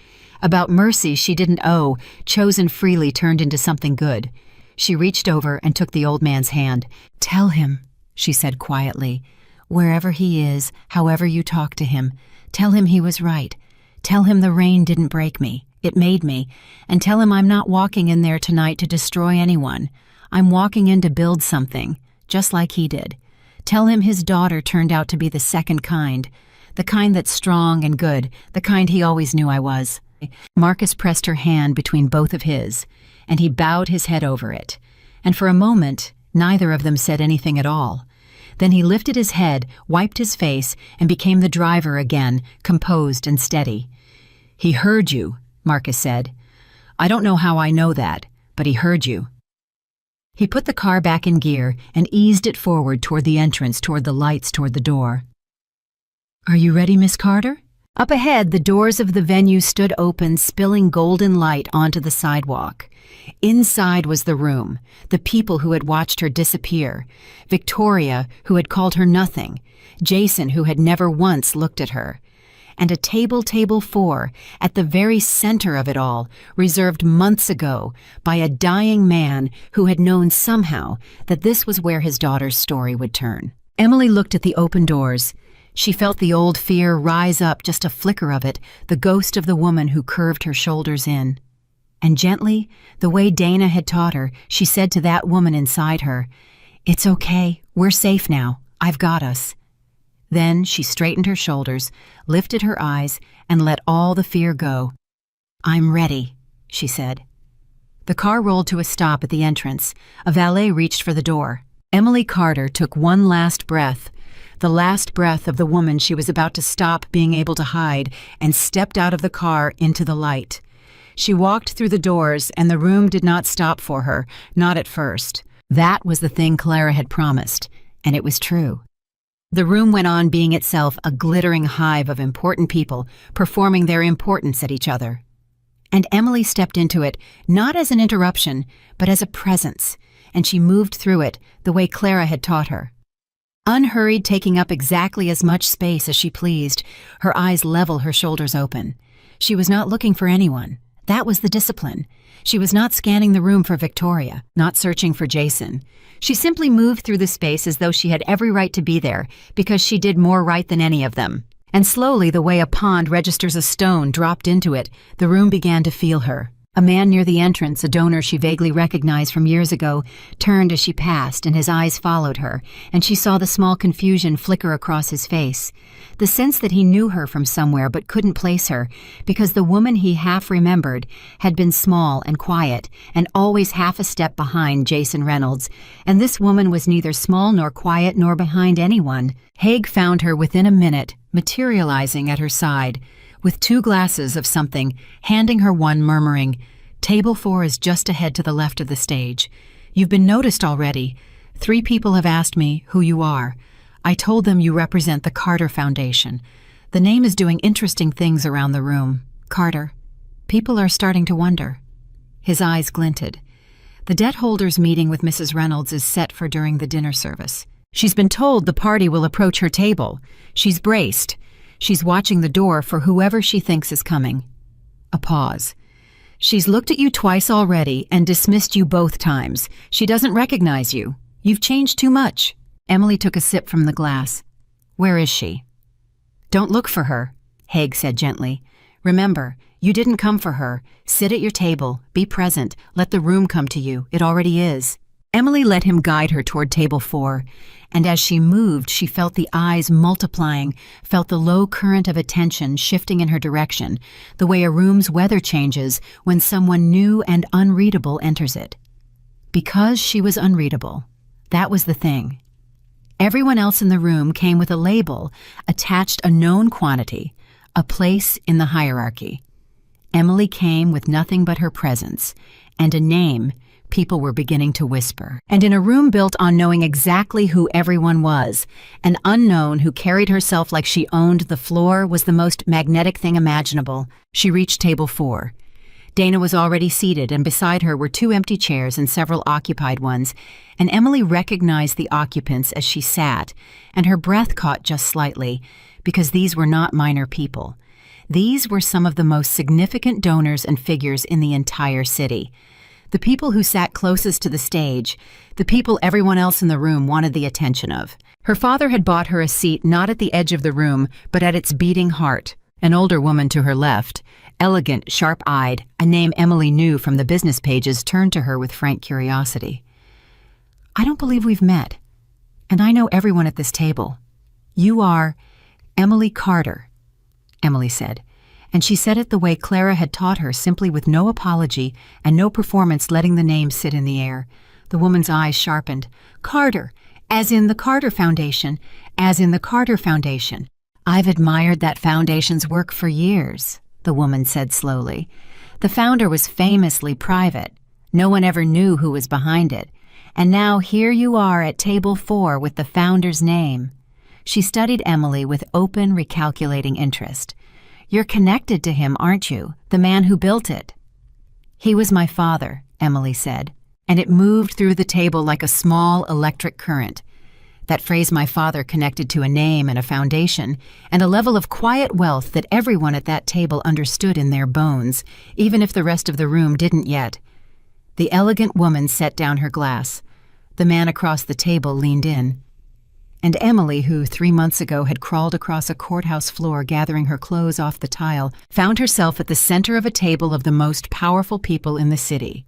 about mercy she didn't owe, chosen freely turned into something good. She reached over and took the old man's hand. "Tell him," she said quietly, "wherever he is, however you talk to him, tell him he was right. Tell him the rain didn't break me. It made me. And tell him I'm not walking in there tonight to destroy anyone. I'm walking in to build something, just like he did. Tell him his daughter turned out to be the second kind, the kind that's strong and good, the kind he always knew I was." Marcus pressed her hand between both of his, and he bowed his head over it. And for a moment, neither of them said anything at all. Then he lifted his head, wiped his face, and became the driver again, composed and steady. "He heard you," Marcus said. "I don't know how I know that, but he heard you." He put the car back in gear and eased it forward toward the entrance, toward the lights, toward the door. "Are you ready, Miss Carter?" Up ahead, the doors of the venue stood open, spilling golden light onto the sidewalk. Inside was the room, the people who had watched her disappear, Victoria, who had called her nothing, Jason, who had never once looked at her, and a table 4, at the very center of it all, reserved months ago by a dying man who had known somehow that this was where his daughter's story would turn. Emily looked at the open doors. She felt the old fear rise up, just a flicker of it, the ghost of the woman who curved her shoulders in. And gently, the way Dana had taught her, she said to that woman inside her, "It's okay, we're safe now, I've got us." Then she straightened her shoulders, lifted her eyes, and let all the fear go. "I'm ready," she said. The car rolled to a stop at the entrance. A valet reached for the door. Emily Carter took one last breath, the last breath of the woman she was about to stop being able to hide, and stepped out of the car into the light. She walked through the doors, and the room did not stop for her, not at first. That was the thing Clara had promised, and it was true. The room went on being itself a glittering hive of important people performing their importance at each other. And Emily stepped into it, not as an interruption, but as a presence, and she moved through it the way Clara had taught her. Unhurried, taking up exactly as much space as she pleased, her eyes level, her shoulders open. She was not looking for anyone, That was the discipline. She was not scanning the room for Victoria, not searching for Jason. She simply moved through the space as though she had every right to be there, because she did more right than any of them. And slowly, the way a pond registers a stone dropped into it, the room began to feel her. A man near the entrance, a donor she vaguely recognized from years ago, turned as she passed, and his eyes followed her, and she saw the small confusion flicker across his face. The sense that he knew her from somewhere but couldn't place her, because the woman he half remembered had been small and quiet, and always half a step behind Jason Reynolds, and this woman was neither small nor quiet nor behind anyone. Haig found her within a minute, materializing at her side, with 2 glasses of something, handing her one, murmuring, "Table 4 is just ahead to the left of the stage. You've been noticed already. 3 people have asked me who you are. I told them you represent the Carter Foundation. The name is doing interesting things around the room. Carter. People are starting to wonder." His eyes glinted. "The debt holders' meeting with Mrs. Reynolds is set for during the dinner service. She's been told the party will approach her table. She's braced. She's watching the door for whoever she thinks is coming." A pause. "She's looked at you twice already and dismissed you both times. She doesn't recognize you. You've changed too much." Emily took a sip from the glass. "Where is she?" "Don't look for her," Haig said gently. "Remember, you didn't come for her. Sit at your table. Be present. Let the room come to you. It already is." Emily let him guide her toward table 4, and as she moved, she felt the eyes multiplying, felt the low current of attention shifting in her direction, the way a room's weather changes when someone new and unreadable enters it. Because she was unreadable. That was the thing. Everyone else in the room came with a label, attached a known quantity, a place in the hierarchy. Emily came with nothing but her presence, and a name people were beginning to whisper. And in a room built on knowing exactly who everyone was, an unknown who carried herself like she owned the floor was the most magnetic thing imaginable. She reached table 4. Dana was already seated, and beside her were 2 empty chairs and several occupied ones, and Emily recognized the occupants as she sat, and her breath caught just slightly, because these were not minor people. These were some of the most significant donors and figures in the entire city. The people who sat closest to the stage, the people everyone else in the room wanted the attention of. Her father had bought her a seat not at the edge of the room, but at its beating heart. An older woman to her left, elegant, sharp-eyed, a name Emily knew from the business pages, turned to her with frank curiosity. "I don't believe we've met, and I know everyone at this table. You are Emily Carter," Emily said. And she said it the way Clara had taught her, simply with no apology and no performance, letting the name sit in the air. The woman's eyes sharpened. "Carter, as in the Carter Foundation, as in the Carter Foundation. I've admired that foundation's work for years," the woman said slowly. "The founder was famously private. No one ever knew who was behind it. And now here you are at table 4 with the founder's name." She studied Emily with open, recalculating interest. "You're connected to him, aren't you? The man who built it." "He was my father," Emily said, and it moved through the table like a small electric current. That phrase, "my father," connected to a name and a foundation, and a level of quiet wealth that everyone at that table understood in their bones, even if the rest of the room didn't yet. The elegant woman set down her glass. The man across the table leaned in. And Emily, who 3 months ago had crawled across a courthouse floor gathering her clothes off the tile, found herself at the center of a table of the most powerful people in the city.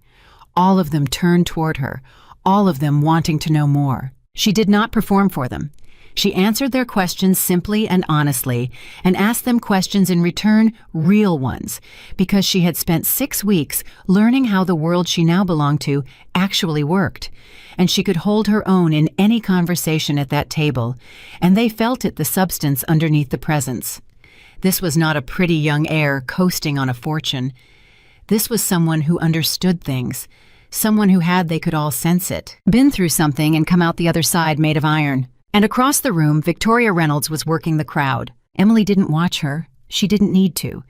All of them turned toward her, all of them wanting to know more. She did not perform for them. She answered their questions simply and honestly, and asked them questions in return, real ones, because she had spent 6 weeks learning how the world she now belonged to actually worked, and she could hold her own in any conversation at that table, and they felt it, the substance underneath the presence. This was not a pretty young heir coasting on a fortune. This was someone who understood things, someone who had, they could all sense it, been through something and come out the other side made of iron. And across the room, Victoria Reynolds was working the crowd. Emily didn't watch her. She didn't need to.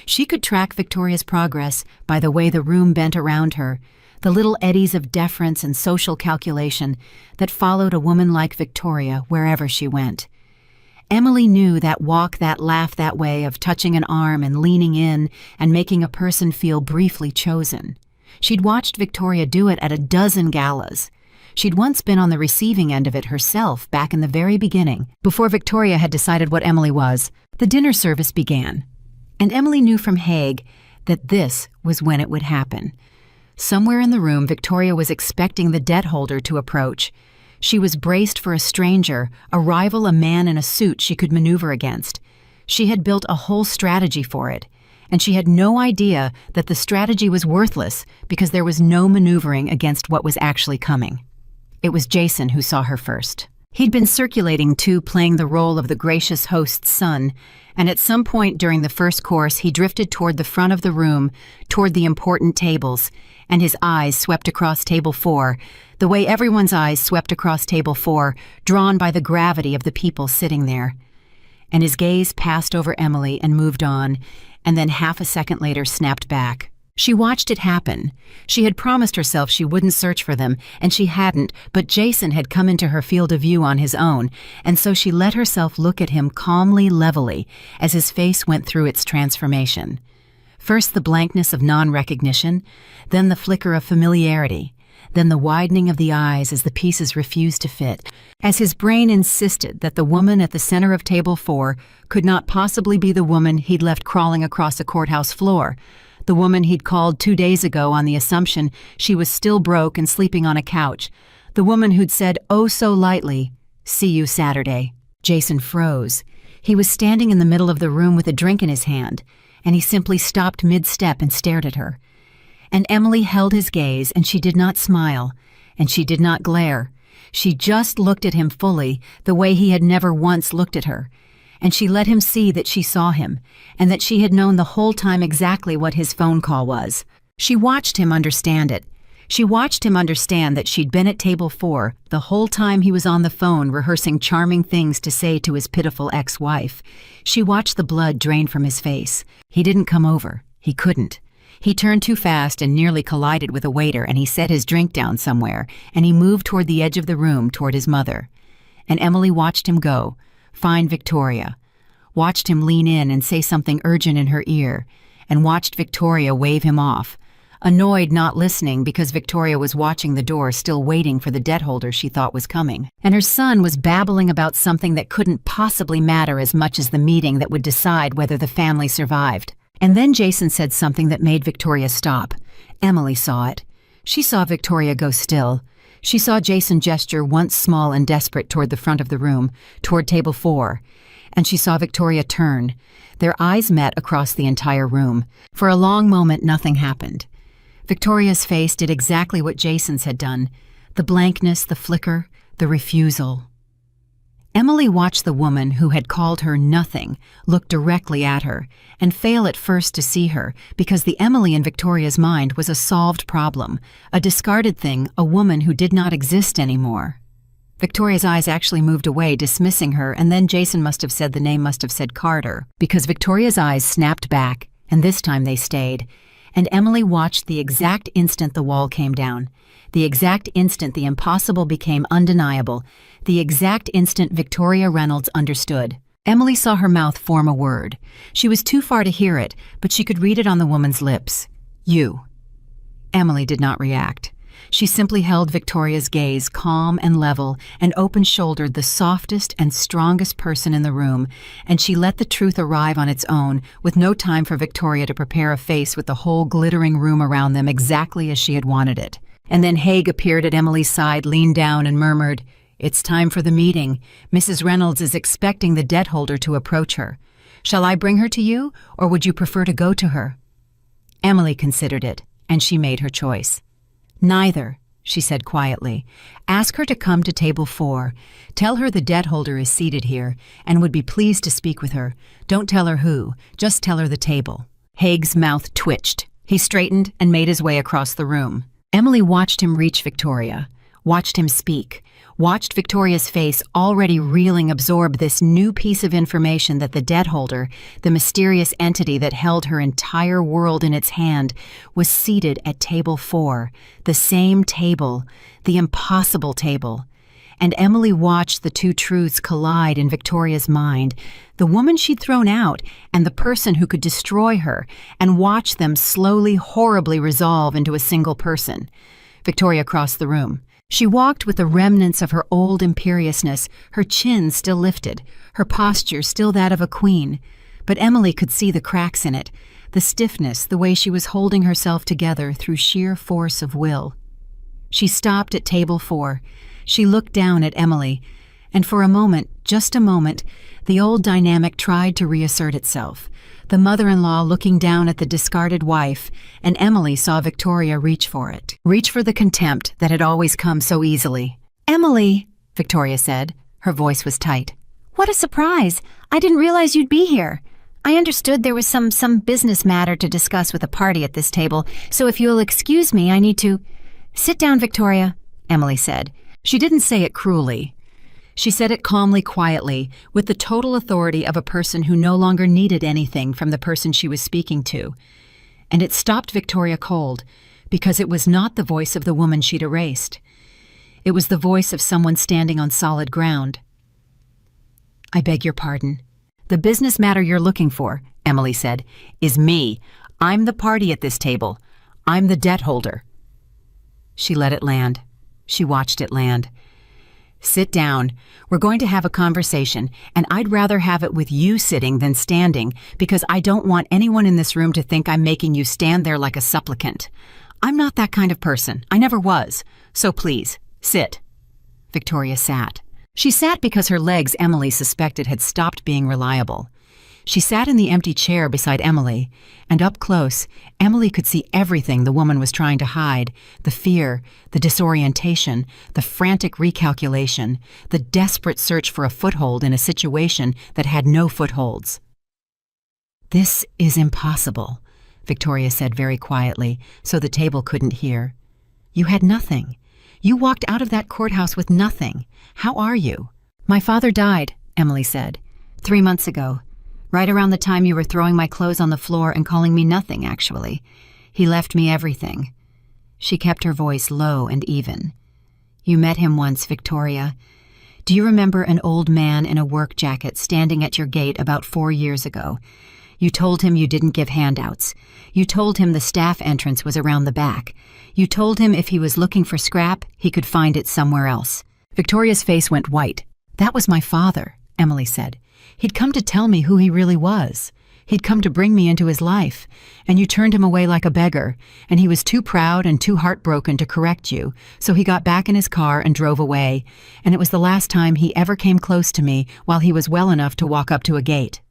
She could track Victoria's progress by the way the room bent around her, the little eddies of deference and social calculation that followed a woman like Victoria wherever she went. Emily knew that walk, that laugh, that way of touching an arm and leaning in and making a person feel briefly chosen. She'd watched Victoria do it at a dozen galas. She'd once been on the receiving end of it herself back in the very beginning, before Victoria had decided what Emily was. The dinner service began, and Emily knew from Haig that this was when it would happen. Somewhere in the room, Victoria was expecting the debt holder to approach. She was braced for a stranger, a rival, a man in a suit she could maneuver against. She had built a whole strategy for it, and she had no idea that the strategy was worthless because there was no maneuvering against what was actually coming. It was Jason who saw her first. He'd been circulating too, playing the role of the gracious host's son, and at some point during the first course he drifted toward the front of the room, toward the important tables, and his eyes swept across table 4, the way everyone's eyes swept across table 4, drawn by the gravity of the people sitting there. And his gaze passed over Emily and moved on, and then half a second later snapped back. She watched it happen. She had promised herself she wouldn't search for them, and she hadn't, but Jason had come into her field of view on his own, and so she let herself look at him calmly, levelly, as his face went through its transformation. First the blankness of non-recognition, then the flicker of familiarity, then the widening of the eyes as the pieces refused to fit, as his brain insisted that the woman at the center of table 4 could not possibly be the woman he'd left crawling across a courthouse floor, the woman he'd called 2 days ago on the assumption she was still broke and sleeping on a couch, the woman who'd said oh so lightly, "See you Saturday." Jason froze. He was standing in the middle of the room with a drink in his hand, and he simply stopped mid-step and stared at her. And Emily held his gaze, and she did not smile, and she did not glare. She just looked at him fully, the way he had never once looked at her. And she let him see that she saw him, and that she had known the whole time exactly what his phone call was. She watched him understand it. She watched him understand that she'd been at table 4 the whole time he was on the phone rehearsing charming things to say to his pitiful ex-wife. She watched the blood drain from his face. He didn't come over. He couldn't. He turned too fast and nearly collided with a waiter, and he set his drink down somewhere, and he moved toward the edge of the room, toward his mother. And Emily watched him go, find Victoria, watched him lean in and say something urgent in her ear, and watched Victoria wave him off, annoyed not listening because Victoria was watching the door, still waiting for the debt holder she thought was coming. And her son was babbling about something that couldn't possibly matter as much as the meeting that would decide whether the family survived. And then Jason said something that made Victoria stop. Emily saw it. She saw Victoria go still. She saw Jason gesture once small and desperate toward the front of the room, toward table 4, and she saw Victoria turn. Their eyes met across the entire room. For a long moment, nothing happened. Victoria's face did exactly what Jason's had done. The blankness, the flicker, the refusal. Emily watched the woman who had called her nothing look directly at her and fail at first to see her because the Emily in Victoria's mind was a solved problem, a discarded thing, a woman who did not exist anymore. Victoria's eyes actually moved away, dismissing her, and then Jason must have said the name, must have said Carter, because Victoria's eyes snapped back, and this time they stayed. And Emily watched the exact instant the wall came down, the exact instant the impossible became undeniable, the exact instant Victoria Reynolds understood. Emily saw her mouth form a word. She was too far to hear it, but she could read it on the woman's lips. You. Emily did not react. She simply held Victoria's gaze calm and level and open-shouldered, the softest and strongest person in the room, and she let the truth arrive on its own, with no time for Victoria to prepare a face with the whole glittering room around them exactly as she had wanted it. And then Haig appeared at Emily's side, leaned down and murmured, "It's time for the meeting. Mrs. Reynolds is expecting the debt holder to approach her. Shall I bring her to you, or would you prefer to go to her?" Emily considered it, and she made her choice. "Neither," she said quietly. "Ask her to come to table 4. Tell her the debt holder is seated here and would be pleased to speak with her. Don't tell her who, just tell her the table." Haig's mouth twitched. He straightened and made his way across the room. Emily watched him reach Victoria, watched him speak, watched Victoria's face, already reeling, absorb this new piece of information that the debt holder, the mysterious entity that held her entire world in its hand, was seated at table 4, the same table, the impossible table. and Emily watched the two truths collide in Victoria's mind, the woman she'd thrown out and the person who could destroy her, and watched them slowly, horribly resolve into a single person. Victoria crossed the room. She walked with the remnants of her old imperiousness, her chin still lifted, her posture still that of a queen. But Emily could see the cracks in it, the stiffness, the way she was holding herself together through sheer force of will. She stopped at table 4. She looked down at Emily, and for a moment, just a moment, the old dynamic tried to reassert itself. The mother-in-law looking down at the discarded wife, and Emily saw Victoria reach for it. Reach for the contempt that had always come so easily. "Emily," Victoria said. Her voice was tight. "What a surprise! I didn't realize you'd be here. I understood there was some business matter to discuss with a party at this table, so if you'll excuse me, I need to—" "Sit down, Victoria," Emily said. She didn't say it cruelly. She said it calmly, quietly, with the total authority of a person who no longer needed anything from the person she was speaking to. And it stopped Victoria cold, because it was not the voice of the woman she'd erased. It was the voice of someone standing on solid ground. "I beg your pardon. The business matter you're looking for," Emily said, "is me. I'm the party at this table. I'm the debt holder." She let it land. She watched it land. "Sit down. We're going to have a conversation, and I'd rather have it with you sitting than standing, because I don't want anyone in this room to think I'm making you stand there like a supplicant. I'm not that kind of person. I never was. So please, sit." Victoria sat. She sat because her legs, Emily suspected, had stopped being reliable. She sat in the empty chair beside Emily, and up close, Emily could see everything the woman was trying to hide, the fear, the disorientation, the frantic recalculation, the desperate search for a foothold in a situation that had no footholds. "This is impossible," Victoria said very quietly, so the table couldn't hear. "You had nothing. You walked out of that courthouse with nothing. How are you?" "My father died," Emily said, 3 months ago. Right around the time you were throwing my clothes on the floor and calling me nothing, actually. He left me everything." She kept her voice low and even. "You met him once, Victoria. Do you remember an old man in a work jacket standing at your gate about 4 years ago? You told him you didn't give handouts. You told him the staff entrance was around the back. You told him if he was looking for scrap, he could find it somewhere else." Victoria's face went white. "That was my father," Emily said. "He'd come to tell me who he really was. He'd come to bring me into his life, and you turned him away like a beggar, and he was too proud and too heartbroken to correct you, so he got back in his car and drove away, and it was the last time he ever came close to me while he was well enough to walk up to a gate."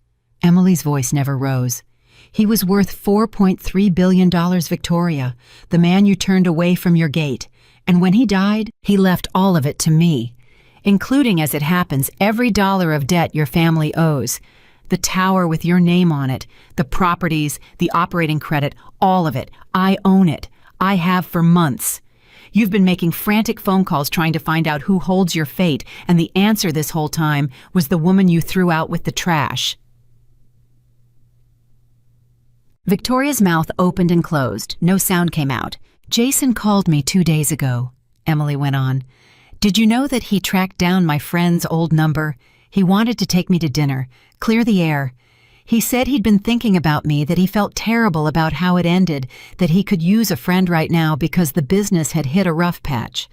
Emily's voice never rose. "He was worth $4.3 billion, Victoria, the man you turned away from your gate, and when he died, he left all of it to me. Including, as it happens, every dollar of debt your family owes. The tower with your name on it, the properties, the operating credit, all of it. I own it. I have for months. You've been making frantic phone calls trying to find out who holds your fate, and the answer this whole time was the woman you threw out with the trash." Victoria's mouth opened and closed. No sound came out. "Jason called me 2 days ago," Emily went on. "Did you know that he tracked down my friend's old number? He wanted to take me to dinner, clear the air. He said he'd been thinking about me, that he felt terrible about how it ended, that he could use a friend right now because the business had hit a rough patch."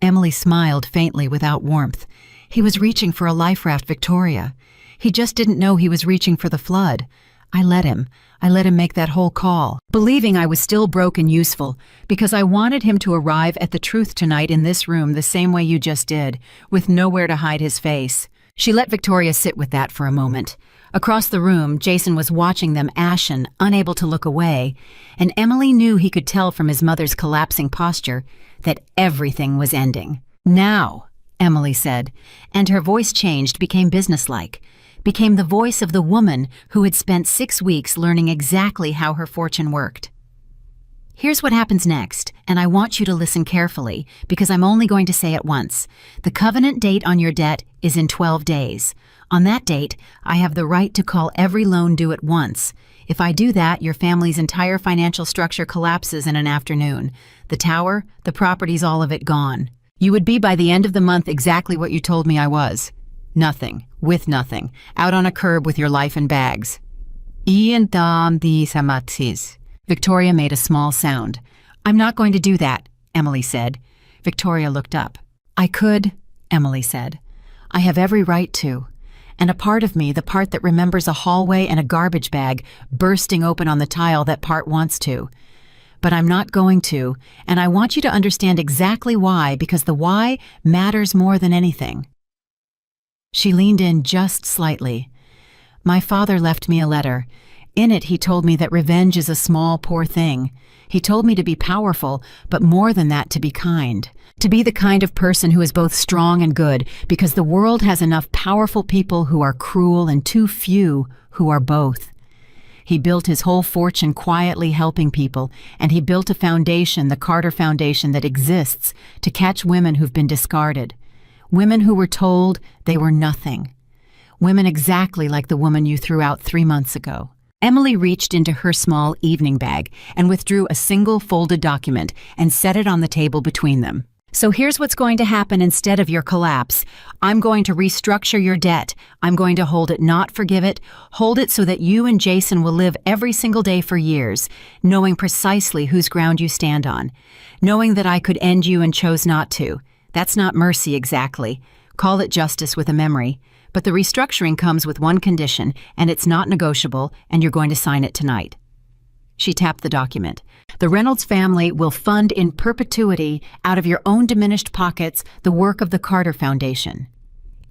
Emily smiled faintly without warmth. "He was reaching for a life raft, Victoria. He just didn't know he was reaching for the flood. I let him make that whole call, believing I was still broke and useful, because I wanted him to arrive at the truth tonight in this room the same way you just did, with nowhere to hide his face." She let Victoria sit with that for a moment. Across the room, Jason was watching them ashen, unable to look away, and Emily knew he could tell from his mother's collapsing posture that everything was ending. "Now," Emily said, and her voice changed, became businesslike. Became the voice of the woman who had spent 6 weeks learning exactly how her fortune worked. "Here's what happens next, and I want you to listen carefully, because I'm only going to say it once. The covenant date on your debt is in 12 days. On that date, I have the right to call every loan due at once. If I do that, your family's entire financial structure collapses in an afternoon. The tower, the properties, all of it gone. You would be by the end of the month exactly what you told me I was. Nothing, with nothing, out on a curb with your life in bags. Ian dam di samatsis. Victoria made a small sound. I'm not going to do that, Emily said. Victoria looked up. I could, Emily said. I have every right to. And a part of me, the part that remembers a hallway and a garbage bag bursting open on the tile, that part wants to. But I'm not going to, and I want you to understand exactly why, because the why matters more than anything. She leaned in just slightly. My father left me a letter. In it, he told me that revenge is a small, poor thing. He told me to be powerful, but more than that, to be kind. To be the kind of person who is both strong and good, because the world has enough powerful people who are cruel and too few who are both. He built his whole fortune quietly helping people, and he built a foundation, the Carter Foundation, that exists to catch women who've been discarded. Women who were told they were nothing. Women exactly like the woman you threw out 3 months ago. Emily reached into her small evening bag and withdrew a single folded document and set it on the table between them. So here's what's going to happen instead of your collapse. I'm going to restructure your debt. I'm going to hold it, not forgive it. Hold it so that you and Jason will live every single day for years, knowing precisely whose ground you stand on. Knowing that I could end you and chose not to. That's not mercy exactly. Call it justice with a memory. But the restructuring comes with one condition, and it's not negotiable, and you're going to sign it tonight. She tapped the document. The Reynolds family will fund in perpetuity, out of your own diminished pockets, the work of the Carter Foundation.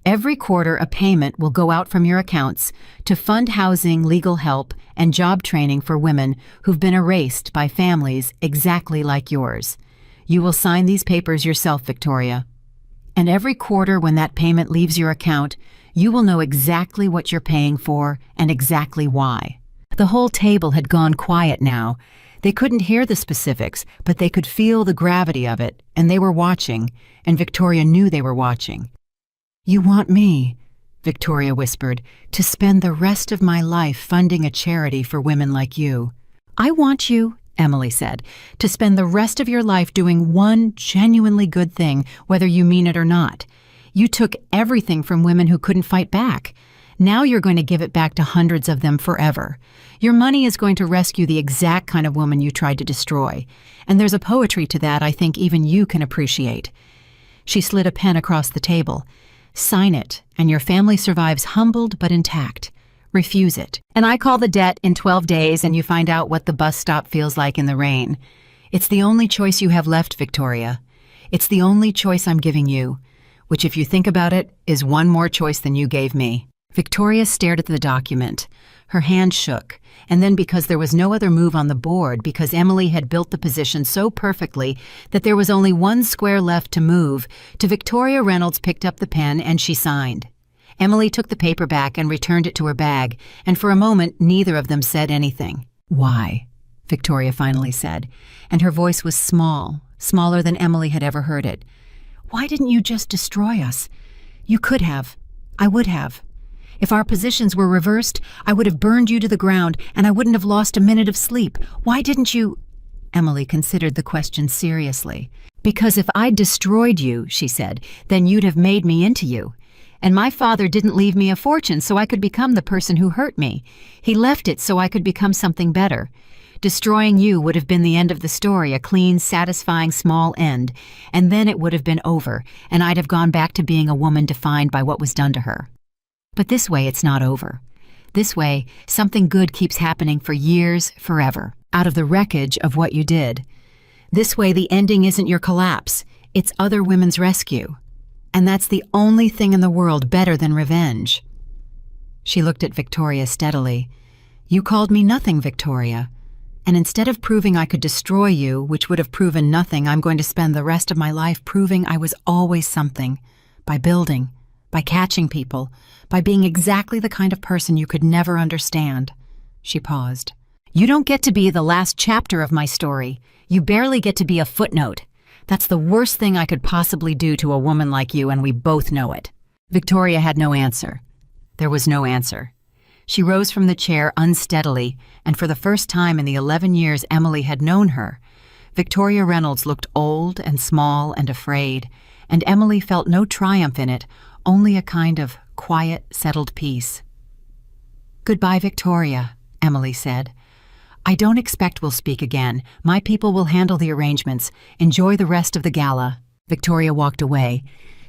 Every quarter, a payment will go out from your accounts to fund housing, legal help, and job training for women who've been erased by families exactly like yours. You will sign these papers yourself, Victoria. And every quarter when that payment leaves your account, you will know exactly what you're paying for and exactly why. The whole table had gone quiet now. They couldn't hear the specifics, but they could feel the gravity of it, and they were watching, and Victoria knew they were watching. You want me, Victoria whispered, to spend the rest of my life funding a charity for women like you. I want you, Emily said, to spend the rest of your life doing one genuinely good thing, whether you mean it or not. You took everything from women who couldn't fight back. Now you're going to give it back to hundreds of them forever. Your money is going to rescue the exact kind of woman you tried to destroy. And there's a poetry to that I think even you can appreciate. She slid a pen across the table. Sign it, and your family survives humbled but intact. Refuse it. And I call the debt in 12 days and you find out what the bus stop feels like in the rain. It's the only choice you have left, Victoria. It's the only choice I'm giving you, which if you think about it, is one more choice than you gave me. Victoria stared at the document. Her hand shook, and then because there was no other move on the board, because Emily had built the position so perfectly that there was only one square left to move, Victoria Reynolds picked up the pen and she signed. Emily took the paper back and returned it to her bag, and for a moment neither of them said anything. Why? Victoria finally said, and her voice was small, smaller than Emily had ever heard it. Why didn't you just destroy us? You could have. I would have. If our positions were reversed, I would have burned you to the ground, and I wouldn't have lost a minute of sleep. Why didn't you? Emily considered the question seriously. Because if I'd destroyed you, she said, then you'd have made me into you. And my father didn't leave me a fortune so I could become the person who hurt me. He left it so I could become something better. Destroying you would have been the end of the story, a clean, satisfying small end, and then it would have been over, and I'd have gone back to being a woman defined by what was done to her. But this way, it's not over. This way, something good keeps happening for years, forever, out of the wreckage of what you did. This way, the ending isn't your collapse, it's other women's rescue. And that's the only thing in the world better than revenge. She looked at Victoria steadily. You called me nothing, Victoria. And instead of proving I could destroy you, which would have proven nothing, I'm going to spend the rest of my life proving I was always something. By building, by catching people, by being exactly the kind of person you could never understand. She paused. You don't get to be the last chapter of my story. You barely get to be a footnote. That's the worst thing I could possibly do to a woman like you, and we both know it. Victoria had no answer. There was no answer. She rose from the chair unsteadily, and for the first time in the 11 years Emily had known her, Victoria Reynolds looked old and small and afraid, and Emily felt no triumph in it, only a kind of quiet, settled peace. "Goodbye, Victoria," Emily said. "I don't expect we'll speak again. My people will handle the arrangements. Enjoy the rest of the gala." Victoria walked away.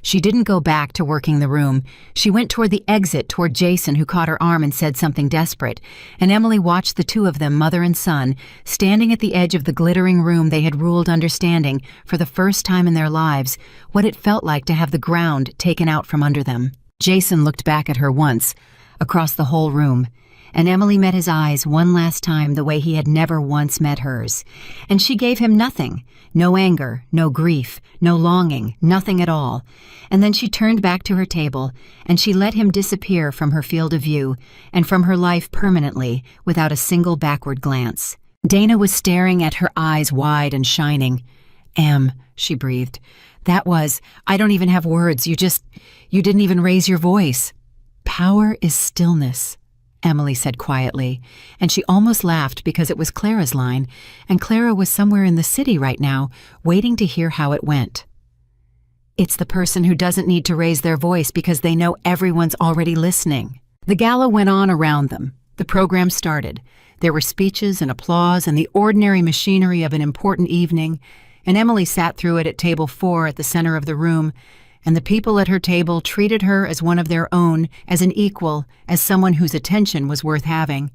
She didn't go back to working the room. She went toward the exit, toward Jason, who caught her arm and said something desperate, and Emily watched the two of them, mother and son, standing at the edge of the glittering room they had ruled understanding, for the first time in their lives, what it felt like to have the ground taken out from under them. Jason looked back at her once, across the whole room, and Emily met his eyes one last time the way he had never once met hers. And she gave him nothing, no anger, no grief, no longing, nothing at all. And then she turned back to her table, and she let him disappear from her field of view and from her life permanently without a single backward glance. Dana was staring at her eyes wide and shining. "Em," she breathed. I don't even have words. You didn't even raise your voice." "Power is stillness," Emily said quietly, and she almost laughed because it was Clara's line, and Clara was somewhere in the city right now, waiting to hear how it went. "It's the person who doesn't need to raise their voice because they know everyone's already listening." The gala went on around them. The program started. There were speeches and applause and the ordinary machinery of an important evening, and Emily sat through it at table 4 at the center of the room, and the people at her table treated her as one of their own, as an equal, as someone whose attention was worth having.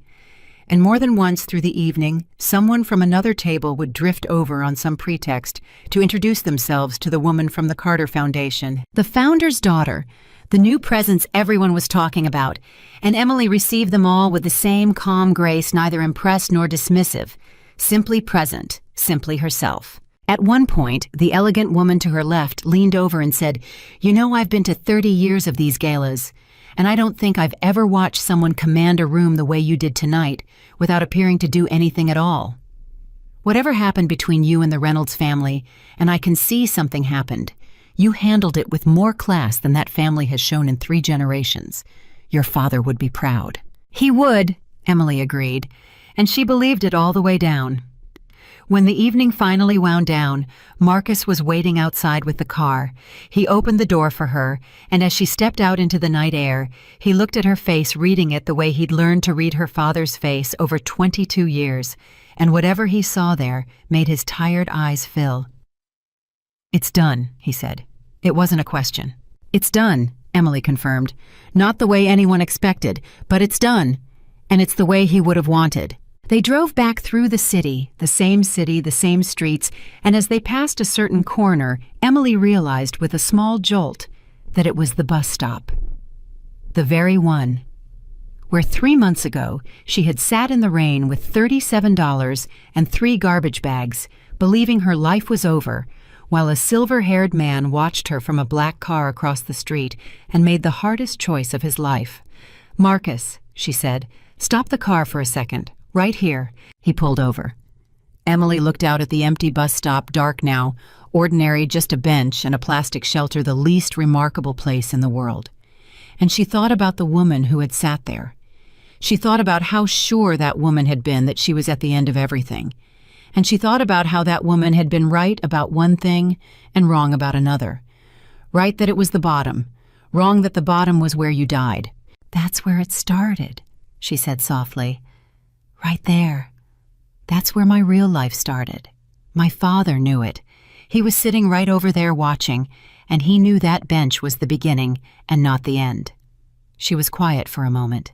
And more than once through the evening, someone from another table would drift over on some pretext to introduce themselves to the woman from the Carter Foundation, the founder's daughter, the new presence everyone was talking about, and Emily received them all with the same calm grace, neither impressed nor dismissive, simply present, simply herself. At one point, the elegant woman to her left leaned over and said, "You know, I've been to 30 years of these galas, and I don't think I've ever watched someone command a room the way you did tonight without appearing to do anything at all. Whatever happened between you and the Reynolds family, and I can see something happened, you handled it with more class than that family has shown in 3 generations. Your father would be proud." "He would," Emily agreed, and she believed it all the way down. When the evening finally wound down, Marcus was waiting outside with the car. He opened the door for her, and as she stepped out into the night air, he looked at her face, reading it the way he'd learned to read her father's face over 22 years, and whatever he saw there made his tired eyes fill. "It's done," he said. It wasn't a question. "It's done," Emily confirmed. "Not the way anyone expected, but it's done, and it's the way he would have wanted." They drove back through the city, the same streets, and as they passed a certain corner, Emily realized with a small jolt that it was the bus stop. The very one where 3 months ago she had sat in the rain with $37 and 3 garbage bags, believing her life was over, while a silver-haired man watched her from a black car across the street and made the hardest choice of his life. "Marcus," she said, "stop the car for a second. Right here." He pulled over. Emily looked out at the empty bus stop, dark now, ordinary, just a bench and a plastic shelter, the least remarkable place in the world. And she thought about the woman who had sat there. She thought about how sure that woman had been that she was at the end of everything. And she thought about how that woman had been right about one thing and wrong about another. Right that it was the bottom, wrong that the bottom was where you died. "That's where it started," she said softly. "Right there. That's where my real life started. My father knew it. He was sitting right over there watching, and he knew that bench was the beginning and not the end." She was quiet for a moment.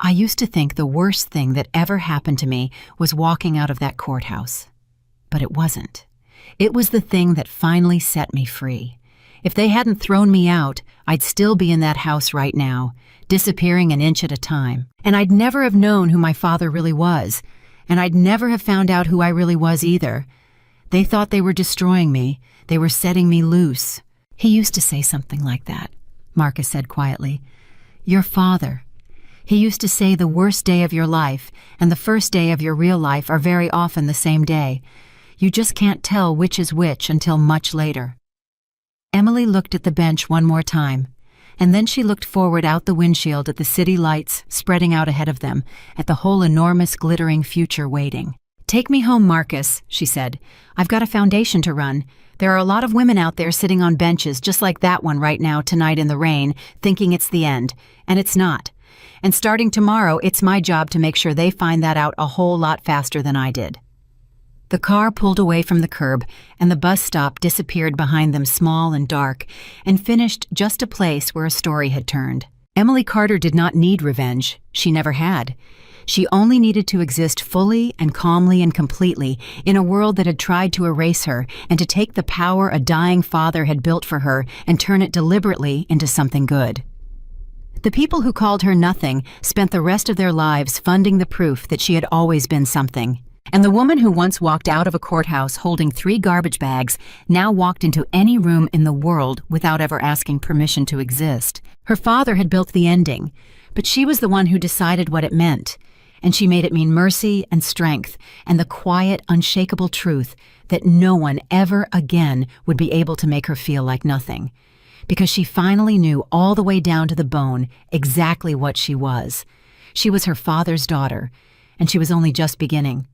"I used to think the worst thing that ever happened to me was walking out of that courthouse. But it wasn't. It was the thing that finally set me free. If they hadn't thrown me out, I'd still be in that house right now, disappearing an inch at a time. And I'd never have known who my father really was, and I'd never have found out who I really was either. They thought they were destroying me. They were setting me loose." "He used to say something like that," Marcus said quietly. "Your father. He used to say the worst day of your life and the first day of your real life are very often the same day. You just can't tell which is which until much later." Emily looked at the bench one more time, and then she looked forward out the windshield at the city lights spreading out ahead of them, at the whole enormous glittering future waiting. "Take me home, Marcus," she said. "I've got a foundation to run. There are a lot of women out there sitting on benches just like that one right now tonight in the rain, thinking it's the end, and it's not. And starting tomorrow, it's my job to make sure they find that out a whole lot faster than I did." The car pulled away from the curb, and the bus stop disappeared behind them, small and dark, and finished just a place where a story had turned. Emily Carter did not need revenge. She never had. She only needed to exist fully and calmly and completely in a world that had tried to erase her, and to take the power a dying father had built for her and turn it deliberately into something good. The people who called her nothing spent the rest of their lives funding the proof that she had always been something. And the woman who once walked out of a courthouse holding 3 garbage bags now walked into any room in the world without ever asking permission to exist. Her father had built the ending, but she was the one who decided what it meant, and she made it mean mercy and strength and the quiet, unshakable truth that no one ever again would be able to make her feel like nothing, because she finally knew all the way down to the bone exactly what she was. She was her father's daughter, and she was only just beginning.